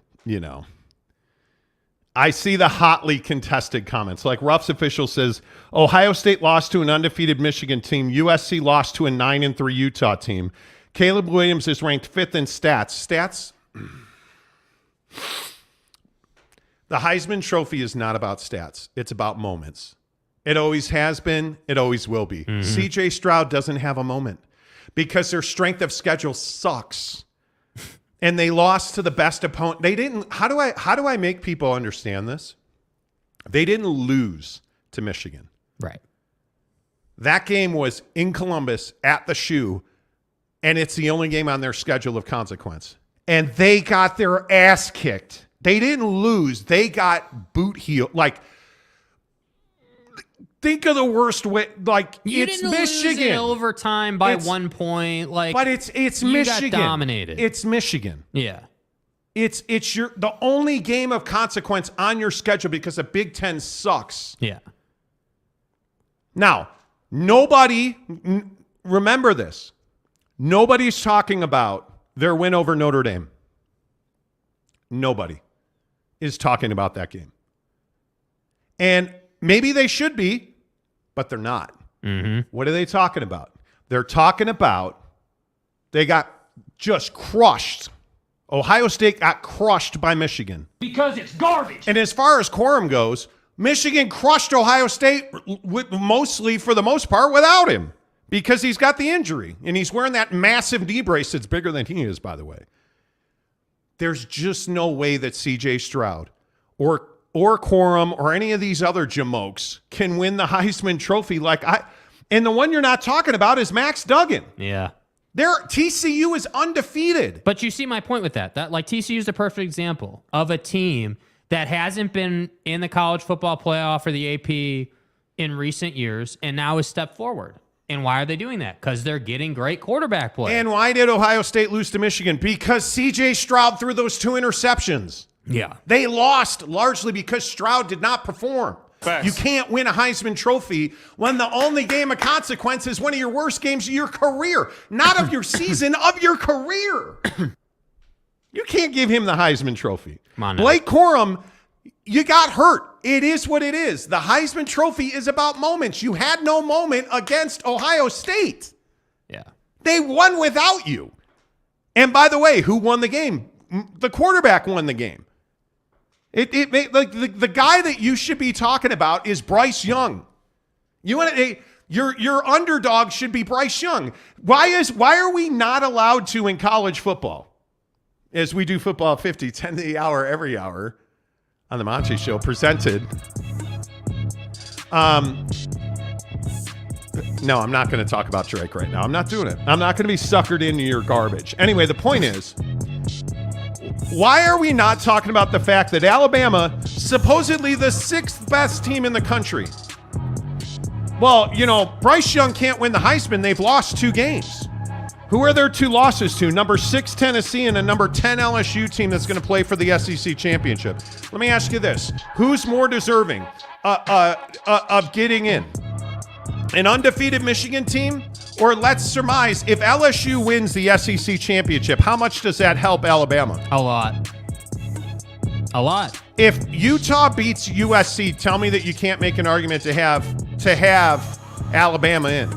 I see the hotly contested comments. Ruff's official says, Ohio State lost to an undefeated Michigan team. USC lost to a 9-3 Utah team. Caleb Williams is ranked 5th in stats. The Heisman Trophy is not about stats. It's about moments. It always has been. It always will be. C.J. Stroud doesn't have a moment because their strength of schedule sucks. And they lost to the best opponent. They didn't. How do I make people understand this? They didn't lose to Michigan. Right. That game was in Columbus at the Shoe, and it's the only game on their schedule of consequence. And they got their ass kicked. They didn't lose. They got boot heel. Think of the worst way. You it's didn't Michigan. Lose in overtime by 1 point. But it's you Michigan. Got dominated. It's Michigan. Yeah. It's the only game of consequence on your schedule because the Big Ten sucks. Yeah. Now, remember this. Nobody's talking about their win over Notre Dame. Nobody is talking about that game. And maybe they should be, but they're not. What are they talking about? They're talking about they got just crushed Ohio State got crushed by Michigan. Because it's garbage. And as far as quorum goes, Michigan crushed Ohio State mostly, for the most part, without him because he's got the injury. And he's wearing that massive knee brace that's bigger than he is, by the way. There's just no way that C.J. Stroud or Quorum or any of these other jamokes can win the Heisman Trophy and the one you're not talking about is Max Duggan. Yeah. TCU is undefeated. But you see my point with that. TCU is a perfect example of a team that hasn't been in the college football playoff or the AP in recent years and now has stepped forward. And why are they doing that? Because they're getting great quarterback play. And why did Ohio State lose to Michigan? Because C.J. Stroud threw those 2 interceptions. Yeah. They lost largely because Stroud did not perform. Facts. You can't win a Heisman Trophy when the only game of consequence is one of your worst games of your career. Not of your season, of your career. You can't give him the Heisman Trophy. Come on now. Blake Corum, you got hurt. It is what it is. The Heisman Trophy is about moments. You had no moment against Ohio State. Yeah. They won without you. And by the way, who won the game? The quarterback won the game. The guy that you should be talking about is Bryce Young. Your underdog should be Bryce Young. Why are we not allowed to in college football? As we do football 50, 10 to the hour, every hour on the Monty Show, presented. No, I'm not going to talk about Drake right now. I'm not doing it. I'm not going to be suckered into your garbage. Anyway, the point is, why are we not talking about the fact that Alabama, supposedly the 6th best team in the country? Well, Bryce Young can't win the Heisman. They've lost 2 games. Who are their 2 losses to? Number 6 Tennessee and a number 10 LSU team that's going to play for the SEC Championship. Let me ask you this. Who's more deserving of getting in? An undefeated Michigan team? Or let's surmise, if LSU wins the SEC Championship, how much does that help Alabama? A lot. A lot. If Utah beats USC, tell me that you can't make an argument to have Alabama in.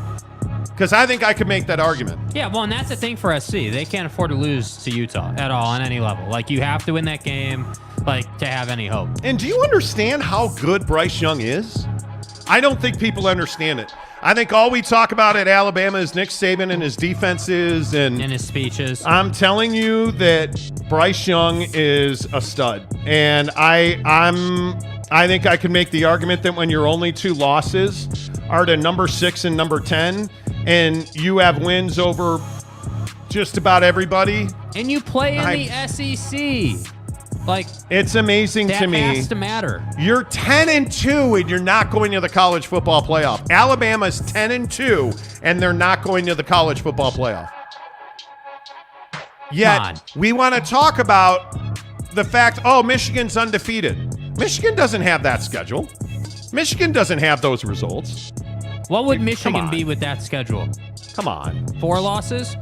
Because I think I could make that argument. Yeah, well, and that's the thing for SC. They can't afford to lose to Utah at all on any level. You have to win that game, to have any hope. And do you understand how good Bryce Young is? I don't think people understand it. I think all we talk about at Alabama is Nick Saban and his defenses and his speeches. I'm telling you that Bryce Young is a stud. And I think I can make the argument that when your only 2 losses are to number 6 and number 10, and you have wins over just about everybody. And you play in the SEC. It's amazing to me. That has to matter. You're 10-2 and you're not going to the college football playoff. Alabama's 10-2 and they're not going to the college football playoff. Yet we want to talk about the fact, Michigan's undefeated. Michigan doesn't have that schedule. Michigan doesn't have those results. What would Michigan be with that schedule? Come on. 4 losses?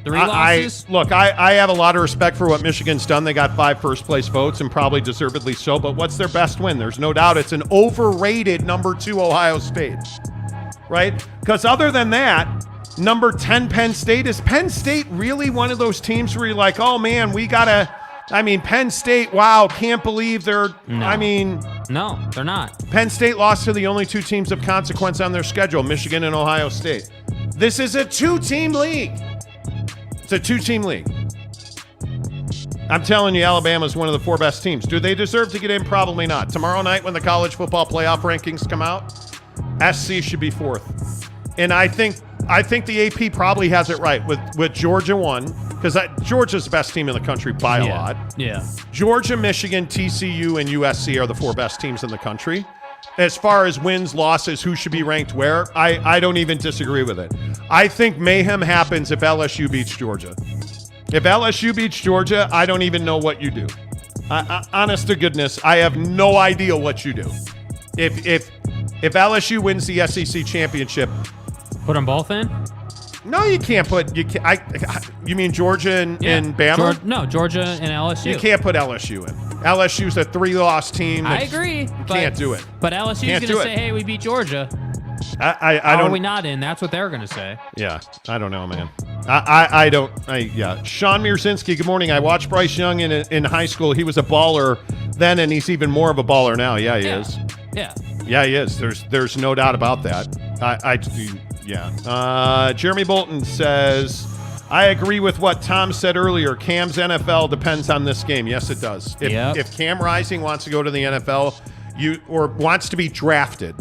3 losses? I have a lot of respect for what Michigan's done. They got 5 first-place votes, and probably deservedly so. But what's their best win? There's no doubt it's an overrated number 2 Ohio State, right? Because other than that, number 10 Penn State, is Penn State really one of those teams where you're like, oh, man, we got to – Penn State, wow, can't believe they're – No, they're not. Penn State lost to the only 2 teams of consequence on their schedule, Michigan and Ohio State. This is a 2-team league. It's a 2-team league. I'm telling you, Alabama's one of the 4 best teams. Do they deserve to get in? Probably not. Tomorrow night when the college football playoff rankings come out, SC should be 4th. And I think the AP probably has it right with Georgia 1, because Georgia's the best team in the country by a lot. Yeah. Georgia, Michigan, TCU, and USC are the 4 best teams in the country. As far as wins, losses, who should be ranked where, I don't even disagree with it. I think mayhem happens if LSU beats Georgia. If LSU beats Georgia, I don't even know what you do. Honest to goodness, I have no idea what you do. If LSU wins the SEC championship, put them both in. No, you can't put. You mean Georgia and Bama? Georgia and LSU. You can't put LSU in. LSU's a 3-loss team. I agree. You can't do it. But LSU's going to say, "Hey, we beat Georgia." I How don't. are we not in? That's what they're going to say. Yeah, I don't know, man. Sean Mierzinski, good morning. I watched Bryce Young in high school. He was a baller then, and he's even more of a baller now. Yeah, he is. Yeah. Yeah, he is. There's no doubt about that. Jeremy Bolton says, I agree with what Tom said earlier. Cam's NFL depends on this game. Yes, it does. If Cam Rising wants to go to the NFL, or wants to be drafted.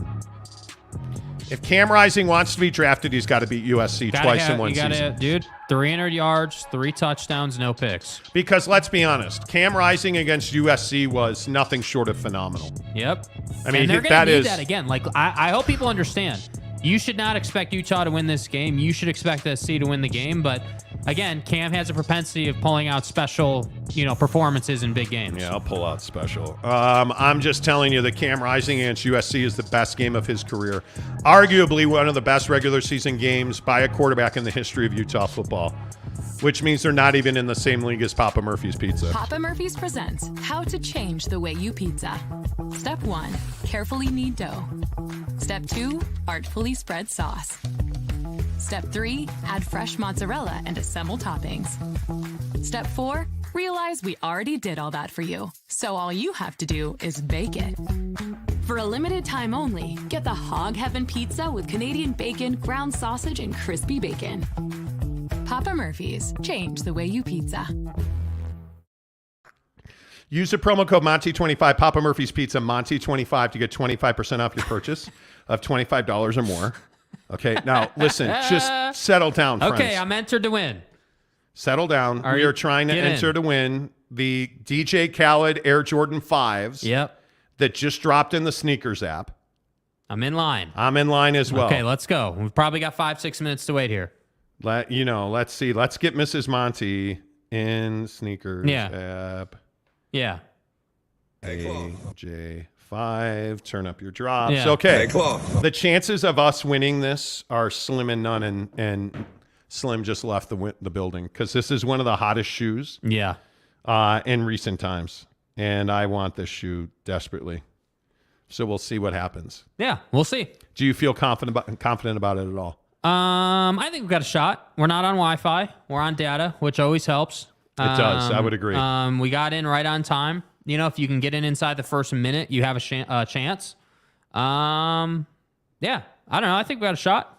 If Cam Rising wants to be drafted, he's got to beat USC twice in one season. Dude, 300 yards, 3 touchdowns, no picks. Because let's be honest, Cam Rising against USC was nothing short of phenomenal. Yep. I mean, and they're going to need that again. Like, I hope people understand. You should not expect Utah to win this game. You should expect SC to win the game. But again, Cam has a propensity of pulling out special, performances in big games. Yeah, I'll pull out special. I'm just telling you that Cam Rising against USC is the best game of his career. Arguably one of the best regular season games by a quarterback in the history of Utah football. Which means they're not even in the same league as Papa Murphy's Pizza. Papa Murphy's presents How to Change the Way You Pizza. Step 1, carefully knead dough. Step 2, artfully spread sauce. Step 3, add fresh mozzarella and assemble toppings. Step 4, realize we already did all that for you, so all you have to do is bake it. For a limited time only, get the Hog Heaven Pizza with Canadian bacon, ground sausage, and crispy bacon. Papa Murphy's, change the way you pizza. Use the promo code Monty25, Papa Murphy's Pizza, Monty25 to get 25% off your purchase of $25 or more. Okay, now listen, just settle down, friends. Okay, I'm entered to win. Settle down. We are trying to enter to win the DJ Khaled Air Jordan 5s. Yep. That just dropped in the sneakers app. I'm in line. I'm in line as well. Okay, let's go. We've probably got 5-6 minutes to wait here. Let's see. Let's get Mrs. Monty in sneakers app. Yeah. AJ5. Turn up your drops. Yeah. Okay. The chances of us winning this are slim and none, and Slim just left the building because this is one of the hottest shoes. Yeah. In recent times, and I want this shoe desperately. So we'll see what happens. Yeah, we'll see. Do you feel confident about it at all? I think we've got a shot. We're not on Wi-Fi. We're on data, which always helps. It does. I would agree. We got in right on time. If you can get in inside the first minute, you have a chance. I don't know. I think we got a shot.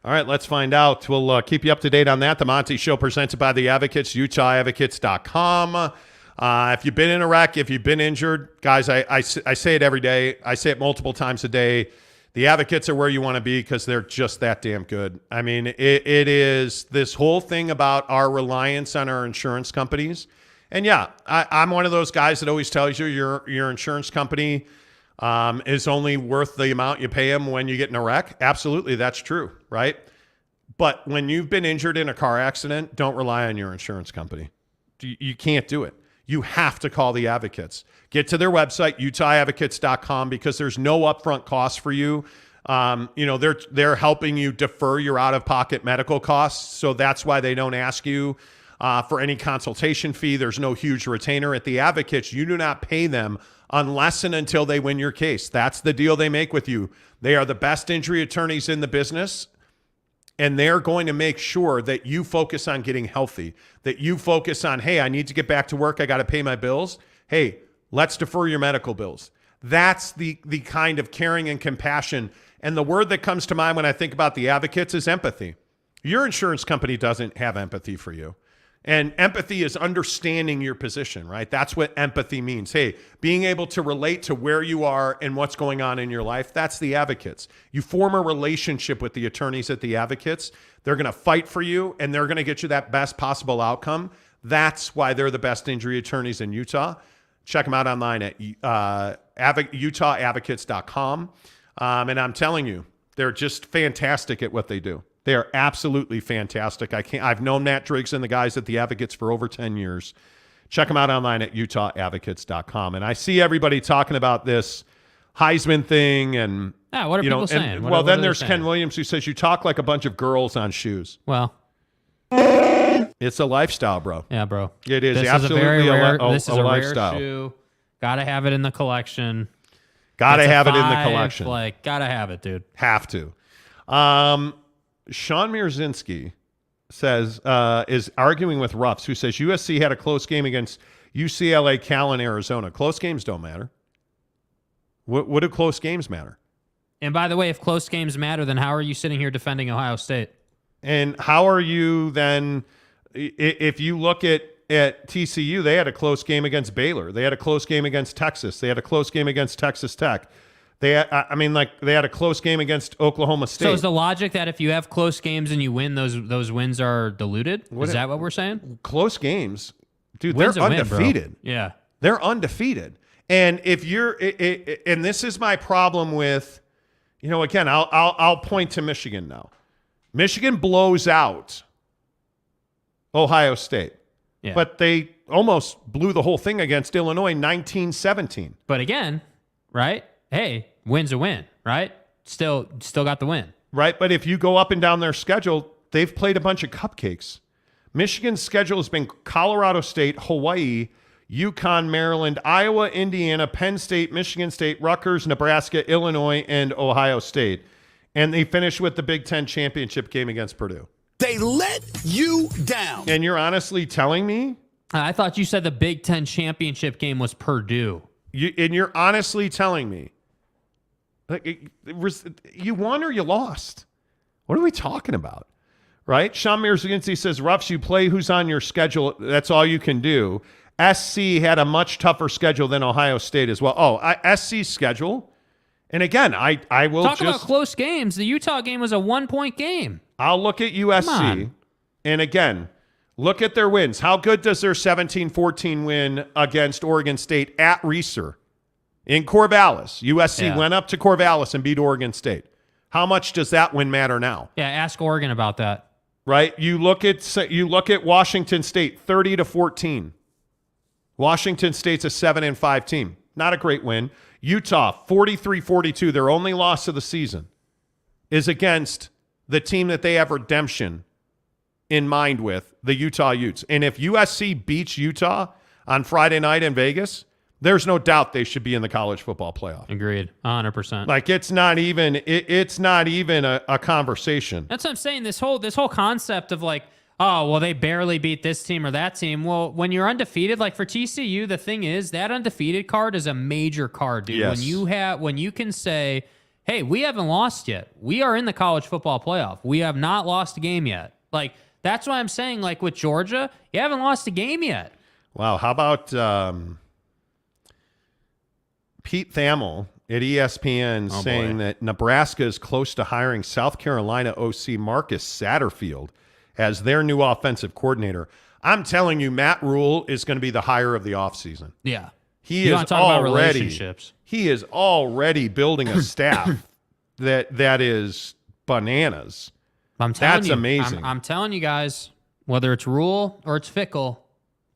All right, let's find out. We'll keep you up to date on that. The Monty Show presented by the Advocates, UtahAdvocates.com. If you've been in a wreck, if you've been injured, guys, I say it every day. I say it multiple times a day. The Advocates are where you want to be because they're just that damn good. I mean, it is this whole thing about our reliance on our insurance companies. And yeah, I'm one of those guys that always tells you your insurance company is only worth the amount you pay them when you get in a wreck. Absolutely, that's true, right? But when you've been injured in a car accident, don't rely on your insurance company. You can't do it. You have to call the Advocates. Get to their website, UtahAdvocates.com, because there's no upfront cost for you. They're helping you defer your out-of-pocket medical costs, so that's why they don't ask you for any consultation fee. There's no huge retainer. At the Advocates, you do not pay them unless and until they win your case. That's the deal they make with you. They are the best injury attorneys in the business. And they're going to make sure that you focus on getting healthy, that you focus on, hey, I need to get back to work. I got to pay my bills. Hey, let's defer your medical bills. That's the kind of caring and compassion. And the word that comes to mind when I think about the Advocates is empathy. Your insurance company doesn't have empathy for you. And empathy is understanding your position, right? That's what empathy means. Hey, being able to relate to where you are and what's going on in your life, that's the Advocates. You form a relationship with the attorneys at the Advocates. They're going to fight for you, and they're going to get you that best possible outcome. That's why they're the best injury attorneys in Utah. Check them out online at UtahAdvocates.com. And I'm telling you, they're just fantastic at what they do. They are absolutely fantastic. I've known Matt Driggs and the guys at the Advocates for over 10 years. Check them out online at UtahAdvocates.com. And I see everybody talking about this Heisman thing and what are people saying? Then there's Ken Williams who says you talk like a bunch of girls on shoes. Well, it's a lifestyle, bro. Yeah, bro. It is this absolutely is a very rare, a this is a lifestyle. Rare shoe. Gotta have it in the collection. Gotta have it in the collection. Gotta have it, dude. Have to. Sean Mierzinski says, is arguing with Ruffs, who says USC had a close game against UCLA, Cal, and Arizona. Close games don't matter. What do close games matter? And by the way, if close games matter, then how are you sitting here defending Ohio State? And how are you then, if you look at TCU, they had a close game against Baylor. They had a close game against Texas. They had a close game against Texas Tech. They had a close game against Oklahoma State. So is the logic that if you have close games and you win, those wins are diluted? Is that what we're saying? Close games, dude, Wins they're undefeated. Yeah. They're undefeated. And if you're, and this is my problem with, again, I'll point to Michigan now. Michigan blows out Ohio State. Yeah. But they almost blew the whole thing against Illinois 19-17. But again, right? Hey, win's a win, right? Still got the win. Right, but if you go up and down their schedule, they've played a bunch of cupcakes. Michigan's schedule has been Colorado State, Hawaii, UConn, Maryland, Iowa, Indiana, Penn State, Michigan State, Rutgers, Nebraska, Illinois, and Ohio State. And they finish with the Big Ten championship game against Purdue. They let you down. And you're honestly telling me? I thought you said the Big Ten championship game was Purdue. You're honestly telling me you won or you lost? What are we talking about? Right? Sean Mirzaginski says, Ruffs, you play who's on your schedule. That's all you can do. SC had a much tougher schedule than Ohio State as well. SC's schedule. And again, I will talk about close games. The Utah game was a 1-point game. I'll look at USC, and again, look at their wins. How good does their 17-14 win against Oregon State at Reser in Corvallis? USC went up to Corvallis and beat Oregon State. How much does that win matter now? Yeah, ask Oregon about that. Right? You look at Washington State, 30-14. Washington State's a 7-5 team. Not a great win. Utah, 43-42. Their only loss of the season is against the team that they have redemption in mind with, the Utah Utes. And if USC beats Utah on Friday night in Vegas, there's no doubt they should be in the college football playoff. Agreed, 100%. Like it's not even a conversation. That's what I'm saying. This whole concept of like, oh, well, they barely beat this team or that team. Well, when you're undefeated, like for TCU, the thing is that undefeated card is a major card, dude. Yes. When you can say, hey, we haven't lost yet. We are in the college football playoff. We have not lost a game yet. Like, that's why I'm saying, like, with Georgia, you haven't lost a game yet. Wow. How about Pete Thamel at ESPN saying that Nebraska is close to hiring South Carolina OC Marcus Satterfield as their new offensive coordinator. I'm telling you, Matt Rule is going to be the hire of the offseason. Yeah. He is already building a staff that is bananas. That's amazing. I'm telling you guys, whether it's Rule or it's Fickle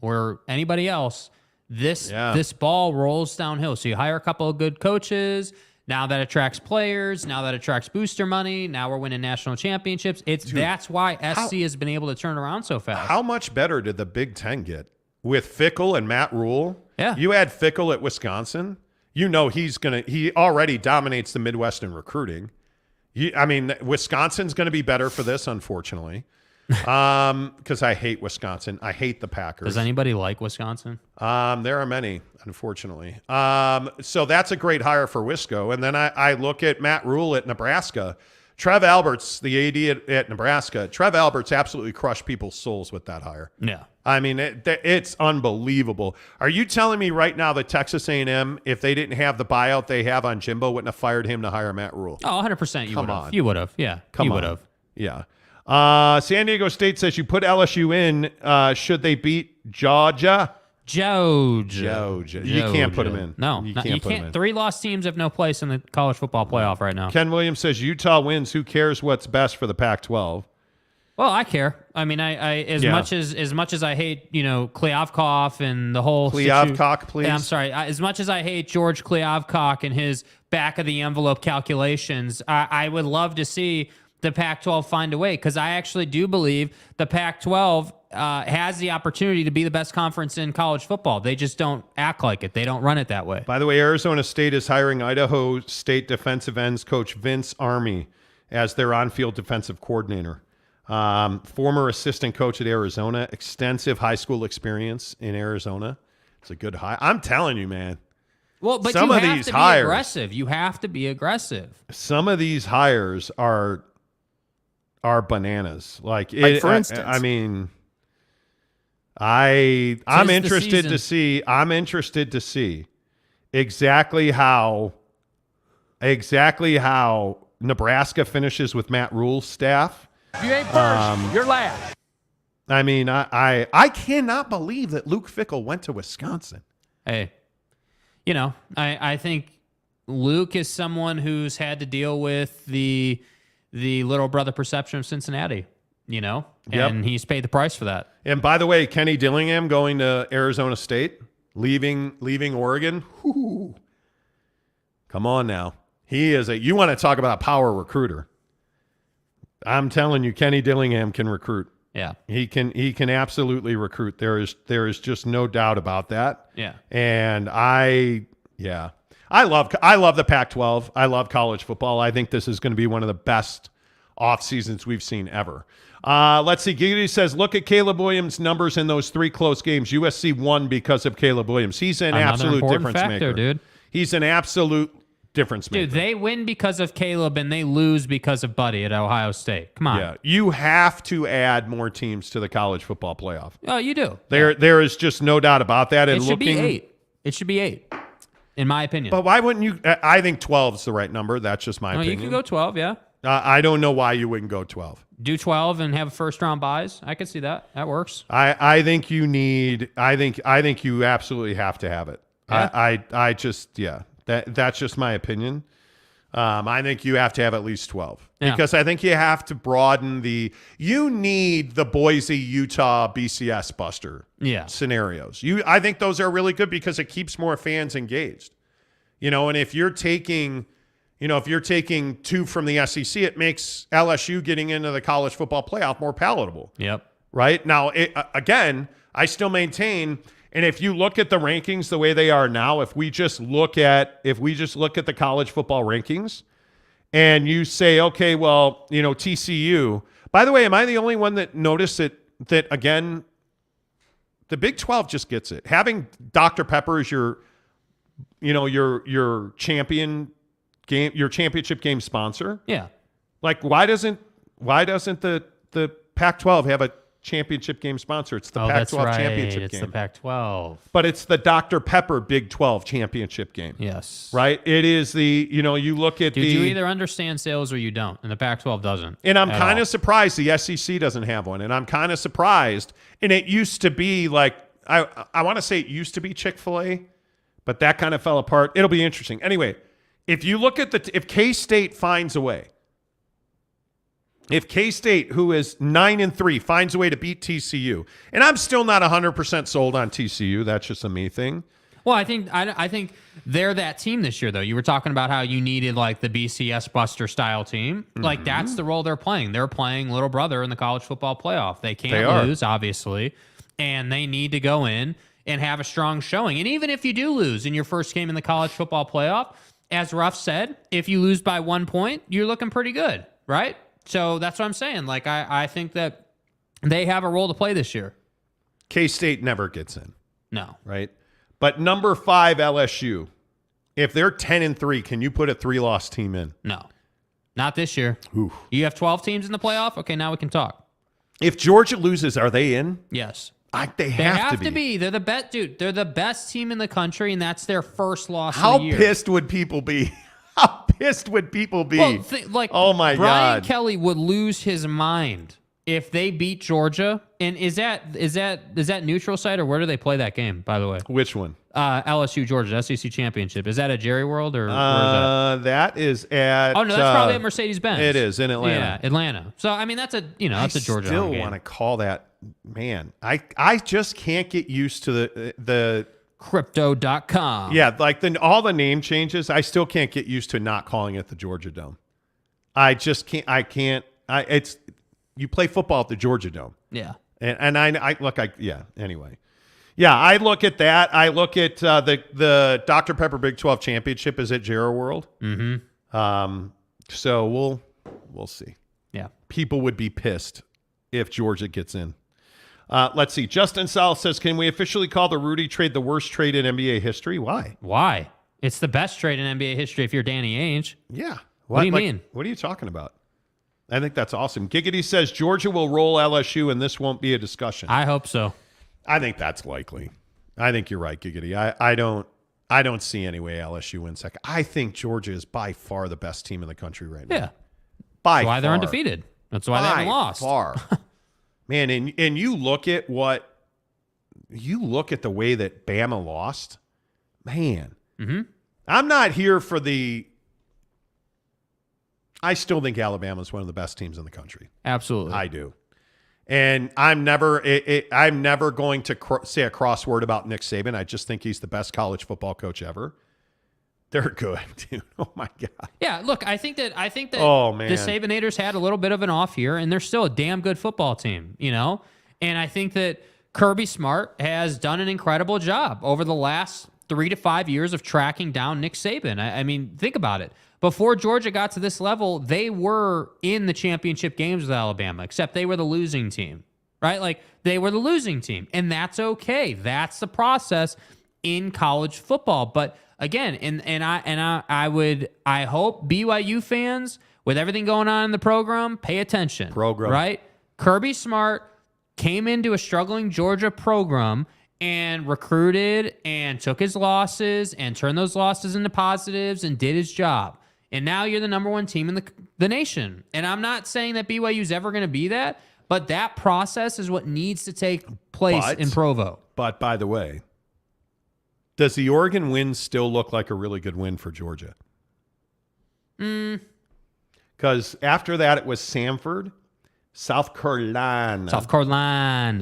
or anybody else, this ball rolls downhill. So you hire a couple of good coaches. Now that attracts players. Now that attracts booster money. Now we're winning national championships. That's why SC has been able to turn around so fast. How much better did the Big Ten get with Fickle and Matt Rule? Yeah. You add Fickle at Wisconsin, he already dominates the Midwest in recruiting. Wisconsin's going to be better for this, unfortunately, because I hate Wisconsin. I hate the Packers. Does anybody like Wisconsin? There are many, unfortunately. So that's a great hire for Wisco. And then I look at Matt Rule at Nebraska. Trev Alberts, the AD at Nebraska. Trev Alberts absolutely crushed people's souls with that hire. Yeah. I mean, it's unbelievable. Are you telling me right now that Texas A&M, if they didn't have the buyout they have on Jimbo, wouldn't have fired him to hire Matt Rule? Oh, 100% you would have. You would have. Yeah. Come you on. would have. Yeah. San Diego State says you put LSU in. Should they beat Georgia? Georgia. You can't put them in. No, you can't. 3 lost teams have no place in the college football playoff right now. Ken Williams says Utah wins. Who cares what's best for the Pac-12? Well, I care. I mean, as much as I hate, Kliavkoff and the whole Kliavkoff, please. I'm sorry. As much as I hate George Kliavkoff and his back of the envelope calculations, I would love to see the Pac-12 find a way, because I actually do believe the Pac-12 has the opportunity to be the best conference in college football. They just don't act like it. They don't run it that way. By the way, Arizona State is hiring Idaho State defensive ends coach Vince Army as their on-field defensive coordinator. Former assistant coach at Arizona, extensive high school experience in Arizona. It's a good hire. I'm telling you, man. Well, but some you of have these to hires, be aggressive. You have to be aggressive. Some of these hires are bananas. Like for instance, I'm interested to see. I'm interested to see exactly how Nebraska finishes with Matt Rule's staff. If you ain't first, you're last. I mean, I cannot believe that Luke Fickell went to Wisconsin. Hey, I think Luke is someone who's had to deal with the little brother perception of Cincinnati, and he's paid the price for that. And by the way, Kenny Dillingham going to Arizona State, leaving Oregon. Whoo. Come on now. He is you want to talk about a power recruiter. I'm telling you, Kenny Dillingham can recruit. Yeah. He can absolutely recruit. There is just no doubt about that. Yeah. And I love the Pac-12. I love college football. I think this is going to be one of the best off seasons we've seen ever. Let's see. Giggity says, look at Caleb Williams' numbers in those 3 close games. USC won because of Caleb Williams. He's an absolute difference maker, dude. He's an absolute difference maker. Dude, they win because of Caleb and they lose because of Buddy at Ohio State. Come on. Yeah, you have to add more teams to the college football playoff. Oh, you do. There is just no doubt about that. And it should be 8. It should be 8, in my opinion. But why wouldn't you? I think 12 is the right number. That's just my opinion. You can go 12, yeah. I don't know why you wouldn't go 12. Do 12 and have first-round buys. I could see that. That works. I think you need. I think you absolutely have to have it. Yeah. That's just my opinion. I think you have to have at least 12 because I think you have to broaden you need the Boise, Utah, BCS buster scenarios. I think those are really good because it keeps more fans engaged. And if you're taking 2 from the SEC, it makes LSU getting into the college football playoff more palatable. Yep. Right now, again, I still maintain. And if you look at the rankings the way they are now, if we just look at the college football rankings and you say, okay, well, TCU, by the way, am I the only one that noticed that again, the Big 12 just gets it. Having Dr. Pepper as your champion game, your championship game sponsor. Yeah. Like why doesn't the Pac-12 have a championship game sponsor? It's the Pac-12 championship game. It's the Pac-12. But it's the Dr. Pepper Big 12 championship game. Yes. Right? It is you look at you either understand sales or you don't, and the Pac-12 doesn't. And I'm kind of surprised the SEC doesn't have one. And I'm kind of surprised. And it used to be like, I want to say it used to be Chick-fil-A, but that kind of fell apart. It'll be interesting. Anyway, if you look at if K-State finds a way, if K-State, who is 9-3, finds a way to beat TCU, and I'm still not 100% sold on TCU. That's just a me thing. Well, I think they're that team this year, though. You were talking about how you needed like the BCS Buster style team. Mm-hmm. Like that's the role they're playing. They're playing little brother in the college football playoff. They can't lose, obviously, and they need to go in and have a strong showing. And even if you do lose in your first game in the college football playoff, as Ruff said, if you lose by 1 point, you're looking pretty good, right? So that's what I'm saying. Like, I think that they have a role to play this year. K-State never gets in. No. Right? But number 5, LSU, if they're 10-3, can you put a 3-loss team in? No. Not this year. Oof. You have 12 teams in the playoff? Okay, now we can talk. If Georgia loses, are they in? Yes. They have to be. They're the best, dude. They're the best team in the country, and that's their first loss How of the year. Pissed would people be? How pissed would people be? Well, oh my Brian God. Kelly would lose his mind if they beat Georgia. And is that neutral site or where do they play that game? By the way, which one? LSU Georgia SEC Championship. Is that at Jerry World or where is that? That is at. Oh no, that's probably at Mercedes-Benz. It is in Atlanta. Yeah, Atlanta. So I mean, that's a that's a Georgia. I still game. want to call that. Man, I just can't get used to the Crypto.com. Yeah, like all the name changes, I still can't get used to not calling it the Georgia Dome. I just can't. It's you play football at the Georgia Dome. Yeah, and I look. Anyway, yeah, I look at that. I look at the Dr. Pepper Big 12 Championship is at Jerry World. Mm-hmm. So we'll see. Yeah, people would be pissed if Georgia gets in. Let's see. Justin Sal says, can we officially call the Rudy trade the worst trade in NBA history? Why? Why? It's the best trade in NBA history if you're Danny Ainge. Yeah. What do you mean? What are you talking about? I think that's awesome. Giggity says Georgia will roll LSU and this won't be a discussion. I hope so. I think that's likely. I think you're right, Giggity. I don't see any way LSU wins second. I think Georgia is by far the best team in the country right now. Yeah. That's why they're undefeated. That's why they haven't lost. Far. Man, and you look at the way that Bama lost. Man. Mm-hmm. I'm not here for I still think Alabama is one of the best teams in the country. Absolutely. I do. And I'm never going to say a crossword about Nick Saban. I just think he's the best college football coach ever. They're good, dude. Oh my God. Yeah, look, I think that oh, man. the Sabanators had a little bit of an off year, and they're still a damn good football team, you know? And I think that Kirby Smart has done an incredible job over the last 3 to 5 years of tracking down Nick Saban. I mean, think about it. Before Georgia got to this level, they were in the championship games with Alabama, except they were the losing team, right? Like, they were the losing team, and that's okay. That's the process in college football. But again, I hope BYU fans, with everything going on in the program, pay attention. Right? Kirby Smart came into a struggling Georgia program and recruited and took his losses and turned those losses into positives and did his job. And now you're the number one team in the nation. And I'm not saying that BYU's ever going to be that, but that process is what needs to take place in Provo. But by the way, does the Oregon win still look like a really good win for Georgia? Because after that, it was Samford, South Carolina,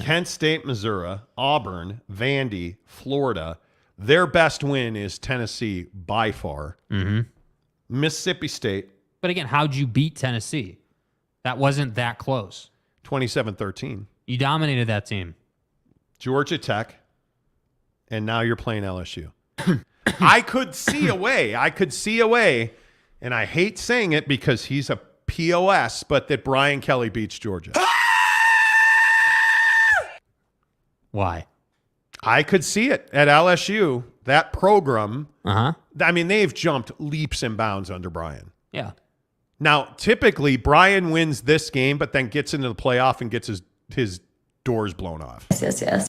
Kent State, Missouri, Auburn, Vandy, Florida. Their best win is Tennessee by far. Mm-hmm. Mississippi State. But again, how'd you beat Tennessee? That wasn't that close. 27-13. You dominated that team. Georgia Tech. And now you're playing LSU. I could see a way. And I hate saying it because he's a POS, but that Brian Kelly beats Georgia. Why? I could see it at LSU. That program, I mean, they've jumped leaps and bounds under Brian. Yeah. Now, typically, Brian wins this game, but then gets into the playoff and gets his doors blown off. Yes.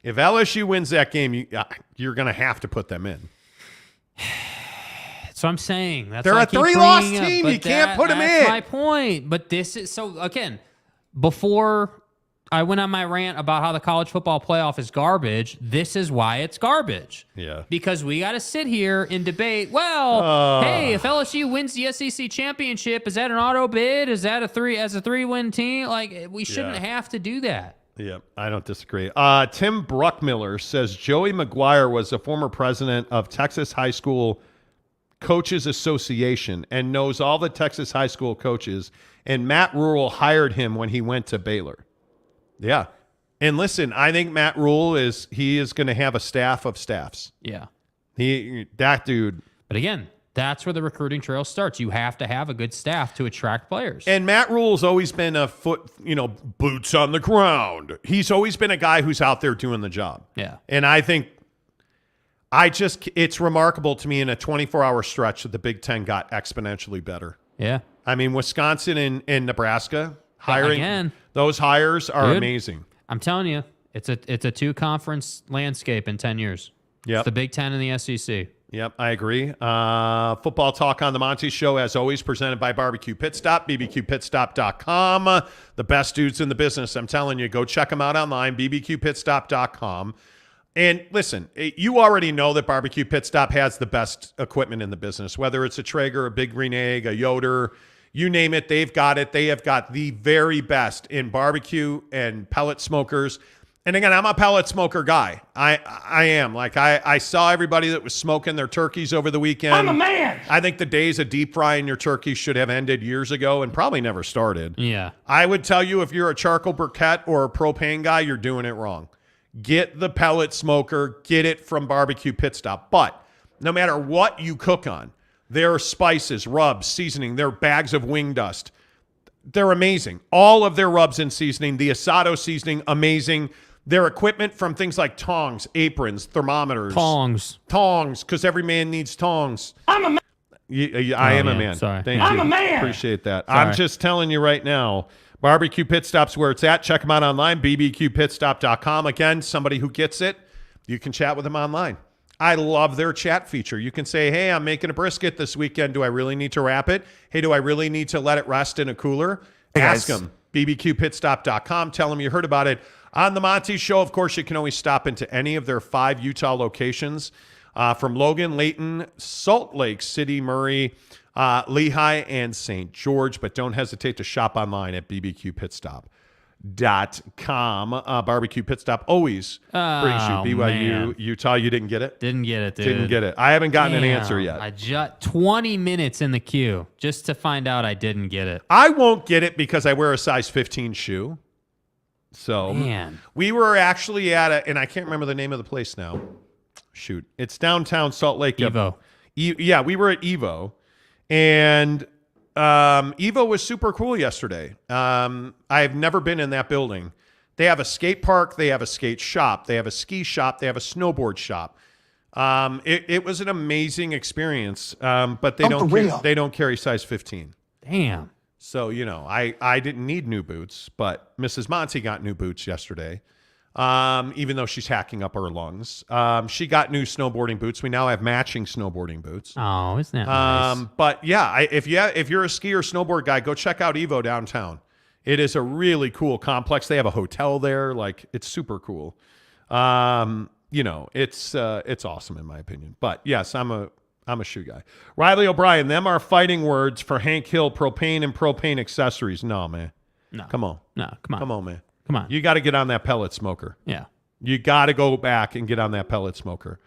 If LSU wins that game, you're going to have to put them in. That's what I'm saying. They're a 3-loss team. You can't put them in. That's my point. But this is so, again, before I went on my rant about how the college football playoff is garbage, this is why it's garbage. Yeah. Because we got to sit here and debate, hey, if LSU wins the SEC championship, is that an auto bid? Is that a 3-win team? Like, we shouldn't have to do that. Yeah, I don't disagree. Tim Bruckmiller says Joey McGuire was a former president of Texas High School Coaches Association and knows all the Texas high school coaches, and Matt Rule hired him when he went to Baylor. Yeah. And listen, I think Matt Rule is going to have a staff of staffs. Yeah. That dude. But again, that's where the recruiting trail starts. You have to have a good staff to attract players. And Matt Rule's always been boots on the ground. He's always been a guy who's out there doing the job. Yeah. And I think it's remarkable to me in a 24-hour stretch that the Big Ten got exponentially better. Yeah. I mean, Wisconsin and Nebraska hiring, again, those hires are amazing. I'm telling you, it's a 2-conference landscape in 10 years. Yep. It's the Big Ten and the SEC. Yep, I agree. Football talk on the Monty Show, as always, presented by Barbecue Pit Stop, bbqpitstop.com. The best dudes in the business. I'm telling you, go check them out online, bbqpitstop.com. And listen, you already know that Barbecue Pit Stop has the best equipment in the business, whether it's a Traeger, a Big Green Egg, a Yoder, you name it, they've got it. They have got the very best in barbecue and pellet smokers. And again, I'm a pellet smoker guy. I am. Like, I saw everybody that was smoking their turkeys over the weekend. I'm a man. I think the days of deep frying your turkey should have ended years ago and probably never started. Yeah. I would tell you, if you're a charcoal briquette or a propane guy, you're doing it wrong. Get the pellet smoker. Get it from Barbecue Pit Stop. But no matter what you cook on, their spices, rubs, seasoning, their bags of wing dust, they're amazing. All of their rubs and seasoning, the asado seasoning, amazing. Their equipment from things like tongs, aprons, thermometers. Tongs, because every man needs tongs. I'm a man. I am a man. Sorry. Thank I'm you. a man. Appreciate that. Sorry. I'm just telling you right now, Barbecue Pit Stop's where it's at. Check them out online, bbqpitstop.com. Again, somebody who gets it, you can chat with them online. I love their chat feature. You can say, hey, I'm making a brisket this weekend. Do I really need to wrap it? Hey, do I really need to let it rest in a cooler? Ask them. bbqpitstop.com. Tell them you heard about it on the Monty Show. Of course, you can always stop into any of their 5 Utah locations from Logan, Layton, Salt Lake City, Murray, Lehigh, and St. George. But don't hesitate to shop online at bbqpitstop.com. Barbecue Pit Stop always brings you BYU, man. Utah. You didn't get it? Didn't get it, dude. Didn't get it. I haven't gotten an answer yet. I just 20 minutes in the queue just to find out I didn't get it. I won't get it because I wear a size 15 shoe. So Man. we were actually at and I can't remember the name of the place now. Shoot. It's downtown Salt Lake. Evo. Yeah, we were at Evo. And Evo was super cool yesterday. I've never been in that building. They have a skate park. They have a skate shop. They have a ski shop. They have a snowboard shop. It was an amazing experience, but they don't carry size 15. Damn. So, I didn't need new boots, but Mrs. Monty got new boots yesterday, even though she's hacking up her lungs. She got new snowboarding boots. We now have matching snowboarding boots. Oh, isn't that nice? But yeah, if you're a ski or snowboard guy, go check out Evo downtown. It is a really cool complex. They have a hotel there. Like, it's super cool. It's awesome in my opinion. But yes, I'm a shoe guy. Riley O'Brien, them are fighting words for Hank Hill propane and propane accessories. No, man. No. Come on. No, come on. Come on, man. Come on. You got to get on that pellet smoker. Yeah. You got to go back and get on that pellet smoker.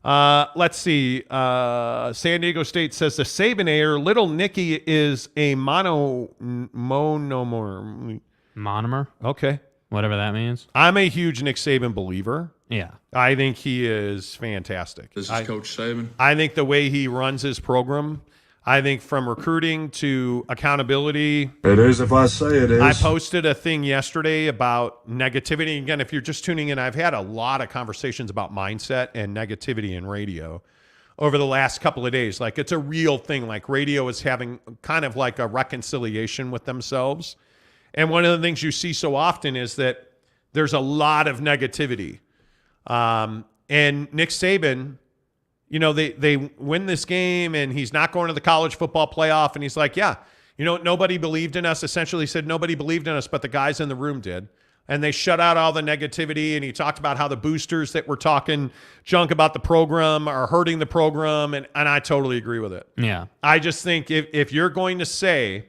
Let's see. San Diego State says the Sabinator, Little Nicky is a monomer. Monomer? Okay. Whatever that means. I'm a huge Nick Saban believer. Yeah. I think he is fantastic. This is Coach Saban. I think the way he runs his program, I think from recruiting to accountability. It is if I say it is. I posted a thing yesterday about negativity. Again, if you're just tuning in, I've had a lot of conversations about mindset and negativity in radio over the last couple of days. Like, it's a real thing. Like, radio is having kind of like a reconciliation with themselves. And one of the things you see so often is that there's a lot of negativity. And Nick Saban, they win this game and he's not going to the college football playoff. And he's like, yeah, nobody believed in us. Essentially said nobody believed in us, but the guys in the room did. And they shut out all the negativity. And he talked about how the boosters that were talking junk about the program are hurting the program. And I totally agree with it. Yeah. I just think if you're going to say,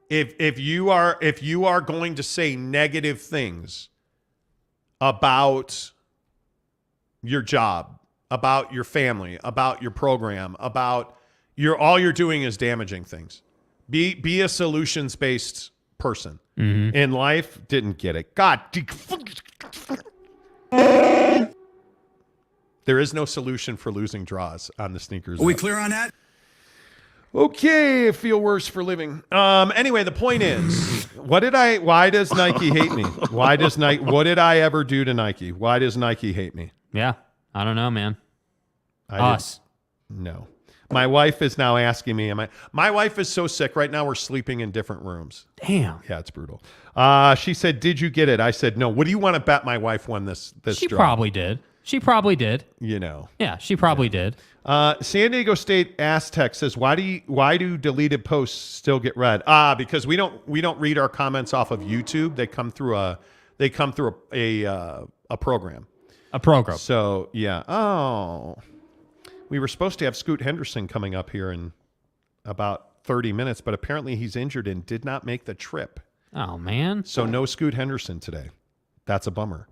if you are going to say negative things about your job, about your family, about your program, about all you're doing is damaging things. Be a solutions-based person. Mm-hmm. In life, didn't get it. God. There is no solution for losing draws on the sneakers. Are we clear on that? Okay, feel worse for living. Anyway, the point is, why does Nike hate me? What did I ever do to Nike? Why does Nike hate me? Yeah. I don't know, man. No. My wife is now asking me, my wife is so sick right now, we're sleeping in different rooms. Damn. Yeah, it's brutal. She said, did you get it? I said, no. What do you want to bet my wife won this She draw? probably did. She probably did. Yeah, she probably did. San Diego State Aztec says, why do deleted posts still get read? Because we don't read our comments off of YouTube. They come through a program. A program. So yeah. Oh, we were supposed to have Scoot Henderson coming up here in about 30 minutes, but apparently he's injured and did not make the trip. Oh man. So no Scoot Henderson today. That's a bummer.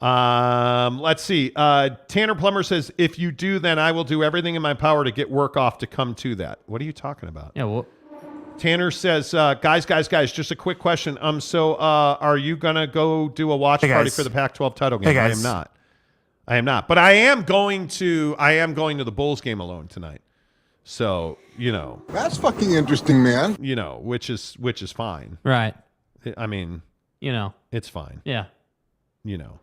Let's see. Tanner Plummer says, if you do, then I will do everything in my power to get work off to come to that. What are you talking about? Yeah, well, Tanner says, guys, just a quick question. So are you going to go do a watch party for the Pac-12 title game? I am not. But I am going to the Bulls game alone tonight. So, That's fucking interesting, man. Which is fine. Right. I mean, it's fine. Yeah.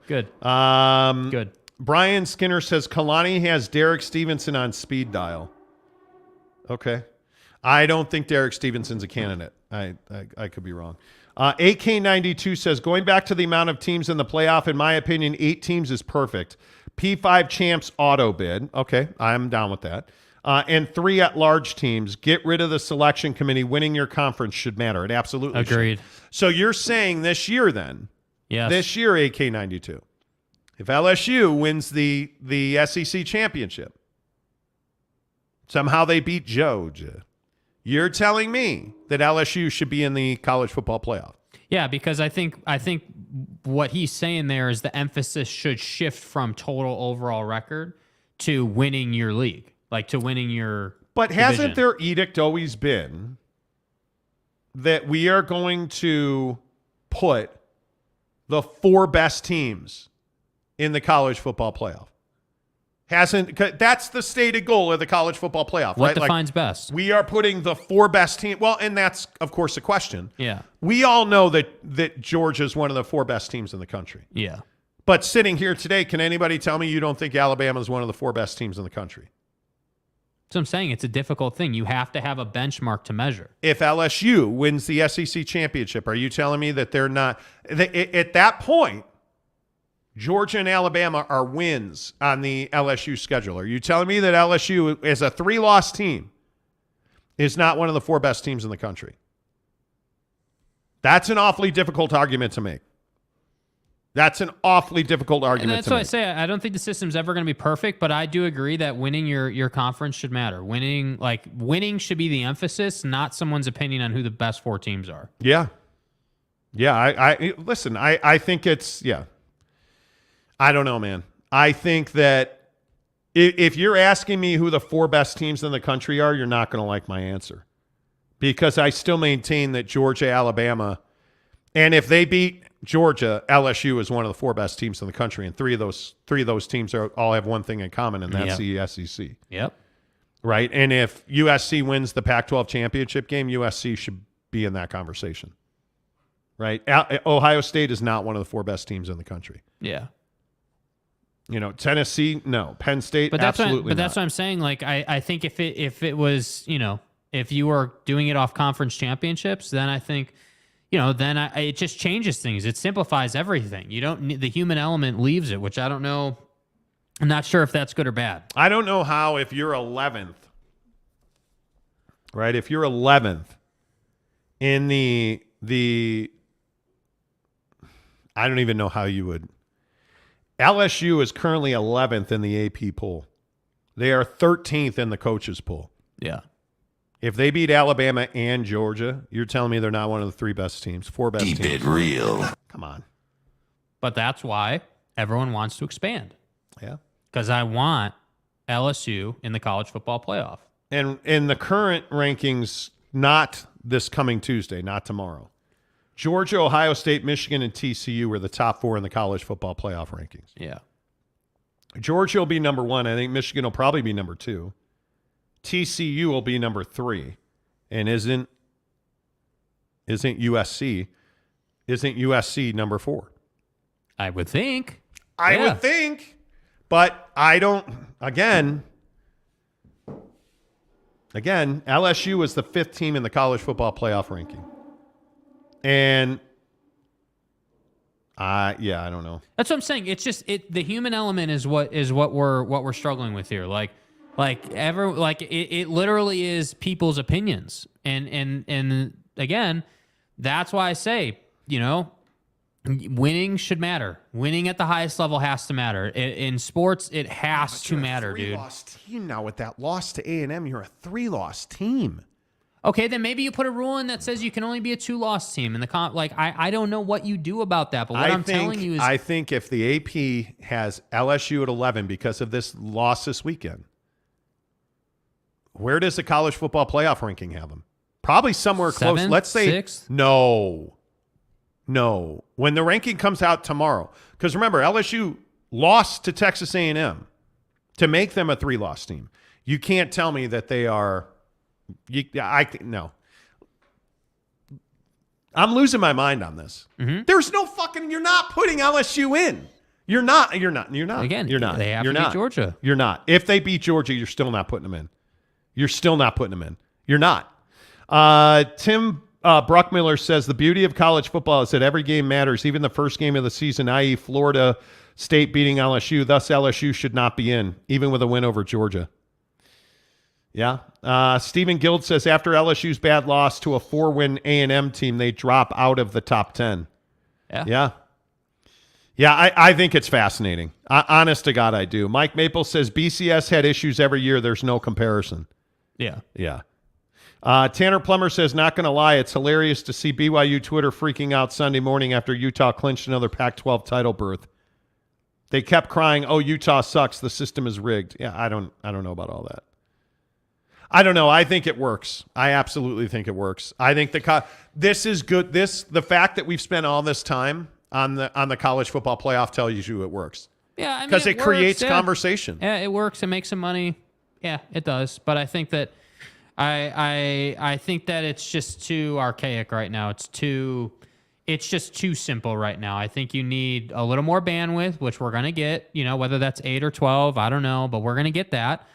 Good. Good. Brian Skinner says Kalani has Derek Stevenson on speed dial. Okay. I don't think Derek Stevenson's a candidate. I could be wrong. AK92 says, going back to the amount of teams in the playoff, in my opinion, 8 teams is perfect. P5 champs auto bid. Okay, I'm down with that. And 3 at-large teams. Get rid of the selection committee. Winning your conference should matter. It absolutely Agreed. should. So you're saying this year then? Yes. This year, AK92. If LSU wins the SEC championship, somehow they beat Georgia, you're telling me that LSU should be in the college football playoff? Yeah, because I think what he's saying there is the emphasis should shift from total overall record to winning your league, like to winning your But hasn't division. their edict always been that we are going to put the 4 best teams in the college football playoff? That's the stated goal of the college football playoff, What right? defines best? We are putting the 4 best teams. Well, and that's, of course, the question. Yeah. We all know that Georgia is one of the 4 best teams in the country. Yeah. But sitting here today, can anybody tell me you don't think Alabama is one of the 4 best teams in the country? So I'm saying it's a difficult thing. You have to have a benchmark to measure. If LSU wins the SEC championship, are you telling me that they're not at that point? Georgia and Alabama are wins on the LSU schedule. Are you telling me that LSU, as a 3-loss team, is not one of the 4 best teams in the country? That's an awfully difficult argument to make. That's an awfully difficult argument to make. And that's why I say I don't think the system's ever going to be perfect, but I do agree that winning your conference should matter. Winning should be the emphasis, not someone's opinion on who the best 4 teams are. Yeah. Yeah, I listen, I think it's, yeah. I don't know, man. I think that if you're asking me who the 4 best teams in the country are, you're not going to like my answer. Because I still maintain that Georgia, Alabama, and if they beat Georgia, LSU is one of the 4 best teams in the country, and three of those teams all have one thing in common, and that's the SEC. Yep. Right? And if USC wins the Pac-12 championship game, USC should be in that conversation. Right? Ohio State is not one of the 4 best teams in the country. Yeah. Tennessee, no. Penn State, absolutely not. That's what I'm saying. Like, I think if it was, if you were doing it off conference championships, then I think, it just changes things. It simplifies everything. You don't need, the human element leaves it, which I don't know. I'm not sure if that's good or bad. I don't know how, if you're 11th, right? If you're 11th in the I don't even know how you would. LSU is currently 11th in the AP poll. They are 13th in the coaches poll. Yeah. If they beat Alabama and Georgia, you're telling me they're not one of the 3 best teams, 4 best teams. Keep it real. Come on. But that's why everyone wants to expand. Yeah. Because I want LSU in the college football playoff. And in the current rankings, not this coming Tuesday, not tomorrow, Georgia, Ohio State, Michigan, and TCU were the top 4 in the college football playoff rankings. Yeah. Georgia will be number 1. I think Michigan will probably be number 2. TCU will be number 3. And isn't USC number 4? I would think. I would think. But I don't, again, LSU is the 5th team in the college football playoff ranking. And I don't know. That's what I'm saying. It's just the human element is what we're struggling with here. It literally is people's opinions. And again, that's why I say, winning should matter. Winning at the highest level has to matter. In sports, it has to matter, dude. You're a 3-loss team now. With that loss to A&M, you're a 3-loss team. Okay, then maybe you put a rule in that says you can only be a 2-loss team. In the I don't know what you do about that, but what I'm telling you is, I think if the AP has LSU at 11 because of this loss this weekend, where does the college football playoff ranking have them? Probably somewhere close. Let's say 6th? No. When the ranking comes out tomorrow, because remember, LSU lost to Texas A&M to make them a 3-loss team. You can't tell me that they are. No. I'm losing my mind on this. Mm-hmm. There's no fucking. You're not putting LSU in. You're not. Again, you're not. They have you're to not. beat Georgia. You're not. If they beat Georgia, you're still not putting them in. You're still not putting them in. You're not. Tim Bruckmiller says the beauty of college football is that every game matters, even the first game of the season, i.e. Florida State beating LSU. Thus, LSU should not be in, even with a win over Georgia. Yeah. Stephen Guild says after LSU's bad loss to a 4-win A&M team, they drop out of the top 10. Yeah. Yeah, I think it's fascinating. Honest to God, I do. Mike Maple says BCS had issues every year. There's no comparison. Yeah. Tanner Plummer says, not going to lie, it's hilarious to see BYU Twitter freaking out Sunday morning after Utah clinched another Pac-12 title berth. They kept crying, "Oh, Utah sucks. The system is rigged." Yeah, I don't know about all that. I don't know. I think it works. I absolutely think it works. I think this is good. The fact that we've spent all this time on the college football playoff tells you it works. Yeah, I mean, because it creates works, conversation. Yeah, it works. It makes some money. Yeah, it does. But I think that I think that it's just too archaic right now. It's just too simple right now. I think you need a little more bandwidth, which we're gonna get. Whether that's 8 or 12, I don't know, but we're gonna get that.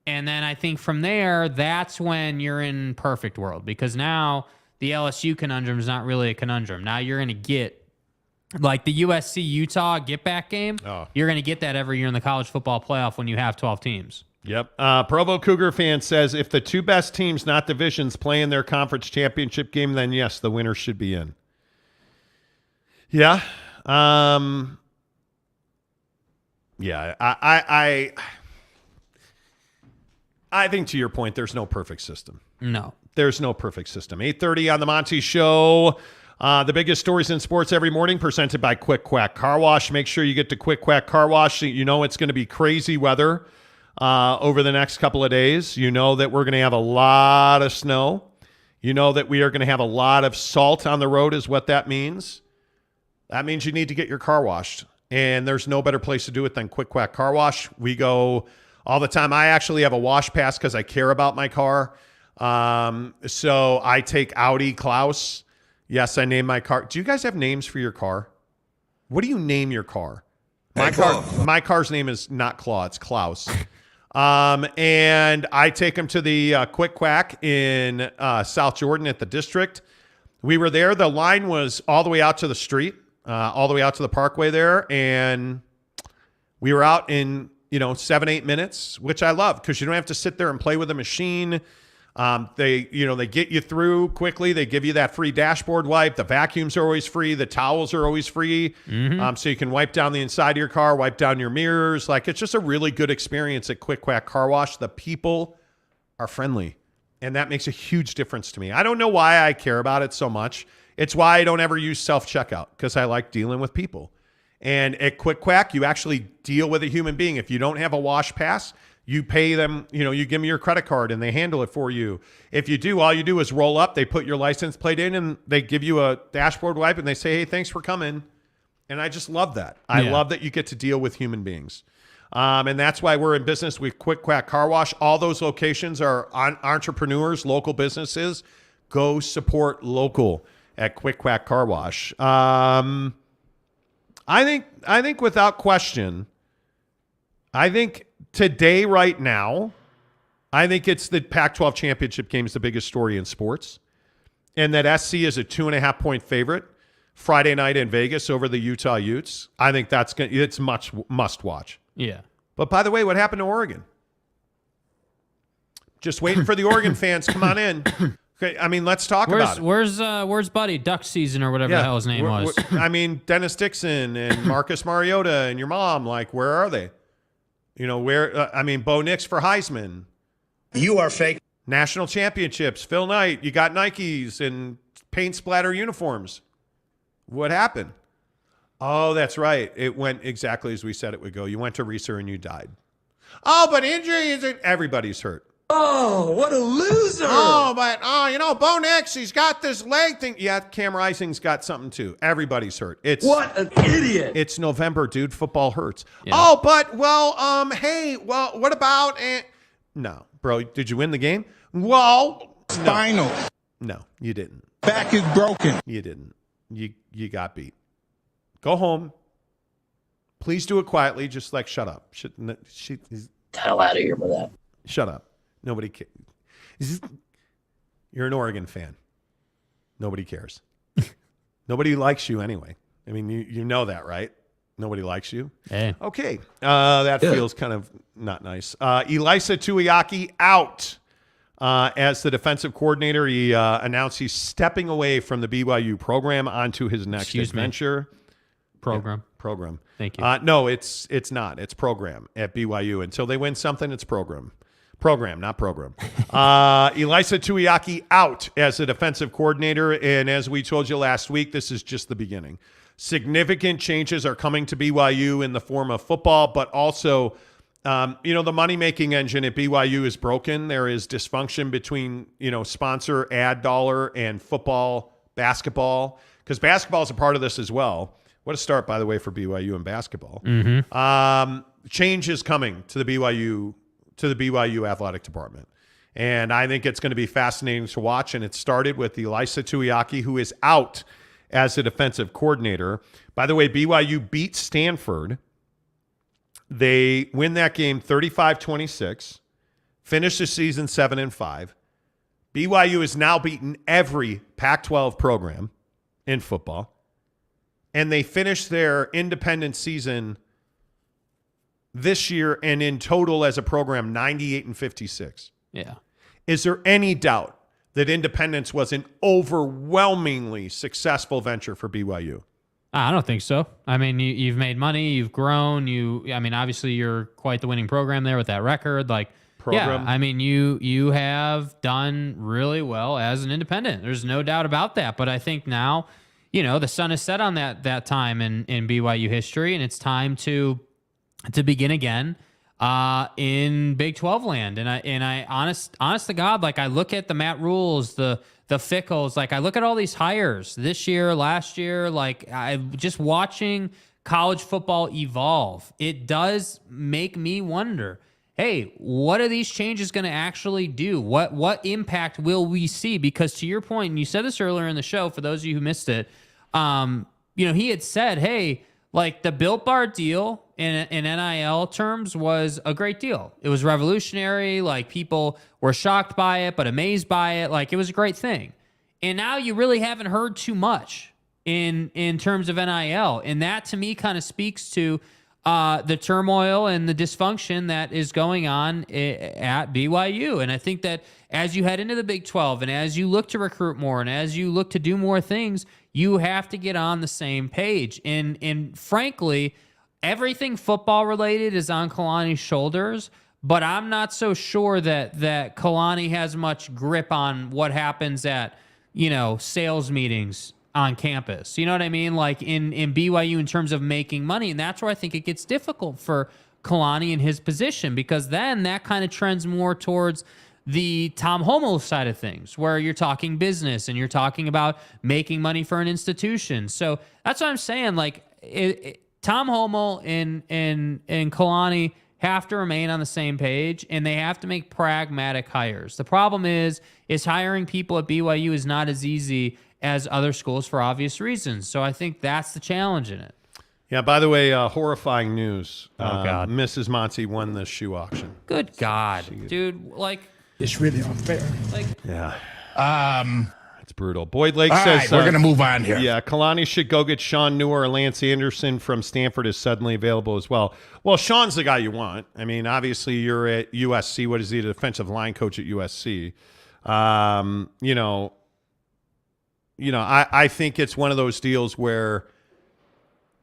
And then I think from there, that's when you're in perfect world, because now the LSU conundrum is not really a conundrum. Now you're going to get like the USC Utah get back game. Oh. You're going to get that every year in the college football playoff when you have 12 teams. Yep. Provo Cougar fan says if the two best teams, not divisions, play in their conference championship game, then yes, the winner should be in. Yeah. Yeah. I think to your point, there's no perfect system. No. There's no perfect system. 8:30 on the Monty Show. The biggest stories in sports every morning, presented by Quick Quack Car Wash. Make sure you get to Quick Quack Car Wash. You know it's going to be crazy weather over the next couple of days. You know that we're going to have a lot of snow. You know that we are going to have a lot of salt on the road is what that means. That means you need to get your car washed. And there's no better place to do it than Quick Quack Car Wash. We go all the time. I actually have a wash pass because I care about my car. So I take Audi Klaus. Yes, I name my car. Do you guys have names for your car? What do you name your car? My car's name is not Claw, it's Klaus. And I take them to the Quick Quack in South Jordan at the district. We were there. The line was all the way out to the street, all the way out to the parkway there. And we were out in 7-8 minutes, which I love because you don't have to sit there and play with a machine. They get you through quickly. They give you that free dashboard wipe. The vacuums are always free. The towels are always free. Mm-hmm. So you can wipe down the inside of your car, wipe down your mirrors. Like, it's just a really good experience at Quick Quack Car Wash. The people are friendly, and that makes a huge difference to me. I don't know why I care about it so much. It's why I don't ever use self-checkout, because I like dealing with people. And at Quick Quack, you actually deal with a human being. If you don't have a wash pass, you pay them, you give them your credit card and they handle it for you. If you do, all you do is roll up, they put your license plate in and they give you a dashboard wipe and they say, "Hey, thanks for coming." And I just love that. I love that you get to deal with human beings. And that's why we're in business with Quick Quack Car Wash. All those locations are entrepreneurs, local businesses. Go support local at Quick Quack Car Wash. I think without question, I think today, right now, I think it's the Pac-12 Championship game is the biggest story in sports. And that SC is a 2.5-point favorite Friday night in Vegas over the Utah Utes. I think it's much must watch. Yeah. But by the way, what happened to Oregon? Just waiting for the Oregon fans. Come on in. Okay, I mean, let's talk about it. Where's Buddy? Duck season or whatever the hell his name was. I mean, Dennis Dixon and Marcus Mariota and your mom, like, where are they? Bo Nix for Heisman. You are fake. National championships. Phil Knight. You got Nikes and paint splatter uniforms. What happened? Oh, that's right. It went exactly as we said it would go. You went to Reeser and you died. Oh, but injury isn't. Everybody's hurt. Oh, what a loser. Bo Nix, he's got this leg thing. Yeah, Cam Rising's got something too. Everybody's hurt. What an idiot. It's November, dude. Football hurts. Yeah. Oh, but, what about... No, Bro, did you win the game? Well, Spinal. No, you didn't. Back is broken. You didn't. You got beat. Go home. Please do it quietly. Just like shut up. Hell out of here with that. Shut up. Nobody cares. You're an Oregon fan. Nobody cares. Nobody likes you anyway. I mean, you know that, right? Nobody likes you. Hey. Okay. That feels kind of not nice. Elisa Tuiaki out as the defensive coordinator. He announced he's stepping away from the BYU program onto his next adventure. Program. Yeah, program. Thank you. No, it's not. It's program at BYU. Until they win something, it's program. Program, not program. Elisa Tuiaki out as the defensive coordinator. And as we told you last week, this is just the beginning. Significant changes are coming to BYU in the form of football, but also, the money-making engine at BYU is broken. There is dysfunction between, sponsor, ad dollar, and football, basketball, because basketball is a part of this as well. What a start, by the way, for BYU in basketball. Mm-hmm. Change is coming to the BYU athletic department. And I think it's going to be fascinating to watch. And it started with Elisa Tuiaki, who is out as a defensive coordinator. By the way, BYU beat Stanford. They win that game 35-26, finish the season 7-5. BYU has now beaten every Pac-12 program in football. And they finished their independent season this year and in total as a program 98-56. Yeah. Is there any doubt that independence was an overwhelmingly successful venture for BYU? I don't think so. I mean, you've made money, you've grown. Obviously, you're quite the winning program there with that record. Yeah, I mean, you have done really well as an independent. There's no doubt about that. But I think now, the sun is set on that time in BYU history, and it's time to begin again in Big 12 land. And I honest to God, I look at the Matt Rules, the Fickles, I look at all these hires this year, last year, I just watching college football evolve. It does make me wonder, hey, what are these changes going to actually do? What impact will we see? Because to your point, and you said this earlier in the show, for those of you who missed it, he had said, hey, the Built Bar deal in NIL terms was a great deal. It was revolutionary. People were shocked by it, but amazed by it. It was a great thing. And now you really haven't heard too much in terms of NIL. And that to me kind of speaks to the turmoil and the dysfunction that is going on at BYU. And I think that as you head into the Big 12 and as you look to recruit more and as you look to do more things, you have to get on the same page. And frankly, everything football related is on Kalani's shoulders, but I'm not so sure that Kalani has much grip on what happens at, sales meetings on campus. You know what I mean? In BYU in terms of making money. And that's where I think it gets difficult for Kalani in his position, because then that kind of trends more towards the Tom Homo side of things, where you're talking business and you're talking about making money for an institution. So that's what I'm saying. Tom Homo and Kalani have to remain on the same page, and they have to make pragmatic hires. The problem is hiring people at BYU is not as easy as other schools for obvious reasons. So I think that's the challenge in it. Yeah, by the way, horrifying news. Oh, God. Mrs. Monty won the shoe auction. Good God. Dude, It's really unfair. Yeah. It's brutal. Boyd Lake says... All right, we're going to move on here. Yeah, Kalani should go get Sean Newer or Lance Anderson from Stanford is suddenly available as well. Well, Sean's the guy you want. I mean, obviously, you're at USC. What is he, the defensive line coach at USC? I think it's one of those deals where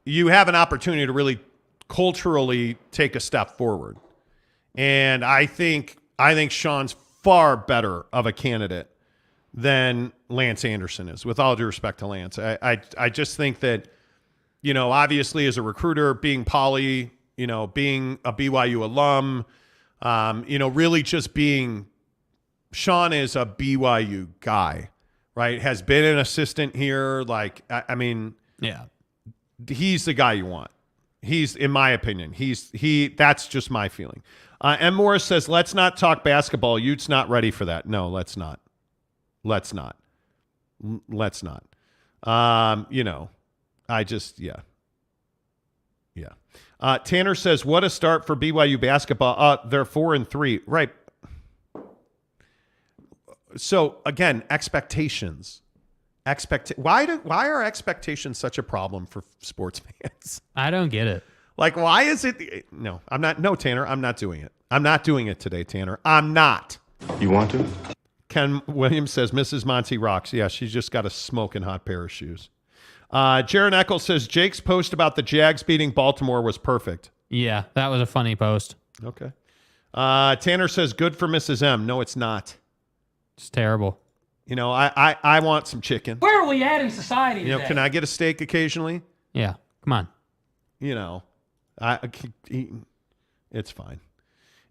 you have an opportunity to really culturally take a step forward. And I think Sean's far better of a candidate than Lance Anderson is, with all due respect to Lance. I just think that, obviously as a recruiter, being Poly, being a BYU alum, really just being, Sean is a BYU guy, right? Has been an assistant here. Yeah, he's the guy you want. He's, in my opinion, that's just my feeling. M. Morris says, let's not talk basketball. Utes not ready for that. No, let's not. Let's not. Yeah. Tanner says, what a start for BYU basketball. They're 4-3. Right. So, again, expectations. Why are expectations such a problem for sports fans? I don't get it. Like, why is it? No, I'm not. No, Tanner, I'm not doing it. I'm not doing it today, Tanner. I'm not. You want to? Ken Williams says, Mrs. Monty rocks. Yeah, she's just got a smoking hot pair of shoes. Jaron Eccles says, Jake's post about the Jags beating Baltimore was perfect. Yeah, that was a funny post. Okay. Tanner says, good for Mrs. M. No, it's not. It's terrible. I want some chicken. Where are we at in society today? Can I get a steak occasionally? Yeah, come on. It's fine.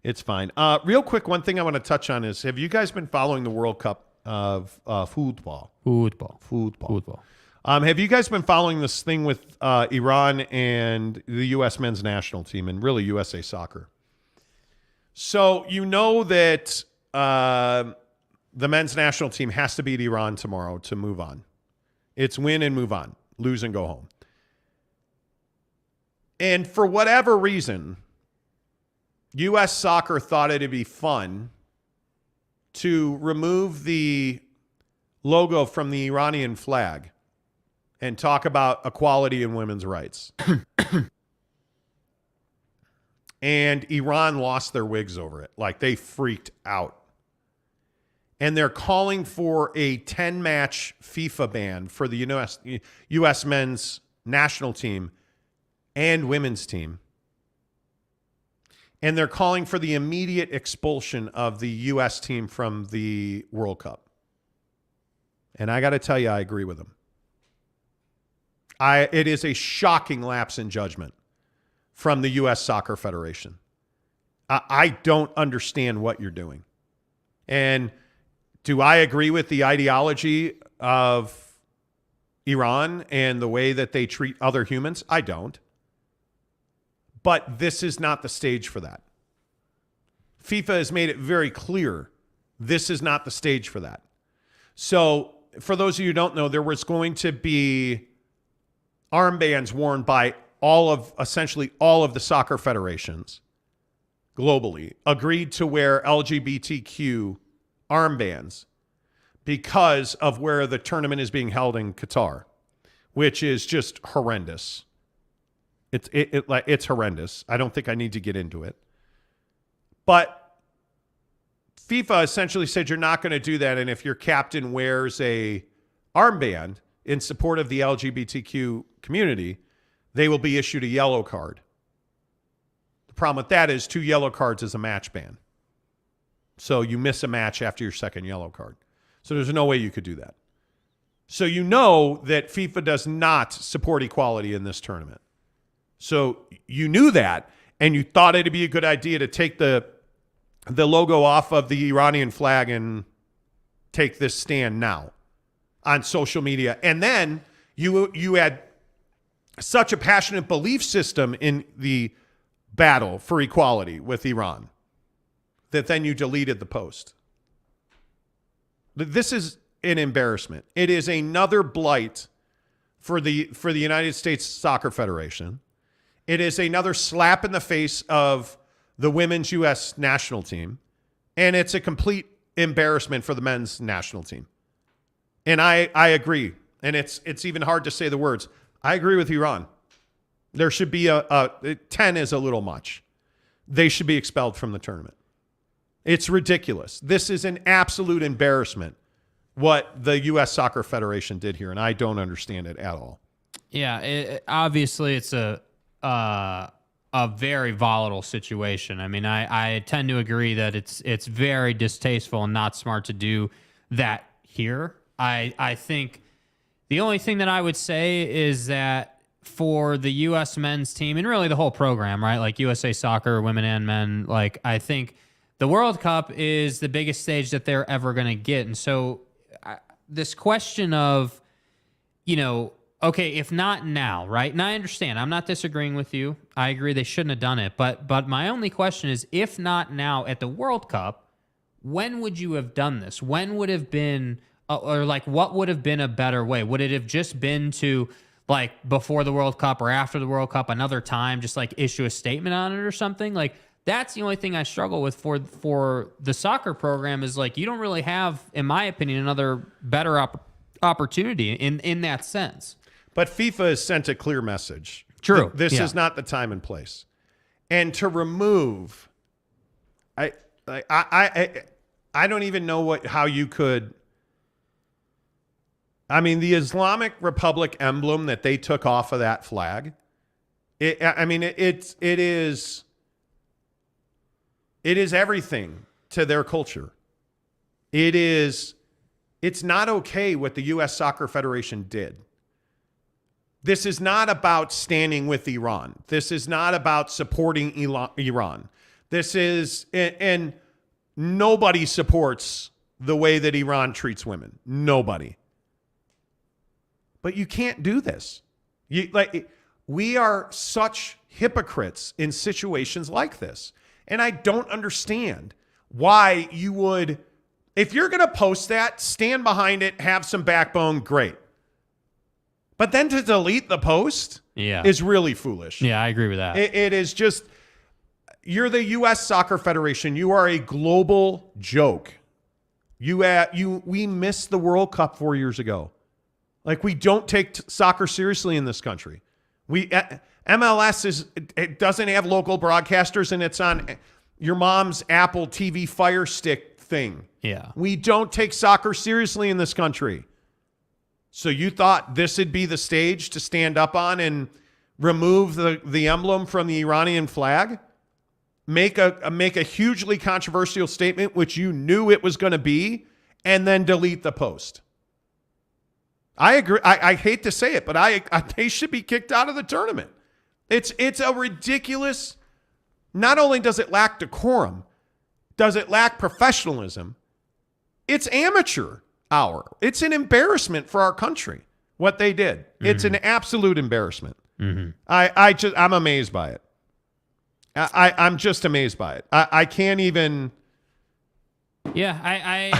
It's fine. Real quick, one thing I want to touch on is, have you guys been following the World Cup of football? Football. Have you guys been following this thing with Iran and the U.S. men's national team and really USA Soccer? So you know that the men's national team has to beat Iran tomorrow to move on. It's win and move on, lose and go home. And for whatever reason, U.S. Soccer thought it'd be fun to remove the logo from the Iranian flag and talk about equality and women's rights. And Iran lost their wigs over it. Like, they freaked out. And they're calling for a 10-match FIFA ban for the U.S. men's national team and women's team. And they're calling for the immediate expulsion of the U.S. team from the World Cup. And I got to tell you, I agree with them. It is a shocking lapse in judgment from the U.S. Soccer Federation. I don't understand what you're doing. And do I agree with the ideology of Iran and the way that they treat other humans? I don't. But this is not the stage for that. FIFA has made it very clear this is not the stage for that. So, for those of you who don't know, there was going to be armbands worn by essentially all of the soccer federations globally agreed to wear LGBTQ armbands because of where the tournament is being held in Qatar, which is just horrendous. It's horrendous. I don't think I need to get into it. But FIFA essentially said you're not going to do that, and if your captain wears a armband in support of the LGBTQ community, they will be issued a yellow card. The problem with that is 2 yellow cards is a match ban. So you miss a match after your second yellow card. So there's no way you could do that. So you know that FIFA does not support equality in this tournament. So you knew that, and you thought it'd be a good idea to take the logo off of the Iranian flag and take this stand now on social media. And then you had such a passionate belief system in the battle for equality with Iran that then you deleted the post. This is an embarrassment. It is another blight for the United States Soccer Federation. It is another slap in the face of the women's U.S. national team. And it's a complete embarrassment for the men's national team. And I agree. And it's even hard to say the words. I agree with Iran. There should be 10 is a little much. They should be expelled from the tournament. It's ridiculous. This is an absolute embarrassment what the U.S. Soccer Federation did here, and I don't understand it at all. Yeah, obviously it's a very volatile situation. I mean, I tend to agree that it's very distasteful and not smart to do that here. I think the only thing that I would say is that for the U.S. men's team and really the whole program, right? Like USA Soccer, women and men, like I think the World Cup is the biggest stage that they're ever going to get. And so this question of, okay, if not now, right? And I understand. I'm not disagreeing with you. I agree they shouldn't have done it. But my only question is, if not now at the World Cup, when would you have done this? When would have been, or like what would have been a better way? Would it have just been to, like, before the World Cup or after the World Cup, another time, just like issue a statement on it or something? Like, that's the only thing I struggle with for the soccer program is, like, you don't really have, in my opinion, another better opportunity in that sense. But FIFA has sent a clear message. True. This is not the time and place. And to remove, I don't even know how you could. I mean, the Islamic Republic emblem that they took off of that flag. It is everything to their culture. It's not okay what the U.S. Soccer Federation did. This is not about standing with Iran. This is not about supporting Iran. This is, and nobody supports the way that Iran treats women. Nobody. But you can't do this. We are such hypocrites in situations like this. And I don't understand why you would, if you're going to post that, stand behind it, have some backbone, great. But then to delete the post is really foolish. Yeah, I agree with that. It is just, you're the U.S. Soccer Federation. You are a global joke. We missed the World Cup 4 years ago. Like, we don't take soccer seriously in this country. MLS it doesn't have local broadcasters, and it's on your mom's Apple TV Fire Stick thing. Yeah. We don't take soccer seriously in this country. So you thought this would be the stage to stand up on and remove the emblem from the Iranian flag? Make a hugely controversial statement, which you knew it was going to be, and then delete the post. I agree. I hate to say it, but they should be kicked out of the tournament. It's a ridiculous. Not only does it lack decorum, does it lack professionalism, it's amateur hour. It's an embarrassment for our country, what they did. Mm-hmm. It's an absolute embarrassment. Mm-hmm. I'm amazed by it. I'm just amazed by it. I can't even. Yeah,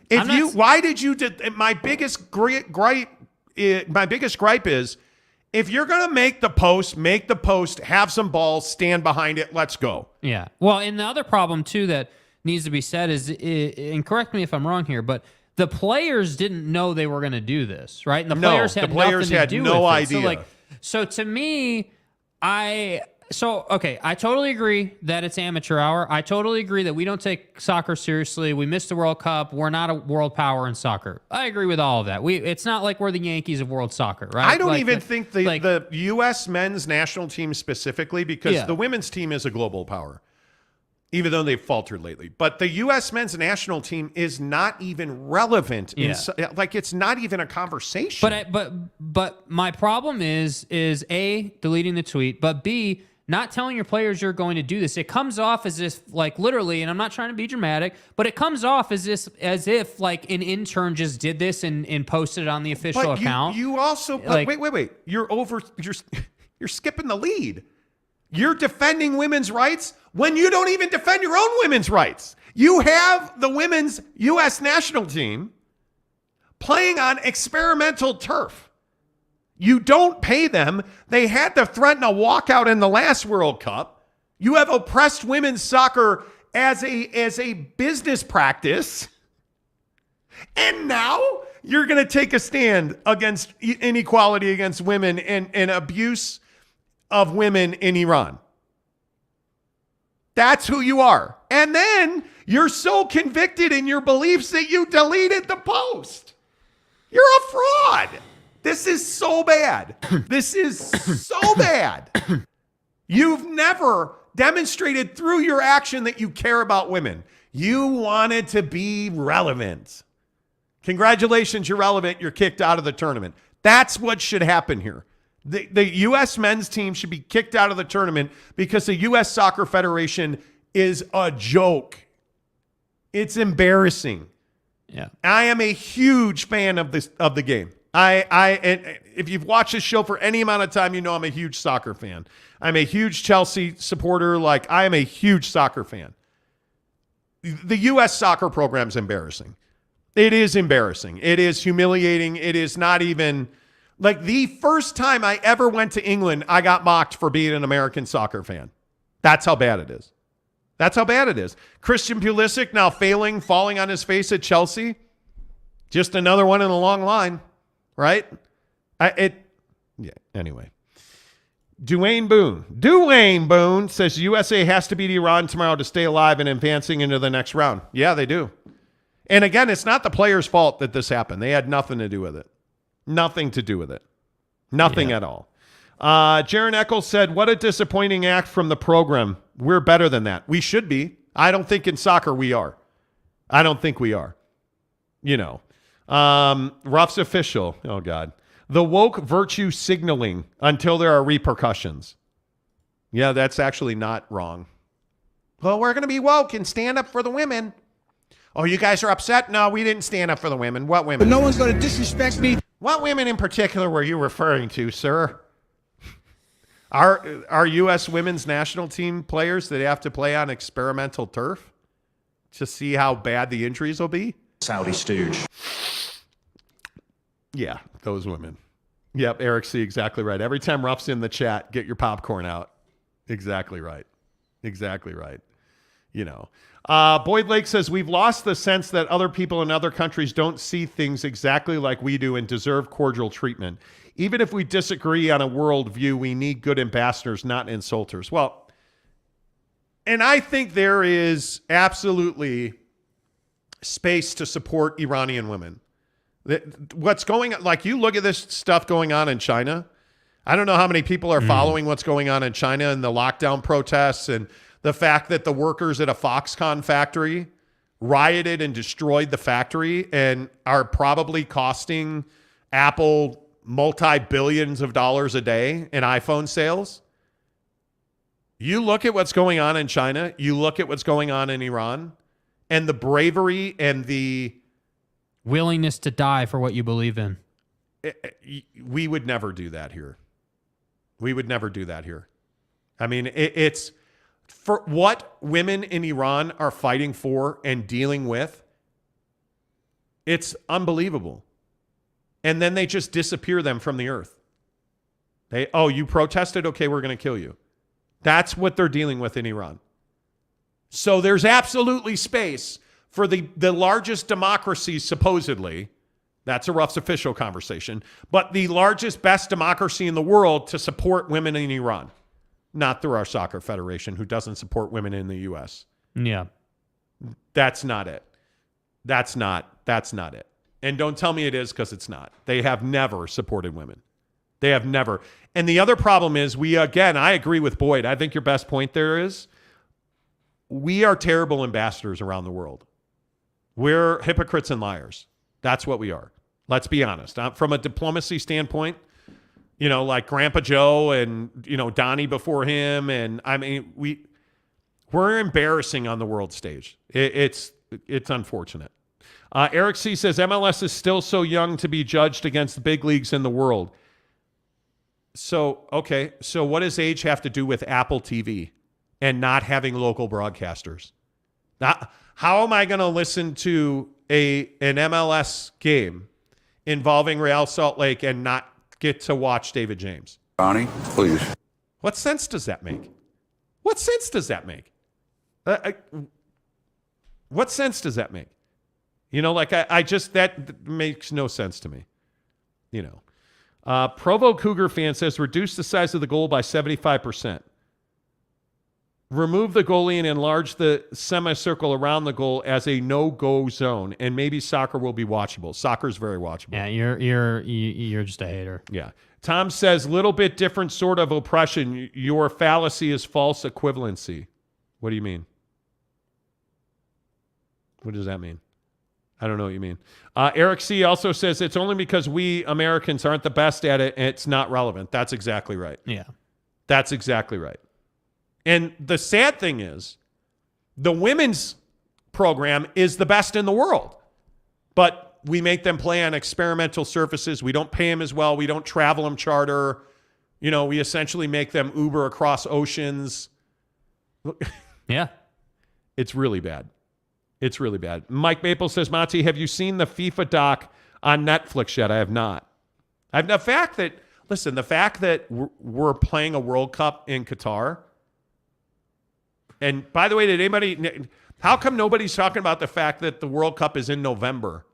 Why did you? My biggest gripe is, if you're going to make the post, have some balls, stand behind it, let's go. Yeah. Well, and the other problem too that needs to be said is, and correct me if I'm wrong here, but the players didn't know they were going to do this, right? And the players had nothing to do with it. Idea. So to me, I totally agree that it's amateur hour. I totally agree that we don't take soccer seriously. We missed the World Cup. We're not a world power in soccer. I agree with all of that. It's not like we're the Yankees of world soccer, right? I don't even think the U.S. men's national team specifically, because the women's team is a global power, even though they've faltered lately. But the U.S. men's national team is not even relevant. It's not even a conversation. But my problem is A, deleting the tweet, but B, not telling your players you're going to do this. It comes off as if, like, literally, and I'm not trying to be dramatic, but it comes off as if like an intern just did this and posted it on the official account. You also wait. You're skipping the lead. You're defending women's rights when you don't even defend your own women's rights. You have the women's U.S. national team playing on experimental turf. You don't pay them. They had to threaten a walkout in the last World Cup. You have oppressed women's soccer as a business practice. And now you're going to take a stand against inequality against women and abuse of women in Iran. That's who you are. And then you're so convicted in your beliefs that you deleted the post. You're a fraud. This is so bad. This is so bad. You've never demonstrated through your action that you care about women. You wanted to be relevant. Congratulations, you're relevant. You're kicked out of the tournament. That's what should happen here. The U.S. men's team should be kicked out of the tournament because the U.S. Soccer Federation is a joke. It's embarrassing. Yeah. I am a huge fan of the game. And if you've watched this show for any amount of time, you know I'm a huge soccer fan. I'm a huge Chelsea supporter. Like, I am a huge soccer fan. The U.S. soccer program is embarrassing. It is embarrassing. It is humiliating. It is not even... Like, the first time I ever went to England, I got mocked for being an American soccer fan. That's how bad it is. That's how bad it is. Christian Pulisic now falling on his face at Chelsea. Just another one in a long line, right? Anyway. Dwayne Boone says USA has to beat Iran tomorrow to stay alive and advancing into the next round. Yeah, they do. And again, it's not the players' fault that this happened. They had nothing to do with it. Nothing to do with it. Nothing at all. Jaron Eccles said, what a disappointing act from the program. We're better than that. We should be. I don't think in soccer we are. I don't think we are. You know. Ruff's official. Oh, God. The woke virtue signaling until there are repercussions. Yeah, that's actually not wrong. Well, we're going to be woke and stand up for the women. Oh, you guys are upset? No, we didn't stand up for the women. What women? But no one's going to disrespect me. What women in particular were you referring to, sir? Our U.S. women's national team players that have to play on experimental turf to see how bad the injuries will be? Saudi stooge. Yeah, those women. Yep, Eric C., exactly right. Every time Ruff's in the chat, get your popcorn out. Exactly right. Exactly right. You know. Boyd Lake says, we've lost the sense that other people in other countries don't see things exactly like we do and deserve cordial treatment. Even if we disagree on a worldview, we need good ambassadors, not insulters. Well, and I think there is absolutely space to support Iranian women. What's going on, like you look at this stuff going on in China. I don't know how many people are following what's going on in China and the lockdown protests and the fact that the workers at a Foxconn factory rioted and destroyed the factory and are probably costing Apple multi-billions of dollars a day in iPhone sales. You look at what's going on in China, you look at what's going on in Iran, and the bravery and the willingness to die for what you believe in. We would never do that here. We would never do that here. I mean, it's for what women in Iran are fighting for and dealing with. It's unbelievable. And then they just disappear them from the earth. You protested? Okay, we're going to kill you. That's what they're dealing with in Iran. So there's absolutely space for the largest democracy, supposedly. That's a Ruff's official conversation. But the largest, best democracy in the world to support women in Iran. Not through our soccer federation, who doesn't support women in the U.S. Yeah. That's not it. That's not it. And don't tell me it is, because it's not. They have never supported women. They have never. And the other problem is I agree with Boyd. I think your best point there is we are terrible ambassadors around the world. We're hypocrites and liars. That's what we are. Let's be honest. From a diplomacy standpoint, you know, like Grandpa Joe and, you know, Donnie before him. And I mean, we're embarrassing on the world stage. It's unfortunate. Eric C. says, MLS is still so young to be judged against the big leagues in the world. So what does age have to do with Apple TV and not having local broadcasters? How am I going to listen to an MLS game involving Real Salt Lake and not get to watch David James? Donnie, please. What sense does that make? What sense does that make? What sense does that make? You know, like I just, that makes no sense to me. You know, Provo Cougar fan says, reduce the size of the goal by 75%. Remove the goalie and enlarge the semicircle around the goal as a no-go zone, and maybe soccer will be watchable. Soccer's very watchable. Yeah, you're just a hater. Yeah. Tom says, little bit different sort of oppression. Your fallacy is false equivalency. What do you mean? What does that mean? I don't know what you mean. Eric C. also says, it's only because we Americans aren't the best at it, and it's not relevant. That's exactly right. Yeah. That's exactly right. And the sad thing is, the women's program is the best in the world. But we make them play on experimental surfaces. We don't pay them as well. We don't travel them charter. We essentially make them Uber across oceans. Yeah. It's really bad. It's really bad. Mike Maple says, Monty, have you seen the FIFA doc on Netflix yet? I have not. The fact that we're playing a World Cup in Qatar. And by the way, how come nobody's talking about the fact that the World Cup is in November?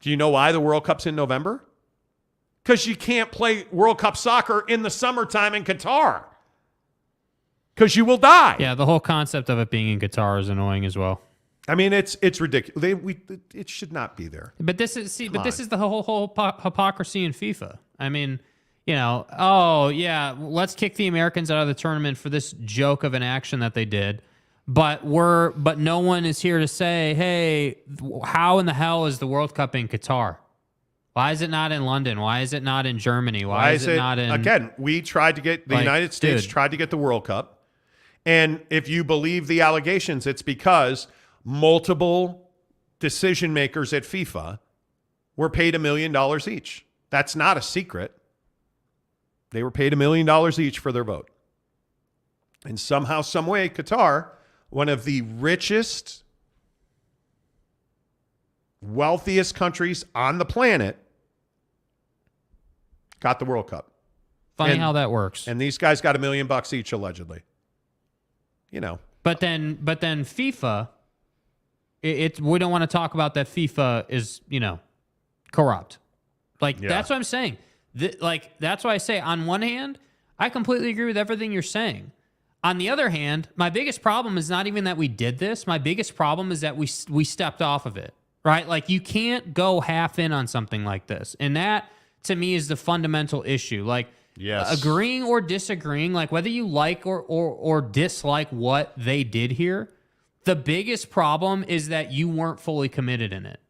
Do you know why the World Cup's in November? Because you can't play World Cup soccer in the summertime in Qatar. Because you will die. Yeah, the whole concept of it being in Qatar is annoying as well. I mean, it's ridiculous. It should not be there. But this is the whole hypocrisy in FIFA. I mean, let's kick the Americans out of the tournament for this joke of an action that they did. But no one is here to say, hey, how in the hell is the World Cup in Qatar? Why is it not in London? Why is it not in Germany? Why is it not in... Again, we tried to get... The United States tried to get the World Cup. And if you believe the allegations, it's because multiple decision makers at FIFA were paid $1 million each. That's not a secret. They were paid $1 million each for their vote. And somehow, some way, Qatar, one of the richest, wealthiest countries on the planet, got the World Cup. Funny how that works. And these guys got $1 million each, allegedly. But then FIFA, we don't want to talk about that FIFA is, corrupt. That's what I'm saying. That's why I say, on one hand, I completely agree with everything you're saying. On the other hand, my biggest problem is not even that we did this. My biggest problem is that we stepped off of it, right? You can't go half in on something like this. And that, to me, is the fundamental issue. Yes. Agreeing or disagreeing, whether you like or dislike what they did here, the biggest problem is that you weren't fully committed in it.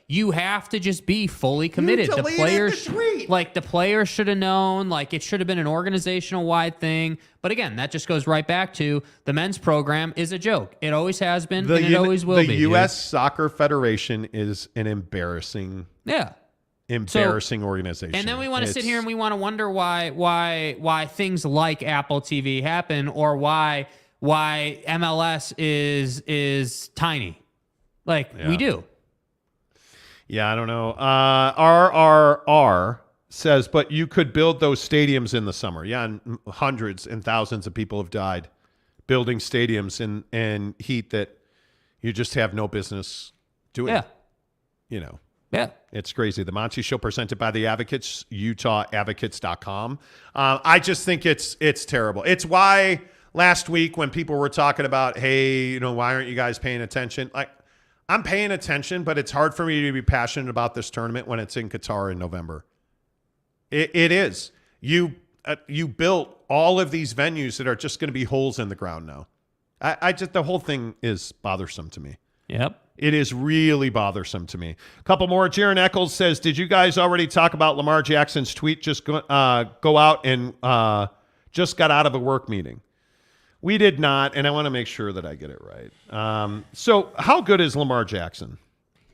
You have to just be fully committed. The players should have known. It should have been an organizational wide thing. But again, that just goes right back to the men's program is a joke. It always has been, and it always will be. The U.S. Soccer Federation is an embarrassing organization. And then we want to sit here and we want to wonder why things like Apple TV happen, or why MLS is tiny. We do. Yeah, I don't know. RRR says, but you could build those stadiums in the summer. Yeah, and hundreds and thousands of people have died building stadiums in heat that you just have no business doing. Yeah. Yeah. It's crazy. The Monty Show, presented by the Advocates, UtahAdvocates.com. I just think it's terrible. It's why last week when people were talking about, hey, why aren't you guys paying attention? I'm paying attention, but it's hard for me to be passionate about this tournament when it's in Qatar in November. It is. You built all of these venues that are just going to be holes in the ground now. The whole thing is bothersome to me. Yep. It is really bothersome to me. A couple more. Jaron Eccles says, did you guys already talk about Lamar Jackson's tweet? Just go out and just got out of a work meeting. We did not, and I want to make sure that I get it right. So how good is Lamar Jackson?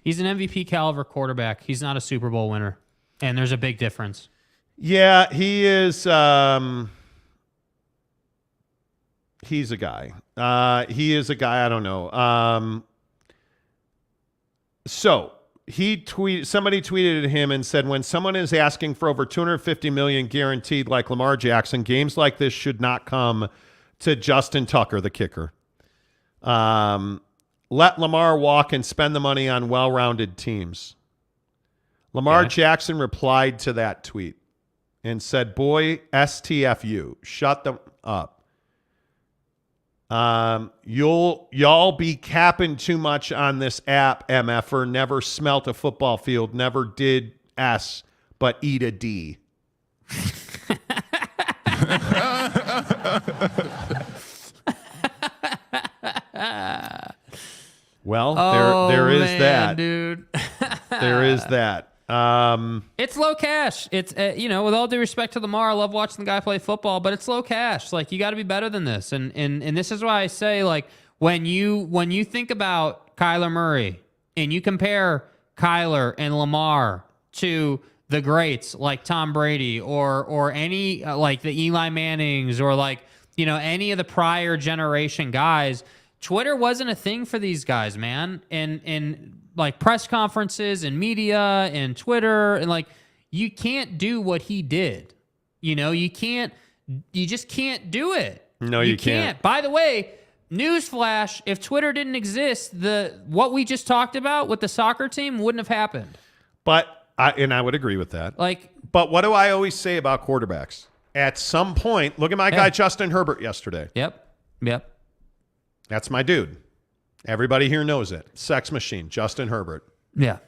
He's an MVP caliber quarterback. He's not a Super Bowl winner, and there's a big difference. Yeah, he is. He's a guy. He is a guy. I don't know. So somebody tweeted at him and said, when someone is asking for over $250 million guaranteed like Lamar Jackson, games like this should not come to Justin Tucker, the kicker. Let Lamar walk and spend the money on well-rounded teams. Lamar Jackson replied to that tweet and said, boy, STFU, shut them up. Y'all be capping too much on this app, MFer. Never smelt a football field, never did S, but eat a D. Well, there is that, dude. There is that. It's low cash. It's with all due respect to Lamar, I love watching the guy play football, but it's low cash. You got to be better than this. And this is why I say, when you think about Kyler Murray, and you compare Kyler and Lamar to the greats like Tom Brady or any like the Eli Mannings or like, you know, any of the prior generation guys, Twitter wasn't a thing for these guys, man. And like press conferences and media and Twitter, and like, you can't do what he did. You know, you just can't do it. No, you can't. By the way, newsflash, if Twitter didn't exist, what we just talked about with the soccer team wouldn't have happened. But I would agree with that. But what do I always say about quarterbacks? At some point, look at my guy Justin Herbert yesterday. Yep. That's my dude. Everybody here knows it. Sex machine, Justin Herbert. Yeah.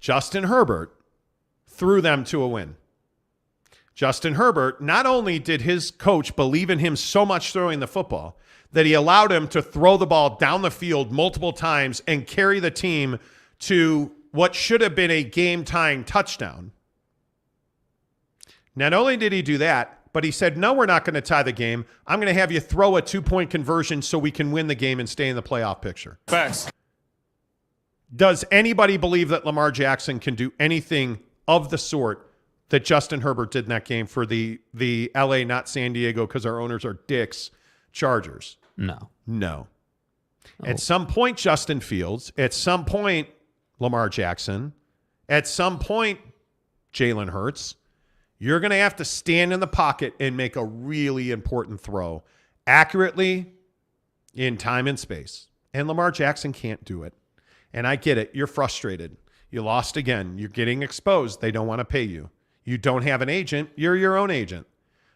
Justin Herbert threw them to a win. Justin Herbert, not only did his coach believe in him so much throwing the football that he allowed him to throw the ball down the field multiple times and carry the team to what should have been a game-tying touchdown. Not only did he do that, but he said, no, we're not going to tie the game. I'm going to have you throw a 2-point conversion so we can win the game and stay in the playoff picture. Facts. Does anybody believe that Lamar Jackson can do anything of the sort that Justin Herbert did in that game for the LA, not San Diego, because our owners are dicks, Chargers? No. At some point, Justin Fields, at some point, Lamar Jackson, at some point, Jalen Hurts, you're going to have to stand in the pocket and make a really important throw accurately in time and space. And Lamar Jackson can't do it. And I get it. You're frustrated. You lost again. You're getting exposed. They don't want to pay you. You don't have an agent. You're your own agent.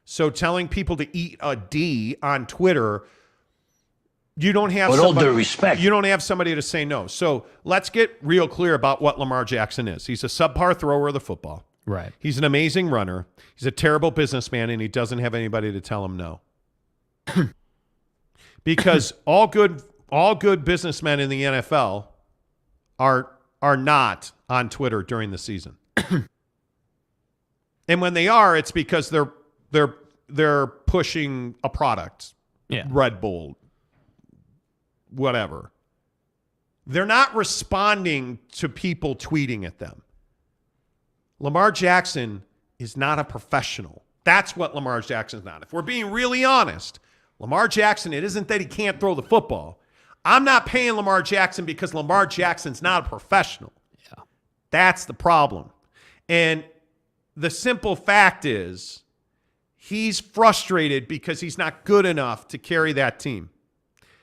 So telling people to eat a D on Twitter, you don't have with all due respect. You don't have somebody to say no. So let's get real clear about what Lamar Jackson is. He's a subpar thrower of the football. Right. He's an amazing runner. He's a terrible businessman, and he doesn't have anybody to tell him no. Because all good businessmen in the NFL are not on Twitter during the season. And when they are, it's because they're pushing a product. Yeah. Red Bull, whatever. They're not responding to people tweeting at them. Lamar Jackson is not a professional. That's what Lamar Jackson's not. If we're being really honest, Lamar Jackson, it isn't that he can't throw the football. I'm not paying Lamar Jackson because Lamar Jackson's not a professional. Yeah. That's the problem. And the simple fact is he's frustrated because he's not good enough to carry that team.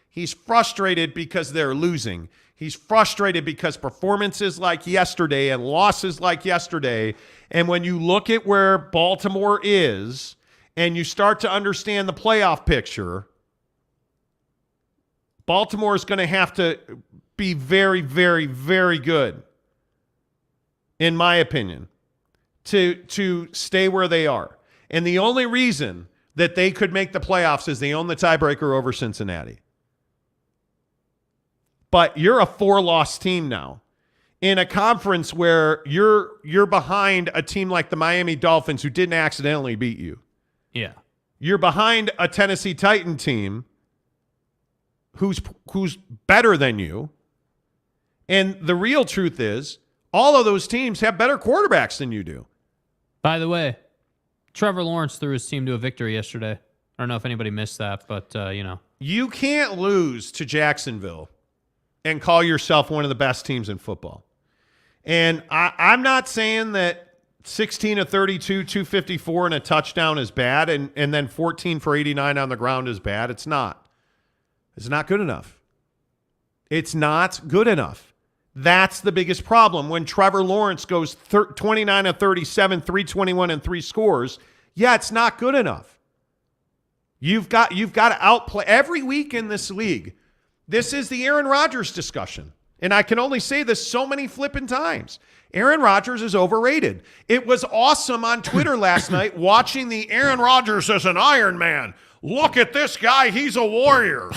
He's frustrated because they're losing. He's frustrated because performances like yesterday and losses like yesterday. And when you look at where Baltimore is and you start to understand the playoff picture, Baltimore is going to have to be very, very, very good, in my opinion, to stay where they are. And the only reason that they could make the playoffs is they own the tiebreaker over Cincinnati. But you're a 4-loss team now in a conference where you're behind a team like the Miami Dolphins who didn't accidentally beat you. Yeah. You're behind a Tennessee Titan team who's better than you. And the real truth is all of those teams have better quarterbacks than you do. By the way, Trevor Lawrence threw his team to a victory yesterday. I don't know if anybody missed that, but, you know. You can't lose to Jacksonville and call yourself one of the best teams in football. And I'm not saying that 16 of 32, 254 and a touchdown is bad, and then 14 for 89 on the ground is bad. It's not. It's not good enough. It's not good enough. That's the biggest problem. When Trevor Lawrence goes 29 of 37, 321 and 3 scores, yeah, it's not good enough. You've got to outplay every week in this league. This is the Aaron Rodgers discussion. And I can only say this so many flipping times. Aaron Rodgers is overrated. It was awesome on Twitter last night watching the Aaron Rodgers as an Iron Man. Look at this guy. He's a warrior.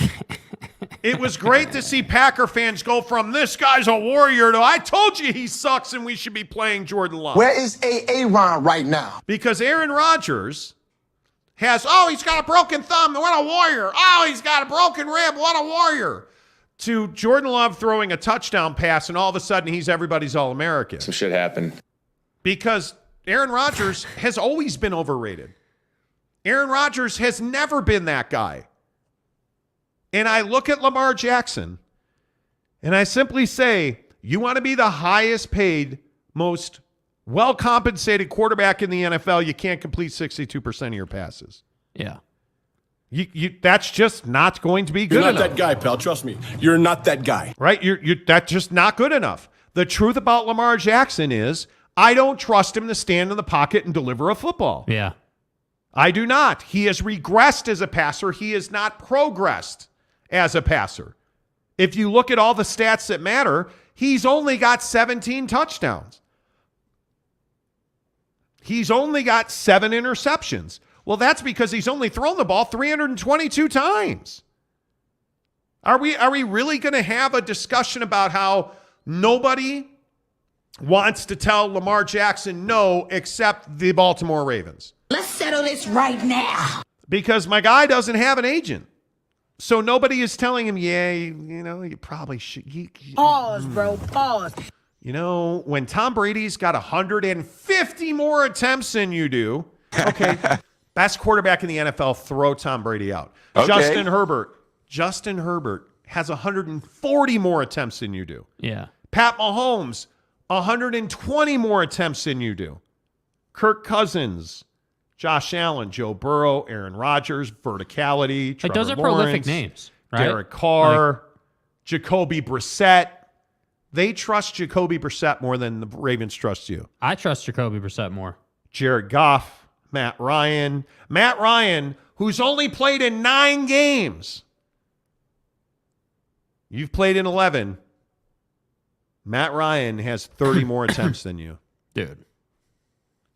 It was great to see Packer fans go from this guy's a warrior to I told you he sucks and we should be playing Jordan Love. Where is Aaron right now? Because Aaron Rodgers he's got a broken thumb. What a warrior. Oh, he's got a broken rib. What a warrior. to Jordan Love throwing a touchdown pass, and all of a sudden he's everybody's All-American. Some shit happened. Because Aaron Rodgers has always been overrated. Aaron Rodgers has never been that guy. And I look at Lamar Jackson, and I simply say, you want to be the highest paid, most well-compensated quarterback in the NFL, you can't complete 62% of your passes. Yeah. That's just not going to be good enough. You're not that guy, pal. Trust me. You're not that guy. Right? That's just not good enough. The truth about Lamar Jackson is I don't trust him to stand in the pocket and deliver a football. Yeah. I do not. He has regressed as a passer. He has not progressed as a passer. If you look at all the stats that matter, he's only got 17 touchdowns. He's only got 7 interceptions. Well, that's because he's only thrown the ball 322 times. Are we really going to have a discussion about how nobody wants to tell Lamar Jackson no except the Baltimore Ravens? Let's settle this right now. Because my guy doesn't have an agent. So nobody is telling him, yeah, you probably should. Pause, bro. Pause. When Tom Brady's got 150 more attempts than you do, okay, best quarterback in the NFL, throw Tom Brady out. Okay. Justin Herbert has 140 more attempts than you do. Yeah. Pat Mahomes, 120 more attempts than you do. Kirk Cousins, Josh Allen, Joe Burrow, Aaron Rodgers, verticality, Trevor those are Lawrence, prolific names, right? Derek Carr, Jacoby Brissett. They trust Jacoby Brissett more than the Ravens trust you. I trust Jacoby Brissett more. Jared Goff, Matt Ryan. Matt Ryan, who's only played in 9 games. You've played in 11. Matt Ryan has 30 more attempts than you. Dude.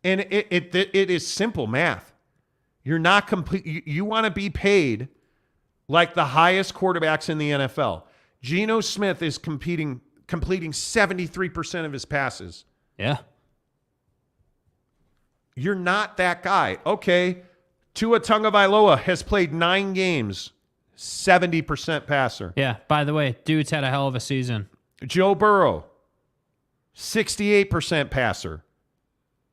And it is simple math. You're not complete. You want to be paid like the highest quarterbacks in the NFL. Geno Smith is completing 73% of his passes. Yeah. You're not that guy. Okay. Tua Tagovailoa has played 9 games, 70% passer. Yeah. By the way, dude's had a hell of a season. Joe Burrow, 68% passer.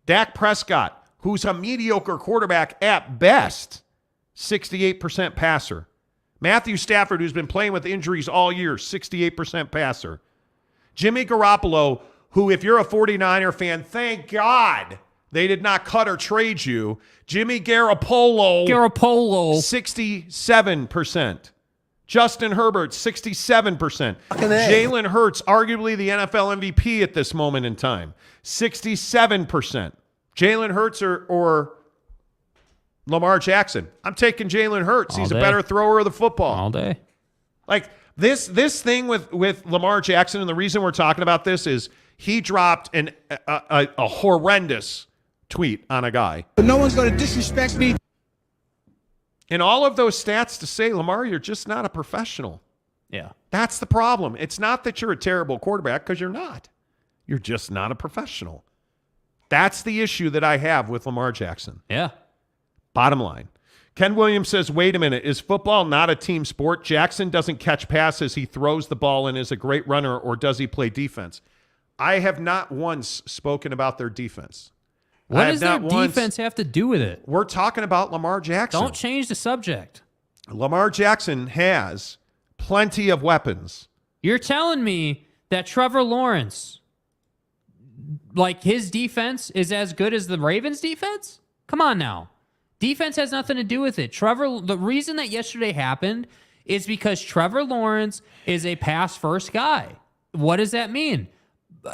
Dak Prescott, who's a mediocre quarterback at best, 68% passer. Matthew Stafford, who's been playing with injuries all year, 68% passer. Jimmy Garoppolo, who, if you're a 49er fan, thank God they did not cut or trade you. Jimmy Garoppolo. 67%. Justin Herbert, 67%. Jalen Hurts, arguably the NFL MVP at this moment in time, 67%. Jalen Hurts or Lamar Jackson. I'm taking Jalen Hurts. He's a better thrower of the football. All day. Like this thing with Lamar Jackson, and the reason we're talking about this is he dropped a horrendous tweet on a guy. But no one's going to disrespect me. And all of those stats to say, Lamar, you're just not a professional. Yeah. That's the problem. It's not that you're a terrible quarterback, because you're not. You're just not a professional. That's the issue that I have with Lamar Jackson. Yeah. Bottom line. Ken Williams says, wait a minute, is football not a team sport? Jackson doesn't catch passes, he throws the ball and is a great runner, or does he play defense? I have not once spoken about their defense. What does their defense have to do with it? We're talking about Lamar Jackson. Don't change the subject. Lamar Jackson has plenty of weapons. You're telling me that Trevor Lawrence, like his defense, is as good as the Ravens' defense? Come on now. Defense has nothing to do with it. The reason that yesterday happened is because Trevor Lawrence is a pass-first guy. What does that mean?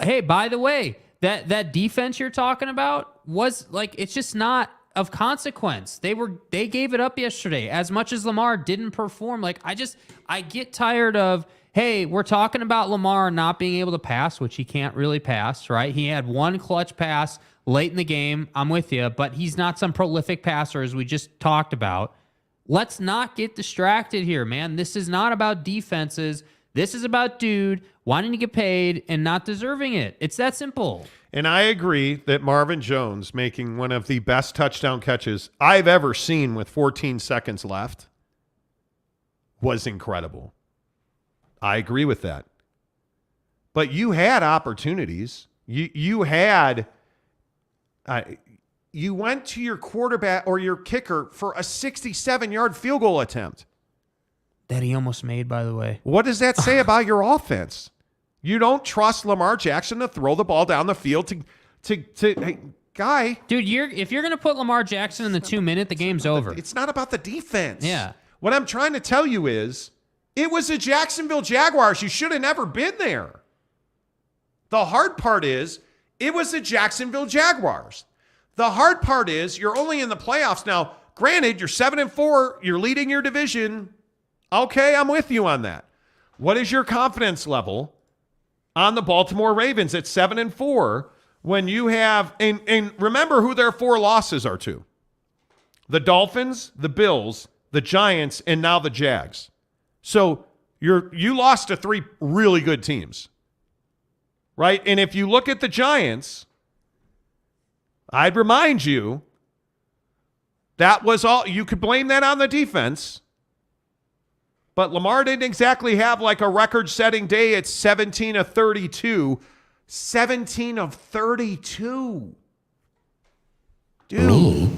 Hey, by the way, that defense you're talking about was like, it's just not of consequence. They gave it up yesterday as much as Lamar didn't perform. Like, I get tired of, hey, we're talking about Lamar not being able to pass, which he can't really pass, right? He had one clutch pass late in the game. I'm with you, but he's not some prolific passer as we just talked about. Let's not get distracted here, man. This is not about defenses. This is about dude wanting to get paid and not deserving it. It's that simple. And I agree that Marvin Jones making one of the best touchdown catches I've ever seen with 14 seconds left was incredible. I agree with that. But you had opportunities. You had you went to your quarterback or your kicker for a 67-yard field goal attempt. That he almost made, by the way. What does that say about your offense? You don't trust Lamar Jackson to throw the ball down the field to hey, guy. Dude, if you're going to put Lamar Jackson in the 2-minute, the game's over. It's not about the defense. Yeah. What I'm trying to tell you is it was the Jacksonville Jaguars. You should have never been there. The hard part is it was the Jacksonville Jaguars. The hard part is you're only in the playoffs. Now, granted, you're 7-4. You're leading your division. Okay, I'm with you on that. What is your confidence level on the Baltimore Ravens at 7-4 when you have, and remember who their 4 losses are to? The Dolphins, the Bills, the Giants, and now the Jags. So you lost to 3 really good teams, right? And if you look at the Giants, I'd remind you that was all, you could blame that on the defense. But Lamar didn't exactly have like a record-setting day at 17 of 32. 17 of 32. Dude.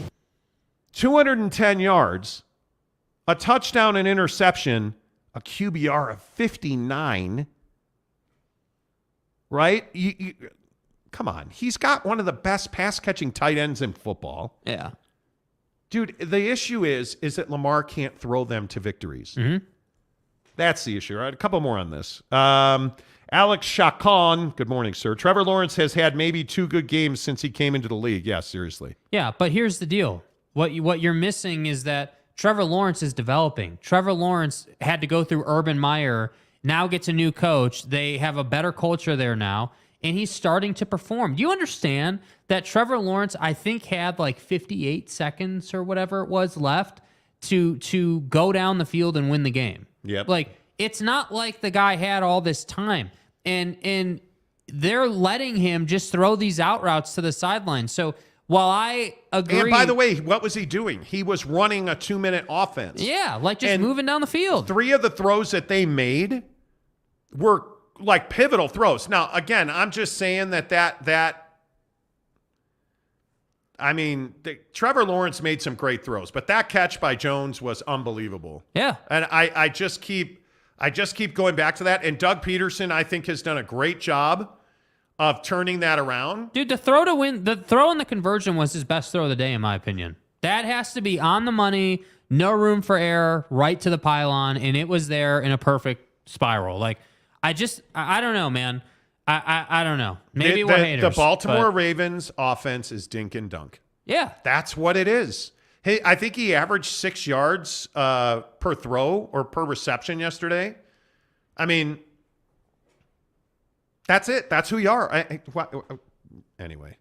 210 yards, a touchdown and interception, a QBR of 59. Right? Come on. He's got one of the best pass-catching tight ends in football. Yeah. Dude, the issue is that Lamar can't throw them to victories. Mm-hmm. That's the issue. All right, a couple more on this. Alex Chacon, good morning, sir. Trevor Lawrence has had maybe 2 good games since he came into the league. Yeah, seriously. Yeah, but here's the deal. What you're missing is that Trevor Lawrence is developing. Trevor Lawrence had to go through Urban Meyer, now gets a new coach. They have a better culture there now, and he's starting to perform. Do you understand that Trevor Lawrence, I think, had like 58 seconds or whatever it was left to go down the field and win the game? Yep. Like, it's not like the guy had all this time. And they're letting him just throw these out routes to the sideline. So while I agree. And by the way, what was he doing? He was running a 2-minute offense. Yeah, like just moving down the field. 3 of the throws that they made were like pivotal throws. Now, again, I'm just saying that I mean, Trevor Lawrence made some great throws, but that catch by Jones was unbelievable. Yeah. And I just keep going back to that. And Doug Peterson, I think, has done a great job of turning that around. Dude, the throw and the conversion was his best throw of the day, in my opinion. That has to be on the money, no room for error, right to the pylon, and it was there in a perfect spiral. Like, I don't know, man. I don't know. Maybe we're haters. The Baltimore Ravens offense is dink and dunk. Yeah. That's what it is. Hey, I think he averaged 6 yards per throw or per reception yesterday. I mean, that's it. That's who you are. Anyway,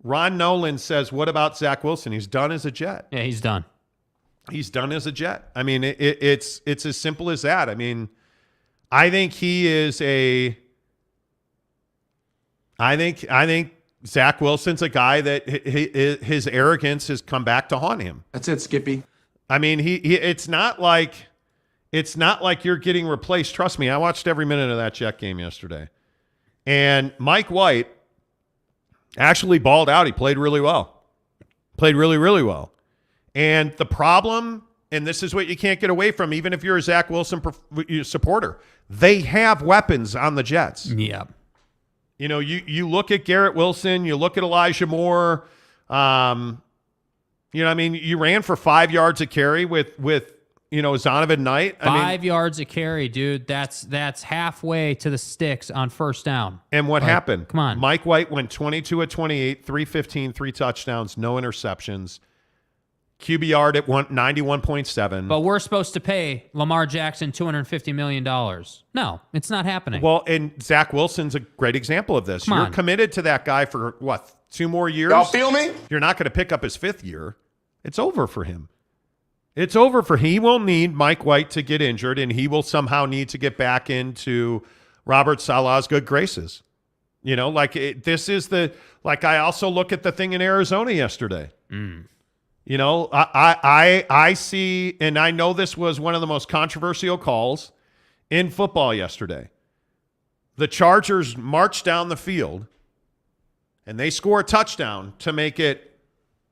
Ron Nolan says, what about Zach Wilson? He's done as a Jet. Yeah, he's done. He's done as a Jet. I mean, it's as simple as that. I mean, I think he is I think Zach Wilson's a guy that his arrogance has come back to haunt him. That's it, Skippy. I mean, it's not like you're getting replaced. Trust me, I watched every minute of that Jet game yesterday. And Mike White actually balled out. He played really well. Played really, really well. And the problem, and this is what you can't get away from, even if you're a Zach Wilson supporter, they have weapons on the Jets. Yeah. You know, you look at Garrett Wilson, you look at Elijah Moore. You know, I mean, you ran for 5 yards a carry with Zonovan Knight. 5 yards a carry, dude. That's halfway to the sticks on first down. And what happened? Come on. Mike White went 22 of 28, 315, 3 touchdowns, no interceptions. QBR at 91.7. But we're supposed to pay Lamar Jackson $250 million. No, it's not happening. Well, and Zach Wilson's a great example of this. You're committed to that guy for, 2 more years? Y'all feel me? You're not going to pick up his 5th year. It's over for him. It's over for him. He will need Mike White to get injured, and he will somehow need to get back into Robert Saleh's good graces. You know, this is I also look at the thing in Arizona yesterday. You know, I see, and I know this was one of the most controversial calls in football yesterday. The Chargers marched down the field, and they score a touchdown to make it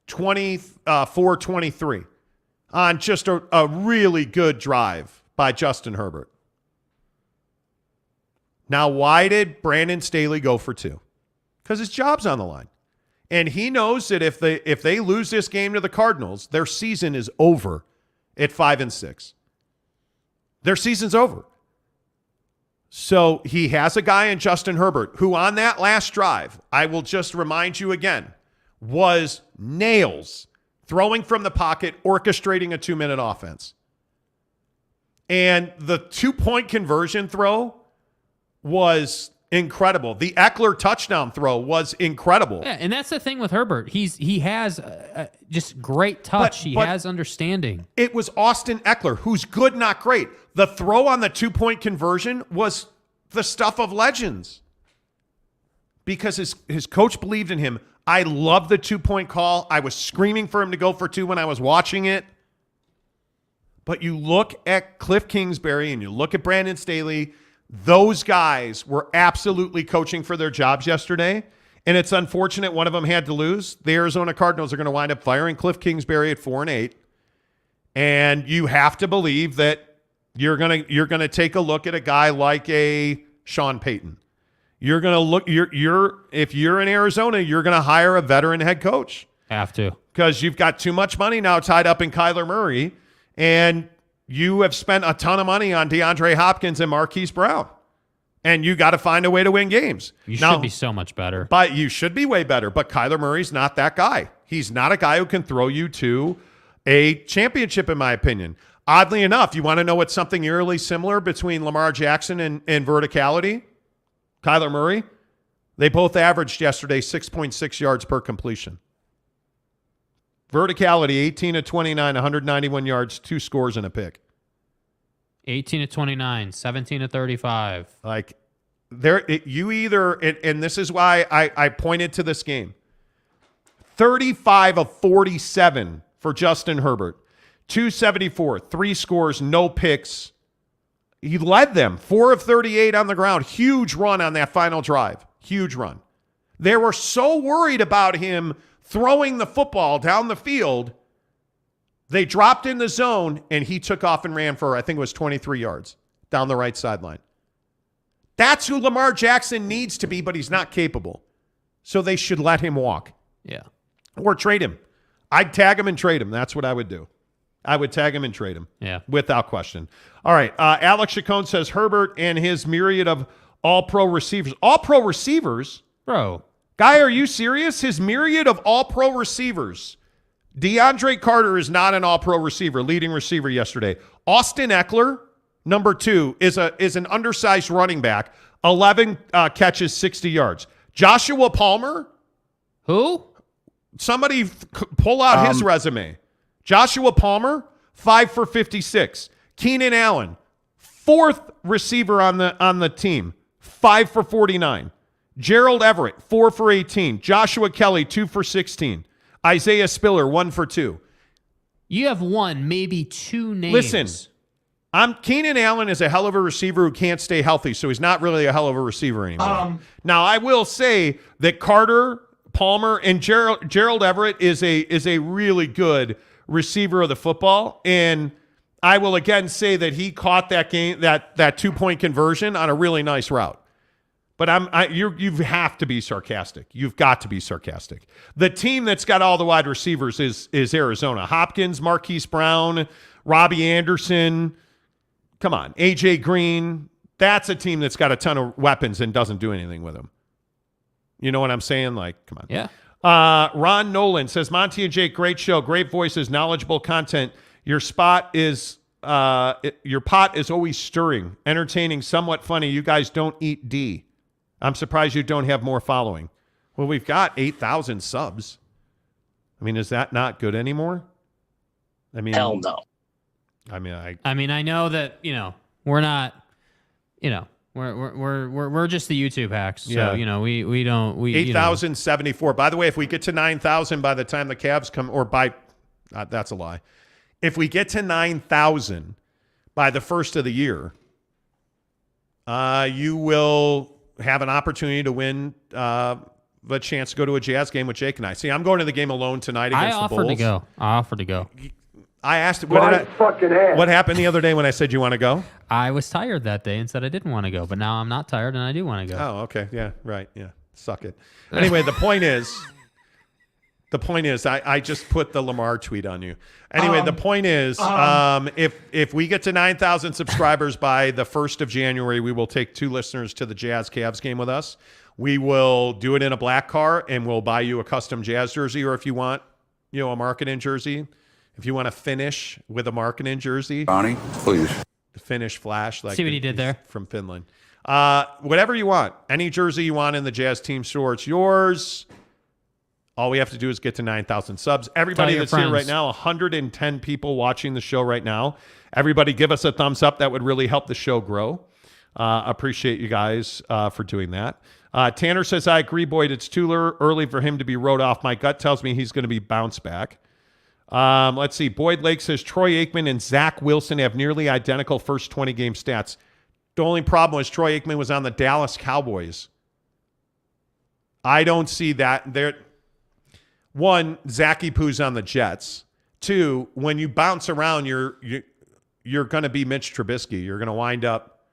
24-23 on just a really good drive by Justin Herbert. Now, why did Brandon Staley go for 2? Because his job's on the line. And he knows that if they lose this game to the Cardinals, their season is over at 5-6. Their season's over. So he has a guy in Justin Herbert who on that last drive, I will just remind you again, was nails, throwing from the pocket, orchestrating a 2-minute offense. And the 2-point conversion throw was incredible. The Eckler touchdown throw was incredible. Yeah, and that's the thing with Herbert. He has just great touch. He has understanding. It was Austin Eckler, who's good, not great. The throw on the 2-point conversion was the stuff of legends because his coach believed in him. I love the 2-point call. I was screaming for him to go for 2 when I was watching it. But you look at Cliff Kingsbury and you look at Brandon Staley, those guys were absolutely coaching for their jobs yesterday, and it's unfortunate one of them had to lose. The Arizona Cardinals are going to wind up firing Cliff Kingsbury at 4-8, and you have to believe that you're gonna take a look at a guy like a Sean Payton. You're gonna look. If you're in Arizona, you're gonna hire a veteran head coach. Have to, because you've got too much money now tied up in Kyler Murray, and you have spent a ton of money on DeAndre Hopkins and Marquise Brown, and you got to find a way to win games. You should be so much better. But you should be way better. But Kyler Murray's not that guy. He's not a guy who can throw you to a championship, in my opinion. Oddly enough, you want to know what's something eerily similar between Lamar Jackson and verticality? Kyler Murray. They both averaged yesterday 6.6 yards per completion. Verticality, 18 of 29, 191 yards, 2 scores and a pick. 18 of 29, 17 of 35. Like, and this is why I pointed to this game. 35 of 47 for Justin Herbert. 274, 3 scores, no picks. He led them. 4 of 38 on the ground. Huge run on that final drive. Huge run. They were so worried about him throwing the football down the field, they dropped in the zone, and he took off and ran for, I think it was 23 yards down the right sideline. That's who Lamar Jackson needs to be, but he's not capable. So they should let him walk. Yeah. Or trade him. I'd tag him and trade him. That's what I would do. I would tag him and trade him. Yeah. Without question. All right. Alex Chacon says Herbert and his myriad of all-pro receivers. All-pro receivers? Bro. Guy, are you serious? His myriad of all-pro receivers. DeAndre Carter is not an all-pro receiver, leading receiver yesterday. Austin Eckler, number 2, is an undersized running back, 11 catches, 60 yards. Joshua Palmer? Who? Somebody pull out his resume. Joshua Palmer, 5 for 56. Keenan Allen, 4th receiver on the team, 5 for 49. Gerald Everett, 4 for 18. Joshua Kelly, 2 for 16. Isaiah Spiller, 1 for 2. You have one, maybe 2 names. Listen, Keenan Allen is a hell of a receiver who can't stay healthy, so he's not really a hell of a receiver anymore. Now, I will say that Carter, Palmer, and Gerald Everett is a really good receiver of the football, and I will again say that he caught that game, that 2-point conversion on a really nice route. But you have to be sarcastic. You've got to be sarcastic. The team that's got all the wide receivers is Arizona. Hopkins, Marquise Brown, Robbie Anderson. Come on, A.J. Green. That's a team that's got a ton of weapons and doesn't do anything with them. You know what I'm saying? Like, come on. Yeah. Ron Nolan says, Monty and Jake, great show, great voices, knowledgeable content. Your pot is always stirring, entertaining, somewhat funny. You guys don't eat D. I'm surprised you don't have more following. Well, we've got 8,000 subs. I mean, is that not good anymore? I mean, hell no. I mean, I know that, we're not, we're just the YouTube hacks. So, Yeah. we don't, 8,074. By the way, if we get to 9,000 by the time the Cavs come, that's a lie. If we get to 9,000 by the first of the year, you will have an opportunity to win the chance to go to a Jazz game with Jake and I. See, I'm going to the game alone tonight against the Bulls. I offered to go. I asked, what happened the other day when I said you want to go? I was tired that day and said I didn't want to go, but now I'm not tired and I do want to go. Oh, okay. Yeah, right. Yeah. Suck it. Anyway, the point is, I just put the Lamar tweet on you. Anyway, the point is, if we get to 9,000 subscribers by the 1st of January, we will take 2 listeners to the Jazz Cavs game with us. We will do it in a black car, and we'll buy you a custom Jazz jersey, or if you want, a marketing jersey. If you want to finish with a marketing jersey. Bonnie, please. The finish flash. Like see what he did there? From Finland. Whatever you want. Any jersey you want in the Jazz team store, it's yours. All we have to do is get to 9,000 subs. Everybody that's here right now, 110 people watching the show right now. Everybody give us a thumbs up. That would really help the show grow. Appreciate you guys for doing that. Tanner says, I agree, Boyd. It's too early for him to be wrote off. My gut tells me he's going to be bounced back. Let's see. Boyd Lake says Troy Aikman and Zach Wilson have nearly identical first 20 game stats. The only problem was Troy Aikman was on the Dallas Cowboys. I don't see that. There. One, Zachy Poo's on the Jets. 2, when you bounce around, you're going to be Mitch Trubisky. You're going to wind up.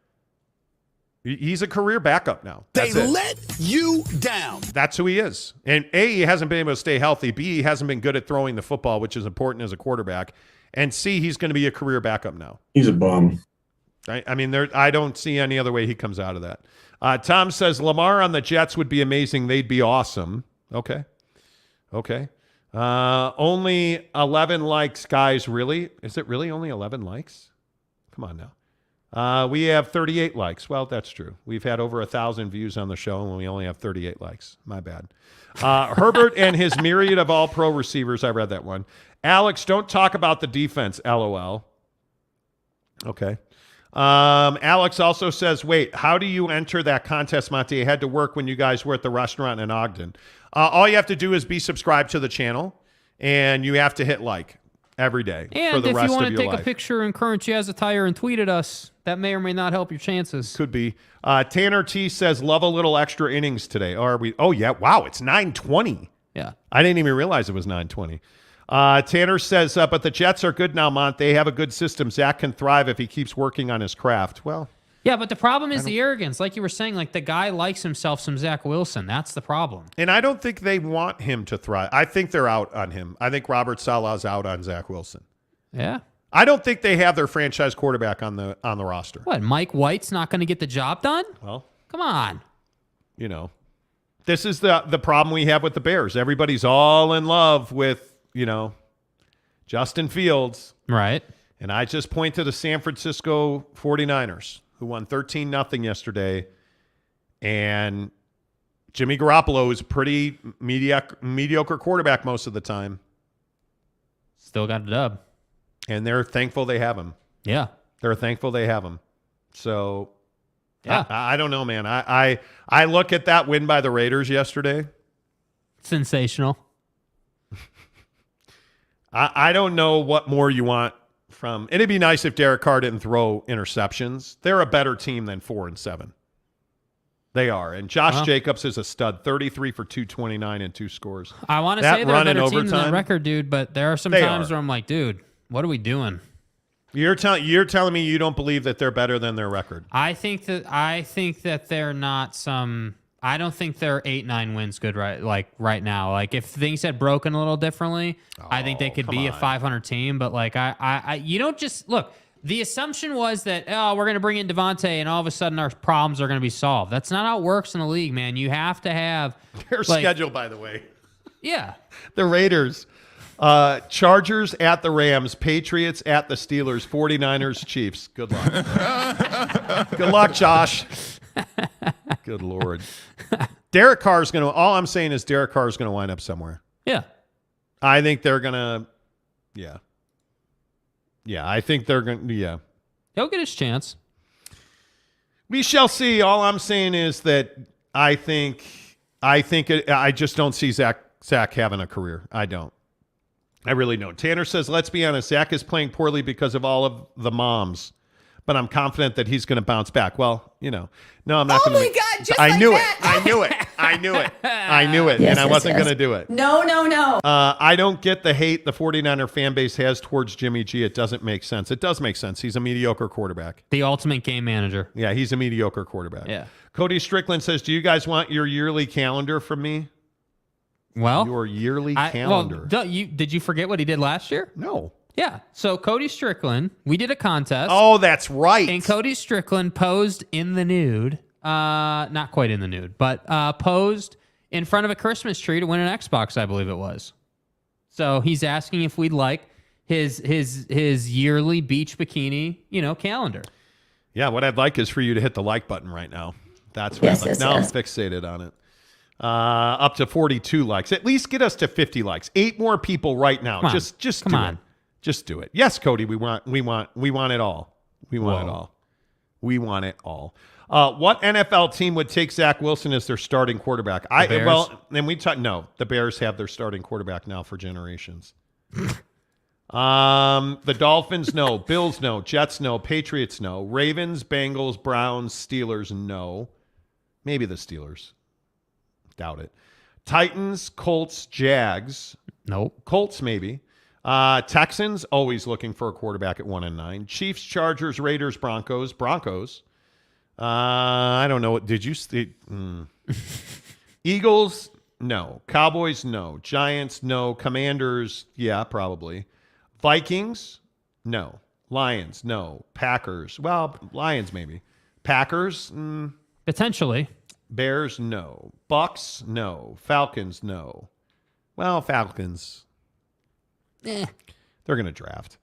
He's a career backup now. They let you down. That's who he is. And A, he hasn't been able to stay healthy. B, he hasn't been good at throwing the football, which is important as a quarterback. And C, he's going to be a career backup now. He's a bum. I mean, I don't see any other way he comes out of that. Tom says Lamar on the Jets would be amazing. They'd be awesome. Okay. Only 11 likes, guys. Really? Is it really only 11 likes? Come on now. We have 38 likes. Well, that's true. We've had over 1,000 views on the show, and we only have 38 likes. My bad. Herbert and his myriad of all-pro receivers. I read that one. Alex, don't talk about the defense, LOL. Okay. Alex also says, wait, how do you enter that contest, Monty? I had to work when you guys were at the restaurant in Ogden. All you have to do is be subscribed to the channel, and you have to hit like every day for the rest of your life. And if you want to take a picture in current Jazz attire and tweet at us, that may or may not help your chances. Could be. Tanner T says, love a little extra innings today. Are we? Oh, yeah. Wow, it's 9:20. Yeah. I didn't even realize it was 9:20. Tanner says, but the Jets are good now, Mont. They have a good system. Zach can thrive if he keeps working on his craft. Well, yeah, but the problem is the arrogance. Like you were saying, like the guy likes himself some Zach Wilson. That's the problem. And I don't think they want him to thrive. I think they're out on him. I think Robert Saleh's out on Zach Wilson. Yeah. I don't think they have their franchise quarterback on the roster. What, Mike White's not going to get the job done? Well, come on. This is the problem we have with the Bears. Everybody's all in love with, Justin Fields. Right. And I just point to the San Francisco 49ers, who won 13-0 yesterday. And Jimmy Garoppolo is a pretty mediocre quarterback most of the time. Still got a dub. And they're thankful they have him. Yeah. They're thankful they have him. So, yeah. I don't know, man. I look at that win by the Raiders yesterday. Sensational. I don't know what more you want from. It'd be nice if Derek Carr didn't throw interceptions. They're a better team than 4-7. They are. And Josh Jacobs is a stud, 33 for 229 and 2 scores. I want to say they're a better team than that record, dude, but there are some times where I'm like, dude, what are we doing? You're telling me you don't believe that they're better than their record. I think that they're not some. I don't think they're 8-9 wins good right now. Like if things had broken a little differently, I think they could be a 500 team. But like you don't just look. The assumption was that we're going to bring in Devontae and all of a sudden our problems are going to be solved. That's not how it works in the league, man. You have to have their schedule, by the way. Yeah, the Raiders. Chargers at the Rams, Patriots at the Steelers, 49ers, Chiefs. Good luck. Good luck, Josh. Good Lord. Derek Carr's going to, all I'm saying is Derek Carr's going to wind up somewhere. Yeah. I think they're going to, yeah. Yeah, I think they're going to, yeah. He'll get his chance. We shall see. All I'm saying is that I just don't see Zach having a career. I don't. I really don't. Tanner says, let's be honest, Zach is playing poorly because of all of the moms. but I'm confident that he's going to bounce back. Well, no, I'm not going to. Oh my God, just I like knew that. it. I knew it. Yes, and I wasn't going to do it. No. I don't get the hate the 49er fan base has towards Jimmy G. It doesn't make sense. It does make sense. He's a mediocre quarterback. The ultimate game manager. Yeah, he's a mediocre quarterback. Yeah. Cody Strickland says, do you guys want your yearly calendar from me? Well, your yearly calendar. Did you forget what he did last year? No. Yeah. So Cody Strickland, we did a contest. Oh, that's right. And Cody Strickland posed in the nude. Not quite in the nude, but posed in front of a Christmas tree to win an Xbox, I believe it was. So he's asking if we'd like his yearly beach bikini, calendar. Yeah, what I'd like is for you to hit the like button right now. That's what I'd like. Now I'm fixated on it. Up to 42 likes. At least get us to 50 likes. 8 more people right now. Just come on. Just do it. Yes, Cody, we want it all. We want it all. We want it all. What NFL team would take Zach Wilson as their starting quarterback? The Bears? No, the Bears have their starting quarterback now for generations. The Dolphins, no. Bills, no. Jets, no. Patriots, no. Ravens, Bengals, Browns, Steelers, no. Maybe the Steelers. Doubt it. Titans, Colts, Jags. Nope. Colts, maybe. Texans, always looking for a quarterback at 1-9. Chiefs, Chargers, Raiders, Broncos. I don't know. Did you see? Eagles, no. Cowboys, no. Giants, no. Commanders, yeah, probably. Vikings, no. Lions, no. Packers, well, Lions maybe. Packers, potentially. Bears, no. Bucks, no. Falcons, no. Well, Falcons, they're going to draft.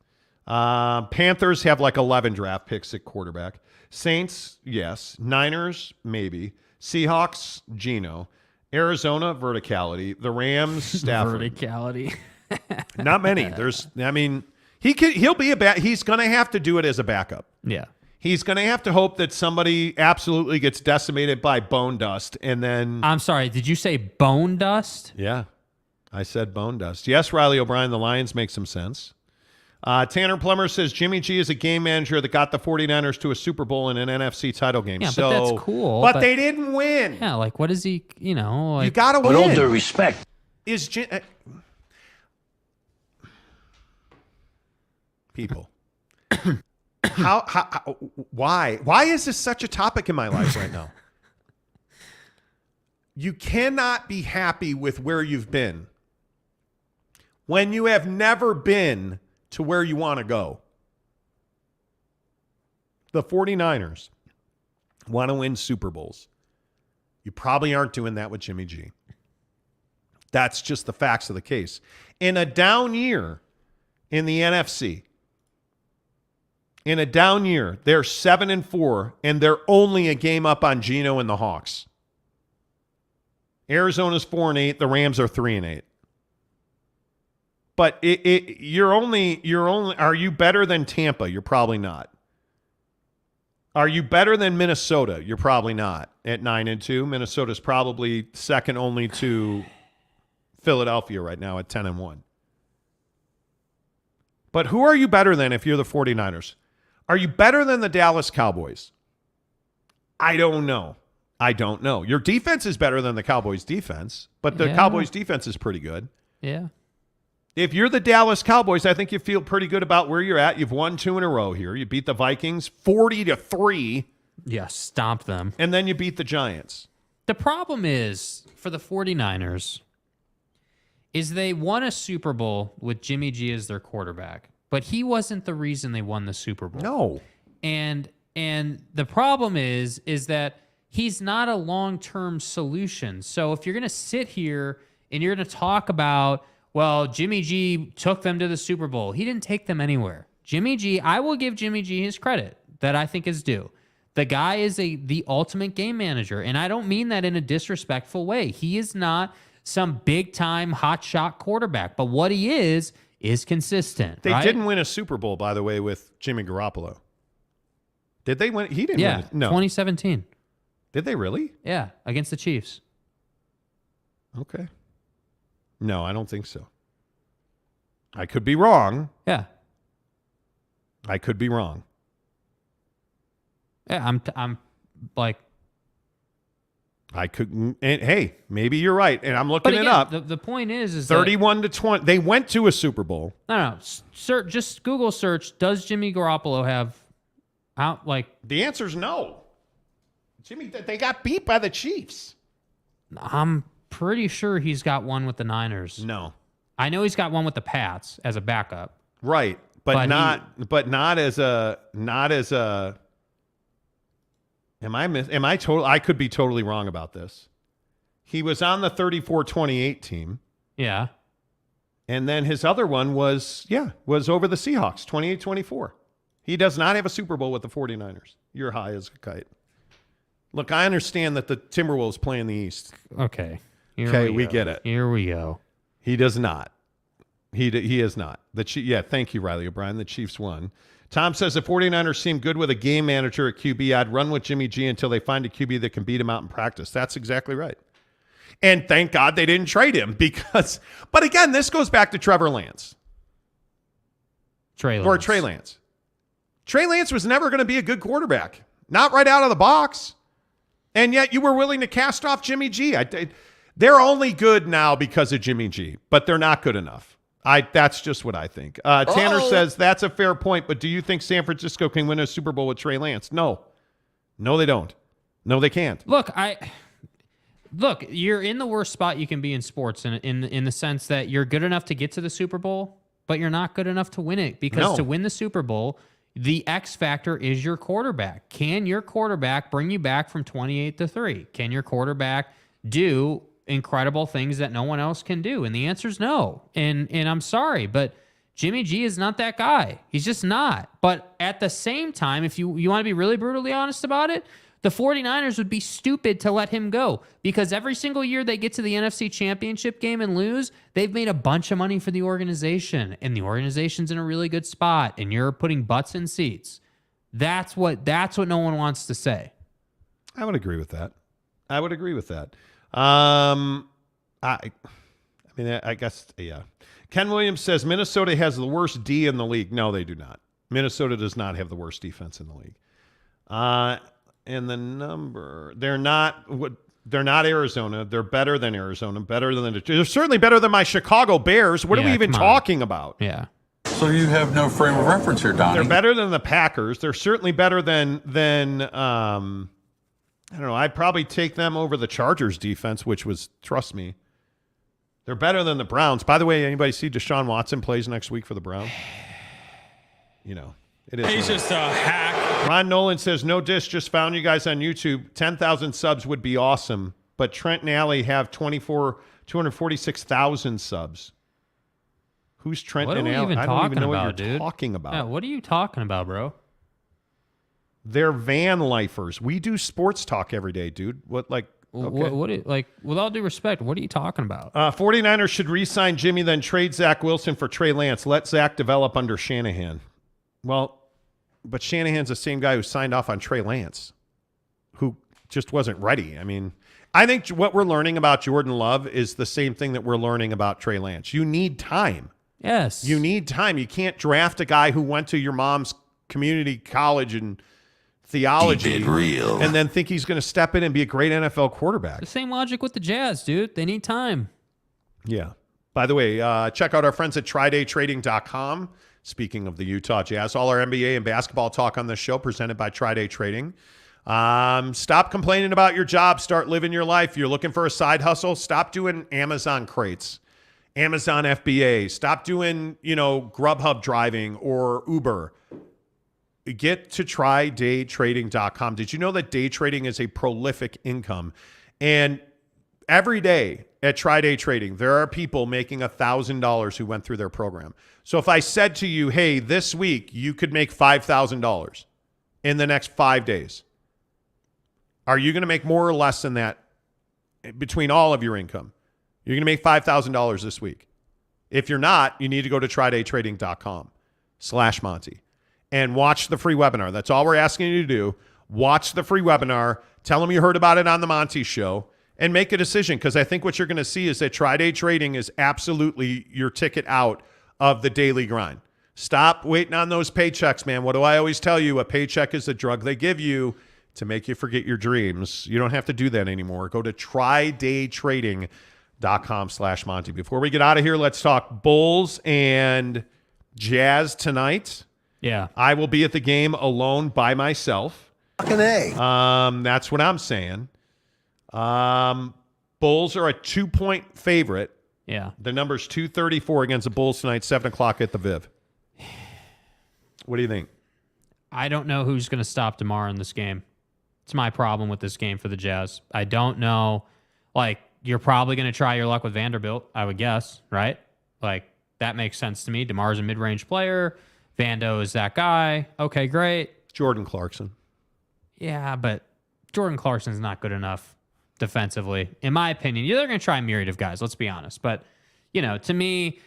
Panthers have like 11 draft picks at quarterback. Saints, yes. Niners, maybe. Seahawks, Geno. Arizona, verticality. The Rams, Stafford. Verticality. Not many. He'll be he's going to have to do it as a backup. Yeah. He's going to have to hope that somebody absolutely gets decimated by bone dust and then... I'm sorry, did you say bone dust? Yeah, I said bone dust. Yes, Riley O'Brien, the Lions make some sense. Tanner Plummer says Jimmy G is a game manager that got the 49ers to a Super Bowl and an NFC title game. Yeah, but that's cool. But they didn't win. Yeah, like what is he, you got to win. With all due respect. People. Why is this such a topic in my life right now? You cannot be happy with where you've been when you have never been to where you want to go. The 49ers want to win Super Bowls. You probably aren't doing that with Jimmy G. That's just the facts of the case. In a down year in the NFC, they're 7-4, and they're only a game up on Geno and the Hawks. Arizona's 4-8. The Rams are 3-8. But you're only. Are you better than Tampa? You're probably not. Are you better than Minnesota? You're probably not. At 9-2, Minnesota's probably second only to Philadelphia right now at 10-1. But who are you better than if you're the 49ers? Are you better than the Dallas Cowboys? I don't know. Your defense is better than the Cowboys' defense, but the Cowboys' defense is pretty good. Yeah. If you're the Dallas Cowboys, I think you feel pretty good about where you're at. You've won 2 in a row here. You beat the Vikings 40-3. Yeah, stomp them. And then you beat the Giants. The problem is, for the 49ers, is they won a Super Bowl with Jimmy G as their quarterback, but he wasn't the reason they won the Super Bowl. No. And the problem is that he's not a long-term solution. So if you're going to sit here and you're going to talk about, well, Jimmy G took them to the Super Bowl. He didn't take them anywhere. Jimmy G, I will give Jimmy G his credit that I think is due. The guy is the ultimate game manager, and I don't mean that in a disrespectful way. He is not some big-time hotshot quarterback, but what he is consistent. They right? didn't win a Super Bowl, by the way, with Jimmy Garoppolo. Did they win? He didn't win it. No. 2017. Did they really? Yeah, against the Chiefs. Okay. No, I don't think so. I could be wrong. Yeah. I could be wrong. Yeah, I'm like, I couldn't. And hey, maybe you're right. And I'm looking it up. The point is 31 to 20. They went to a Super Bowl. No. Just Google search. Does Jimmy Garoppolo have the answer is no. Jimmy, they got beat by the Chiefs. I'm pretty sure he's got one with the Niners. No. I know he's got one with the Pats as a backup. Right. But not as a I could be totally wrong about this. He was on the 34-28 team. Yeah. And then his other one was over the Seahawks, 28-24. He does not have a Super Bowl with the 49ers. You're high as a kite. Look, I understand that the Timberwolves play in the East. Okay. We get it. Here we go. He does not. He is not. Thank you, Riley O'Brien. The Chiefs won. Tom says the 49ers seem good with a game manager at QB. I'd run with Jimmy G until they find a QB that can beat him out in practice. That's exactly right. And thank God they didn't trade him because, but again, this goes back to Trevor Lance. Trey Lance. Trey Lance was never going to be a good quarterback. Not right out of the box. And yet you were willing to cast off Jimmy G. They're only good now because of Jimmy G, but they're not good enough. That's just what I think. Tanner says that's a fair point, but do you think San Francisco can win a Super Bowl with Trey Lance? No, they don't. No, they can't. Look, you're in the worst spot you can be in sports in the sense that you're good enough to get to the Super Bowl, but you're not good enough to win it because to win the Super Bowl, the X factor is your quarterback. Can your quarterback bring you back from 28-3? Can your quarterback do incredible things that no one else can do? And the answer is no. And I'm sorry, but Jimmy G is not that guy. He's just not. But at the same time, if you want to be really brutally honest about it, the 49ers would be stupid to let him go because every single year they get to the NFC Championship game and lose, they've made a bunch of money for the organization, and the organization's in a really good spot, and you're putting butts in seats. That's what no one wants to say. I would agree with that. I guess, yeah. Ken Williams says Minnesota has the worst D in the league. No, they do not. Minnesota does not have the worst defense in the league. And the number, they're not Arizona. They're better than Arizona, they're certainly better than my Chicago Bears. What are we even talking about? Yeah. So you have no frame of reference here, Donnie. They're better than the Packers. They're certainly better than I don't know. I'd probably take them over the Chargers defense, which was, trust me, they're better than the Browns. By the way, anybody see Deshaun Watson plays next week for the Browns? It is. He's just a hack. Ron Nolan says, no diss, just found you guys on YouTube. 10,000 subs would be awesome, but Trent and Allie have 246,000 subs. Who's Trent and Allie? I don't even know what you're talking about. Yeah, what are you talking about, bro? They're van lifers. We do sports talk every day, dude. What, like, okay. With all due respect, what are you talking about? 49ers should re-sign Jimmy, then trade Zach Wilson for Trey Lance. Let Zach develop under Shanahan. Well, but Shanahan's the same guy who signed off on Trey Lance, who just wasn't ready. I mean, I think what we're learning about Jordan Love is the same thing that we're learning about Trey Lance. You need time. Yes. You need time. You can't draft a guy who went to your mom's community college and theology and then think he's going to step in and be a great NFL quarterback. The same logic with the Jazz, dude. They need time. Yeah. By the way, check out our friends at TryDayTrading.com. Speaking of the Utah Jazz, all our NBA and basketball talk on this show presented by Tri-Day Trading. Stop complaining about your job. Start living your life. You're looking for a side hustle. Stop doing Amazon crates, Amazon FBA. Stop doing, Grubhub driving or Uber. Get to TryDayTrading.com. Did you know that day trading is a prolific income? And every day at Tri-Day Trading, there are people making $1,000 who went through their program. So if I said to you, hey, this week you could make $5,000 in the next 5 days, are you going to make more or less than that between all of your income? You're going to make $5,000 this week. If you're not, you need to go to TryDayTrading.com/Monty and watch the free webinar. That's all we're asking you to do. Watch the free webinar. Tell them you heard about it on the Monty Show. And make a decision, because I think what you're going to see is that Tri-Day Trading is absolutely your ticket out of the daily grind. Stop waiting on those paychecks, man. What do I always tell you? A paycheck is a drug they give you to make you forget your dreams. You don't have to do that anymore. Go to trydaytrading.com/Monty. Before we get out of here, let's talk Bulls and Jazz tonight. Yeah. I will be at the game alone by myself. Fucking A. That's what I'm saying. Bulls are a 2-point favorite. Yeah. The number's 234 against the Bulls tonight, 7 o'clock at the Viv. What do you think? I don't know who's going to stop DeMar in this game. It's my problem with this game for the Jazz. I don't know. Like, you're probably going to try your luck with Vanderbilt, I would guess, right? Like, that makes sense to me. DeMar's a mid-range player. Vando is that guy. Okay, great. Jordan Clarkson. Yeah, but Jordan Clarkson's not good enough defensively, in my opinion. They're going to try a myriad of guys, let's be honest. But, to me,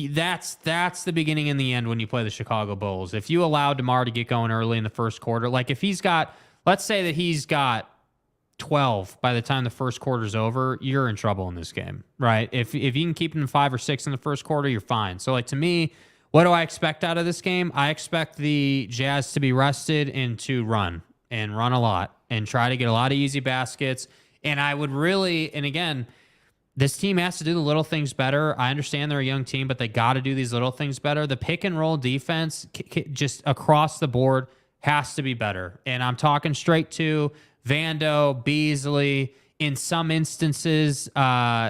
that's the beginning and the end when you play the Chicago Bulls. If you allow DeMar to get going early in the first quarter, like if he's got, let's say that he's got 12 by the time the first quarter's over, you're in trouble in this game, right? If you can keep him 5 or 6 in the first quarter, you're fine. So, like, to me, what do I expect out of this game? I expect the Jazz to be rested and to run a lot and try to get a lot of easy baskets. And I would really, and again, this team has to do the little things better. I understand they're a young team, but they got to do these little things better. The pick and roll defense, just across the board, has to be better. And I'm talking straight to Vando, Beasley, in some instances,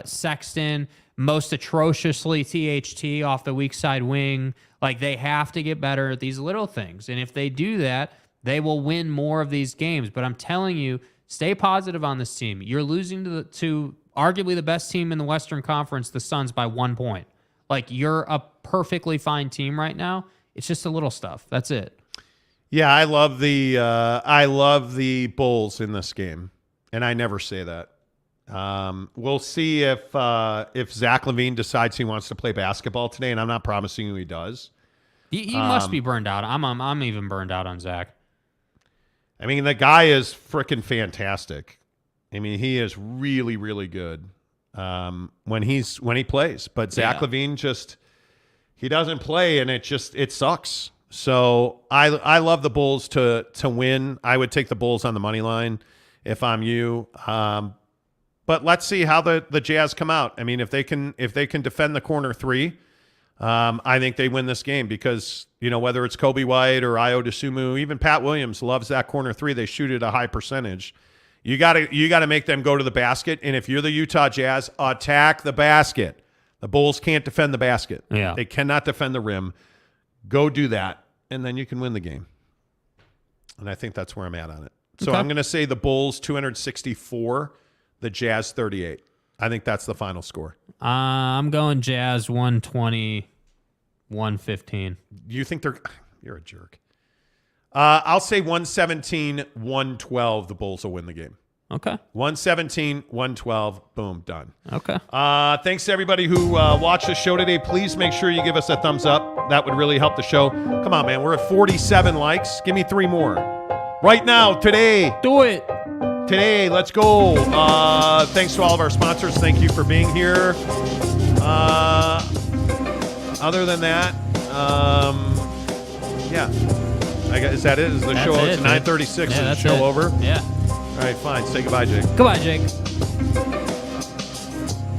Sexton, most atrociously THT off the weak side wing. Like, they have to get better at these little things. And if they do that, they will win more of these games. But I'm telling you, stay positive on this team. You're losing to arguably the best team in the Western Conference, the Suns, by 1 point. Like, you're a perfectly fine team right now. It's just the little stuff. That's it. Yeah, I love the Bulls in this game, and I never say that. We'll see if Zach LaVine decides he wants to play basketball today, and I'm not promising you he does. He must be burned out. I'm even burned out on Zach. I mean, the guy is freaking fantastic. I mean, he is really, really good when he plays. But Zach LaVine he doesn't play, and it sucks. So I love the Bulls to win. I would take the Bulls on the money line if I'm you. But let's see how the Jazz come out. I mean, if they can defend the corner three, I think they win this game because, whether it's Kobe White or Ayo Dosunmu, even Pat Williams loves that corner three. They shoot it a high percentage. You got to make them go to the basket. And if you're the Utah Jazz, attack the basket. The Bulls can't defend the basket. Yeah. They cannot defend the rim. Go do that, and then you can win the game. And I think that's where I'm at on it. So I'm going to say the Bulls 264, the Jazz 38. I think that's the final score. I'm going Jazz 120, 115. You think you're a jerk. I'll say 117, 112. The Bulls will win the game. Okay. 117, 112. Boom, done. Okay. Thanks to everybody who watched the show today. Please make sure you give us a thumbs up. That would really help the show. Come on, man. We're at 47 likes. Give me 3 more. Right now, today. Do it. Today, let's go. Thanks to all of our sponsors. Thank you for being here. Other than that, yeah. I guess, is that it? Is the show? It's 9:36. Is the show over? Yeah. All right, fine. Say goodbye, Jake. Goodbye, Jake.